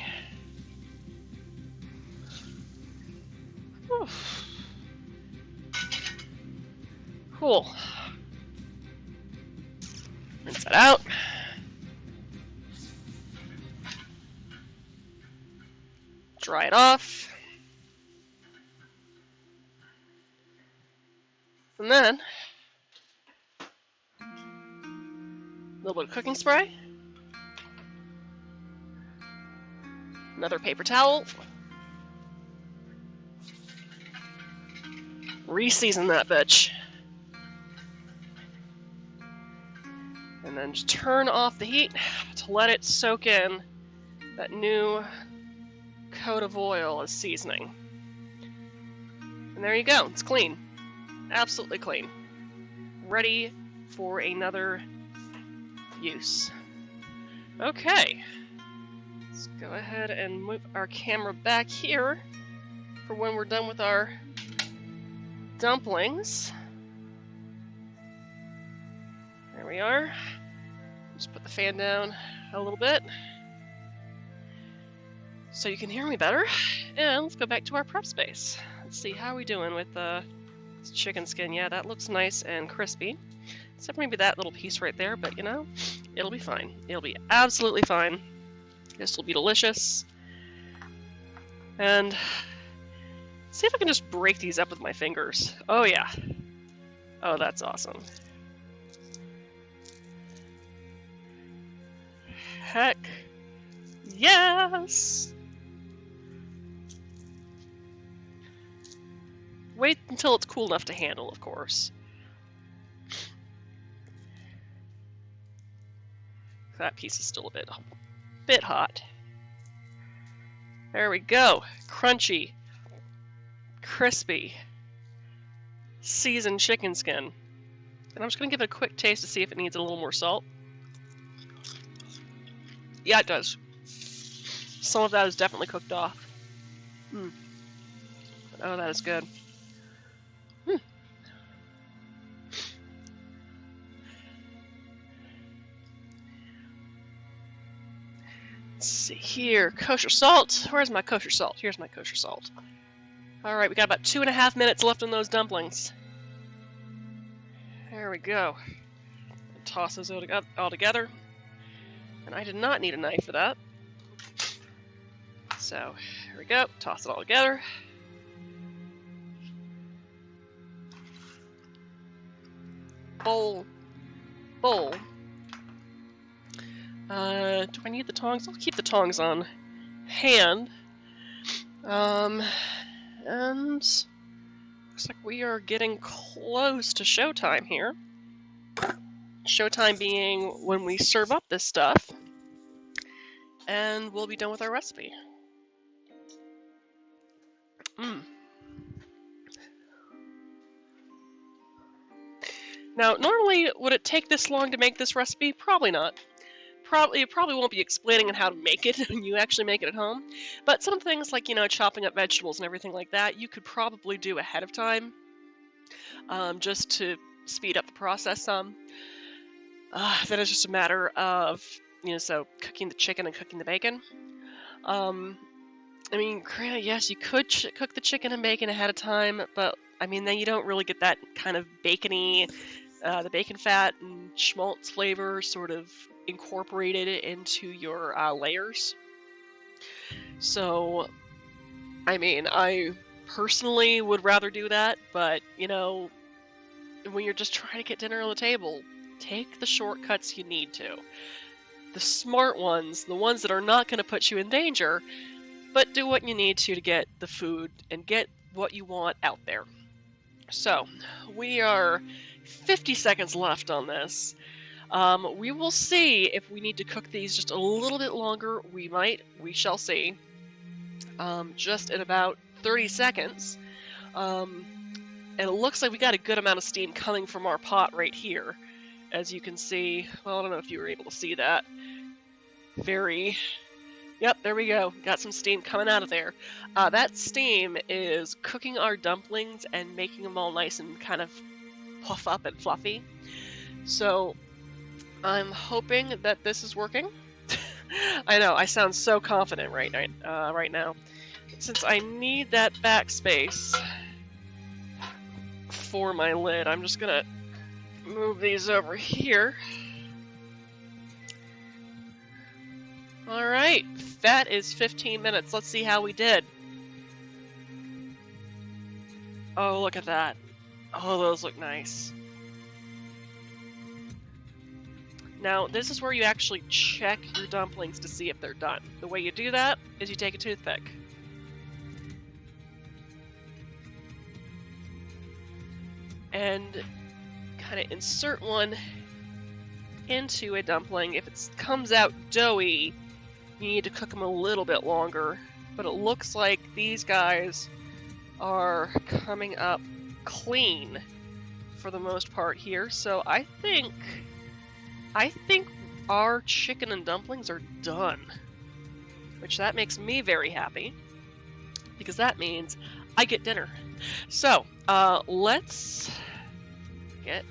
Oof. Cool. Rinse that out. Dry it off. And then a little bit of cooking spray. Another paper towel. Re-season that bitch. And then just turn off the heat to let it soak in that new coat of oil as seasoning. And there you go. It's clean. Absolutely clean. Ready for another use. Okay. Let's go ahead and move our camera back here for when we're done with our dumplings. There we are. Just put the fan down a little bit so you can hear me better. And let's go back to our prep space. Let's see, how are we doing with the chicken skin? Yeah, that looks nice and crispy. Except maybe that little piece right there, but you know, it'll be fine. It'll be absolutely fine. This will be delicious. And see if I can just break these up with my fingers. Oh yeah. Oh, that's awesome. Heck yes! Wait until it's cool enough to handle, of course. That piece is still a bit hot. There we go. Crunchy, crispy, seasoned chicken skin. And I'm just going to give it a quick taste to see if it needs a little more salt. Yeah, it does. Some of that is definitely cooked off. Oh, that is good. Let's see here. Kosher salt. Where's my kosher salt? Here's my kosher salt. Alright, we got about 2.5 minutes left on those dumplings. There we go. Toss those all together. And I did not need a knife for that. So, here we go. Toss it all together. Bowl. Do I need the tongs? I'll keep the tongs on hand. And looks like we are getting close to showtime here. Showtime being when we serve up this stuff, and we'll be done with our recipe. Now, normally, would it take this long to make this recipe? Probably not. It probably won't be explaining how to make it when you actually make it at home. But some things like, you know, chopping up vegetables and everything like that, you could probably do ahead of time, just to speed up the process some. Then it's just a matter of, you know, so cooking the chicken and cooking the bacon. I mean, granted, yes, you could cook the chicken and bacon ahead of time, but I mean, then you don't really get that kind of bacony, the bacon fat and schmaltz flavor sort of incorporated into your layers. So, I mean, I personally would rather do that, but, you know, when you're just trying to get dinner on the table, take the shortcuts you need to. The smart ones, the ones that are not going to put you in danger, but do what you need to get the food and get what you want out there. So, we are 50 seconds left on this. We will see if we need to cook these just a little bit longer. We shall see. Just in about 30 seconds. And it looks like we got a good amount of steam coming from our pot right here. As you can see, well, I don't know if you were able to see that. Yep, there we go. Got some steam coming out of there. That steam is cooking our dumplings and making them all nice and kind of puff up and fluffy. So, I'm hoping that this is working. I know, I sound so confident right now. Since I need that backspace for my lid, I'm just gonna move these over here. Alright, that is 15 minutes. Let's see how we did. Oh, look at that. Oh, those look nice. Now, this is where you actually check your dumplings to see if they're done. The way you do that is you take a toothpick. and kind of insert one into a dumpling. If it comes out doughy, you need to cook them a little bit longer. But it looks like these guys are coming up clean for the most part here. So I think our chicken and dumplings are done, which that makes me very happy because that means I get dinner. So let's get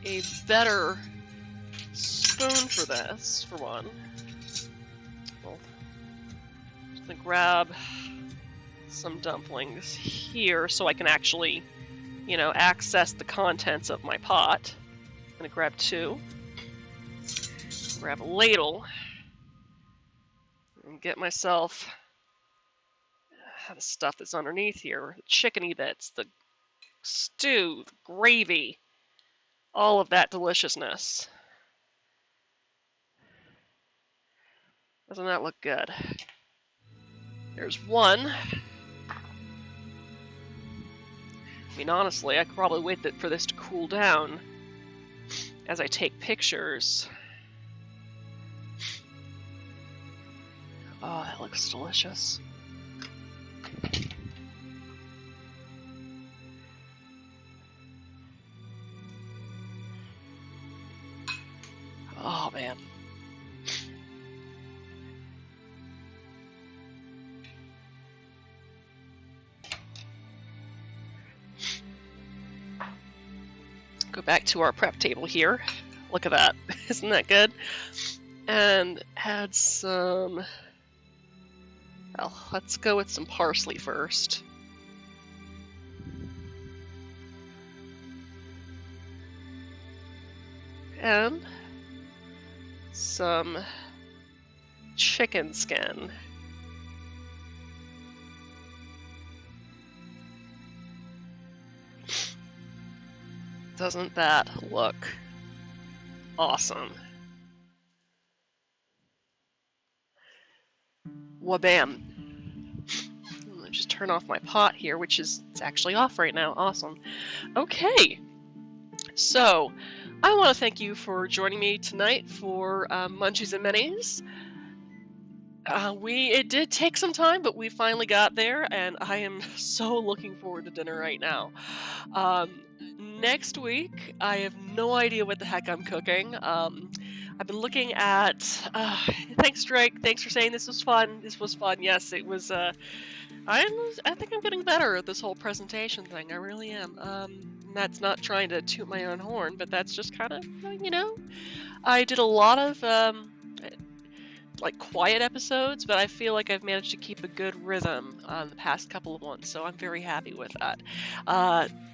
a better spoon for this, for one. Well, just gonna grab some dumplings here so I can actually, you know, access the contents of my pot. I'm gonna grab 2. Grab a ladle and get myself the stuff that's underneath here. The chickeny bits, the stew, the gravy, all of that deliciousness. Doesn't that look good? There's one. I mean, honestly, I could probably wait for this to cool down as I take pictures. Oh, that looks delicious. Oh, man. Go back to our prep table here. Look at that. Isn't that good? And add some... Well, let's go with some parsley first. And some chicken skin. Doesn't that look awesome? Wabam. Let me just turn off my pot here, which is it's actually off right now. Awesome. Okay. So, I want to thank you for joining me tonight for Munchies and Minis. It did take some time, but we finally got there, and I am so looking forward to dinner right now. Next week, I have no idea what the heck I'm cooking. I've been looking at... thanks, Drake. Thanks for saying this was fun. This was fun. Yes, it was... I think I'm getting better at this whole presentation thing. I really am. That's not trying to toot my own horn, but that's just kind of, you know... I did a lot of... like quiet episodes, but I feel like I've managed to keep a good rhythm on the past couple of ones, so I'm very happy with that.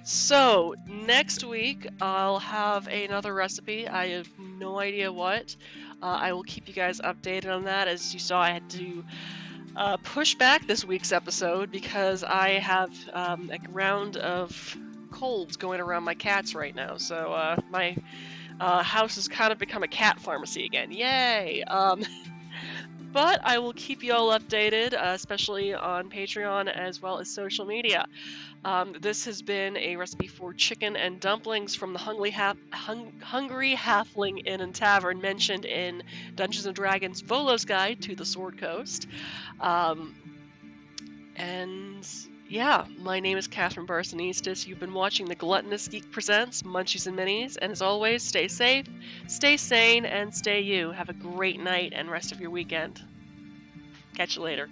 So next week I'll have another recipe. I have no idea what. I will keep you guys updated on that. As you saw, I had to push back this week's episode because I have a round of colds going around my cats right now, so my house has kind of become a cat pharmacy again. Yay! But I will keep you all updated, especially on Patreon as well as social media. This has been a recipe for chicken and dumplings from the Hungry Halfling Inn and Tavern mentioned in Dungeons & Dragons Volo's Guide to the Sword Coast. And yeah, my name is Catherine Barsonistas. You've been watching the Gluttonous Geek Presents Munchies and Minis, and as always, stay safe, stay sane, and stay you. Have a great night and rest of your weekend. Catch you later.